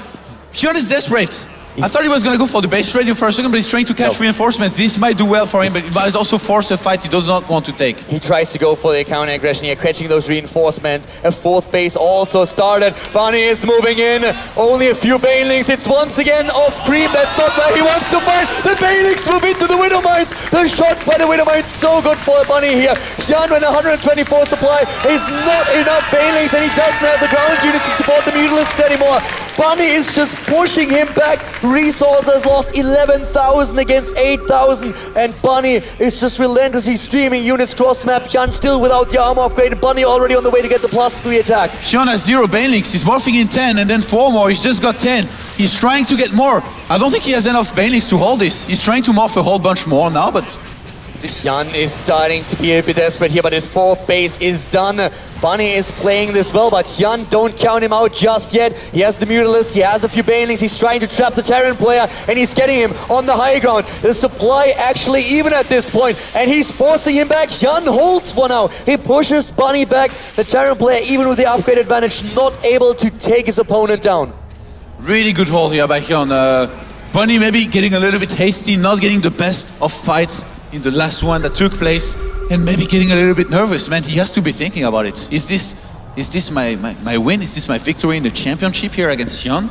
Hyun is desperate. I thought he was going to go for the base radio for a second, but he's trying to catch reinforcements. This might do well for him, but he might also force a fight he does not want to take. He tries to go for the counter aggression here, catching those reinforcements. A fourth base also started. Bunny is moving in. Only a few banelings. It's once again off creep. That's not where he wants to fight. The banelings move into the Widow Mines. The shots by the Widow Mines so good for Bunny here. Hyun with 124 supply is not enough banelings, and he doesn't have the ground units to support the Mutalisks anymore. Bunny is just pushing him back. Resources lost 11,000 against 8,000, and Bunny is just relentlessly streaming units cross map. Hyun still without the armor upgrade. Bunny already on the way to get the +3 attack. Hyun has 0 banelings. He's morphing in 10 and then 4 more. He's just got 10. He's trying to get more. I don't think he has enough banelings to hold this. He's trying to morph a whole bunch more now, but Hyun is starting to be a bit desperate here, but his fourth base is done. Bunny is playing this well, but Hyun, don't count him out just yet. He has the Mutalisks, he has a few banelings, he's trying to trap the Terran player, and he's getting him on the high ground. The supply actually even at this point, and he's forcing him back. Hyun holds for now. He pushes Bunny back. The Terran player, even with the upgrade advantage, not able to take his opponent down. really good hold here by Hyun. Bunny maybe getting a little bit hasty, not getting the best of fights in the last one that took place, and maybe getting a little bit nervous, man. He has to be thinking about it. Is this my win? Is this my victory in the championship here against Hyun?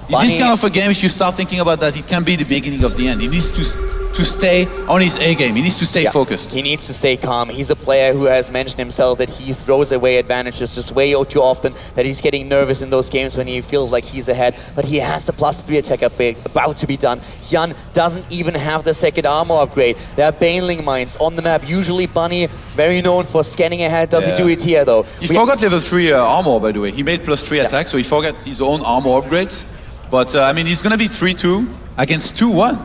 In this kind of a game, if you start thinking about that, it can be the beginning of the end. He needs to stay on his A game. He needs to stay focused. He needs to stay calm. He's a player who has mentioned himself that he throws away advantages just way too often, that he's getting nervous in those games when he feels like he's ahead. But he has the +3 attack upgrade about to be done. Hyun doesn't even have the second armor upgrade. There are Baneling mines on the map. Usually Bunny, very known for scanning ahead. Does he do it here though? He forgot level 3 armor, by the way. He made +3 attack, so he forgot his own armor upgrades. But I mean, he's gonna be 3-2 against 2-1.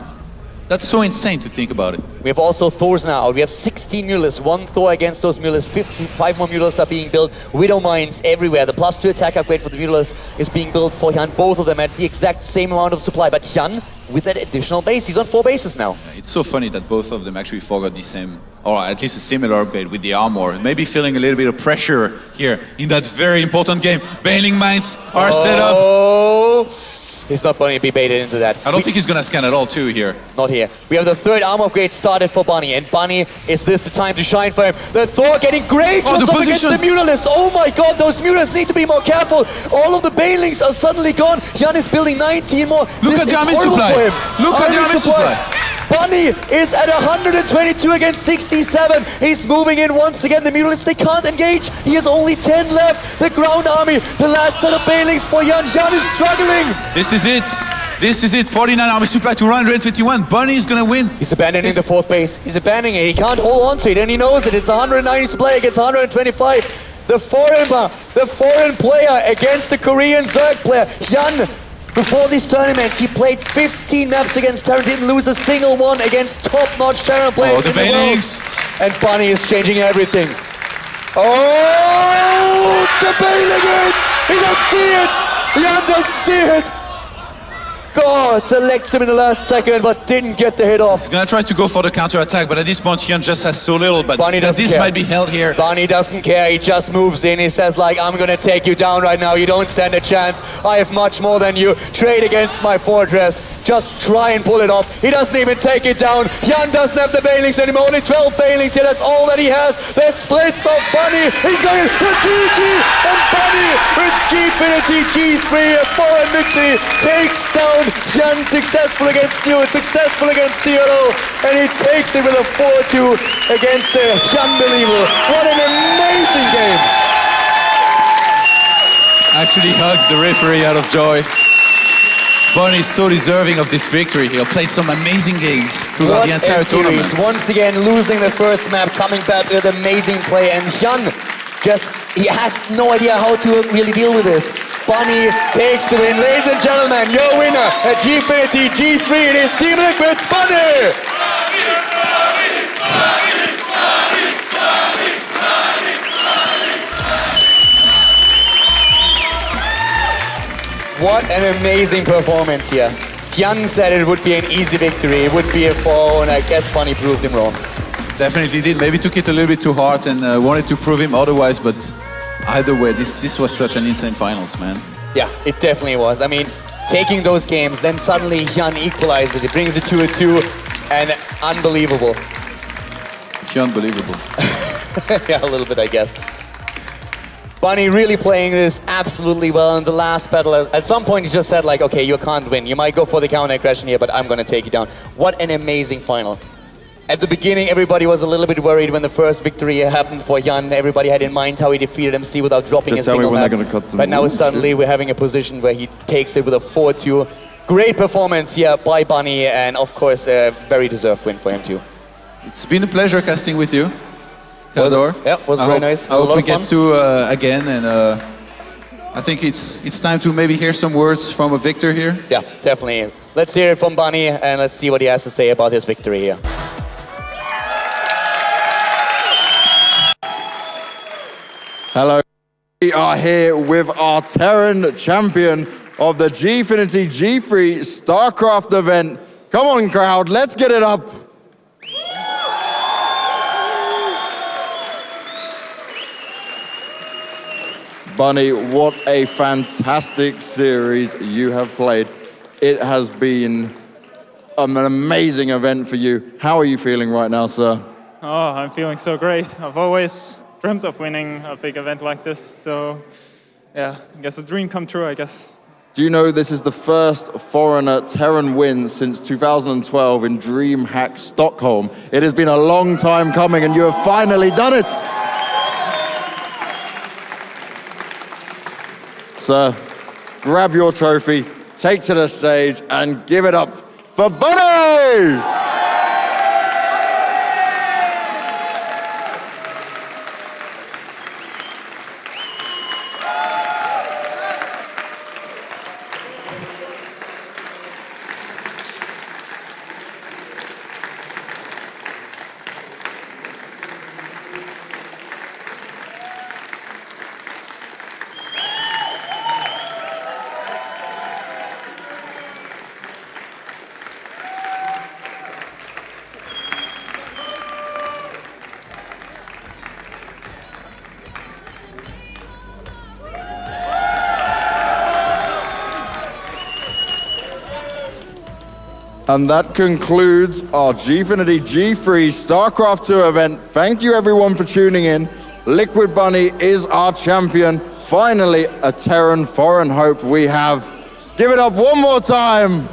That's so insane to think about it. We have also Thors now out. We have 16 Mutalisks, 1 Thor against those Mutalisks. 55 more Mutalisks are being built. Widow mines everywhere. The +2 attack upgrade for the Mutalisks is being built for Hyun. Both of them at the exact same amount of supply. But Hyun with that additional base. He's on 4 bases now. It's so funny that both of them actually forgot the same, or at least a similar upgrade with the armor. Maybe feeling a little bit of pressure here in that very important game. Baneling mines are set up. He's not going to be baited into that. I don't think he's gonna scan at all too here. Not here. We have the 3rd armor upgrade started for Bunny, and Bunny, is this the time to shine for him? The Thor getting great shots up against the Mutalisks. Oh my god, those Mutalisks need to be more careful. All of the Banelings are suddenly gone. Hyun is building 19 more. Look at the army supply. Look at the army supply. Bunny is at 122 against 67. He's moving in once again. The Mutalisks, they can't engage. He has only 10 left. The ground army, the last set of Banelings for Hyun. Hyun is struggling. This is it. This is it. 49 army supply to 121. Bunny is gonna win. He's abandoning the 4th base. He's abandoning it. He can't hold on to it, and he knows it. It's 190 supply against 125. The foreign player against the Korean Zerg player. Hyun, before this tournament, he played 15 maps against Terran, didn't lose a single one against top-notch Terran players in the world. And Bunny is changing everything. Oh, the Baneling hit! He doesn't see it! Hyun doesn't see it! God, selects him in the last second, but didn't get the hit off. He's gonna try to go for the counter attack, but at this point, Hyun just has so little. But Bunny doesn't this care. might be held here. Bunny doesn't care. He just moves in. He says, like, I'm gonna take you down right now. You don't stand a chance. I have much more than you. Trade against my fortress. Just try and pull it off. He doesn't even take it down. Hyun doesn't have the Banelings anymore. Only 12 Banelings here. That's all that he has. There's splits of Bunny. He's going to GG, and Bunny with Gfinity G3. A foreign victory takes down Hyun. Successful against Stewart, successful against TLO, and he takes it with a 4-2 against the Unbelievable. What an amazing game! Actually hugs the referee out of joy. Bunny is so deserving of this victory. He played some amazing games throughout the entire tournament. Once again, losing the first map, coming back with amazing play, and Hyun he has no idea how to really deal with this. Bunny takes the win. Ladies and gentlemen, your winner at Gfinity G3, it is Team Liquid's Bunny! What an amazing performance here. Hyun said it would be an easy victory, it would be a 4, and I guess Bunny proved him wrong. Definitely did. Maybe took it a little bit too hard and wanted to prove him otherwise, but either way, this was such an insane finals, man. Yeah, it definitely was. I mean, taking those games. Then suddenly Hyun equalized it. It brings it to a 2, and unbelievable. Unbelievable. Yeah, a little bit, I guess. Bunny really playing this absolutely well in the last battle. At some point, he just said, like, okay, you can't win. You might go for the counter aggression here, but I'm going to take you down. What an amazing final. At the beginning, everybody was a little bit worried when the first victory happened for Hyun. Everybody had in mind how he defeated MC without dropping Just a single map. cut But now suddenly we're having a position where he takes it with a 4-2. Great performance here by Bunny, and of course, a very deserved win for him too. It's been a pleasure casting with you, Theodore. Yeah, was very nice. I hope we get to again, and I think it's time to maybe hear some words from a victor here. Yeah, definitely. Let's hear it from Bunny, and let's see what he has to say about his victory here. Hello. We are here with our Terran champion of the Gfinity G3 Starcraft event. Come on, crowd, let's get it up. Bunny, what a fantastic series you have played. It has been an amazing event for you. How are you feeling right now, sir? Oh, I'm feeling so great. I've always dreamt of winning a big event like this, so yeah, I guess a dream come true, I guess. Do you know this is the first foreigner Terran win since 2012 in DreamHack Stockholm? It has been a long time coming and you have finally done it! Sir, grab your trophy, take to the stage and give it up for Bunny! And that concludes our Gfinity G3 StarCraft 2 event. Thank you everyone for tuning in. Liquid Bunny is our champion. Finally, a Terran foreign hope we have. Give it up one more time.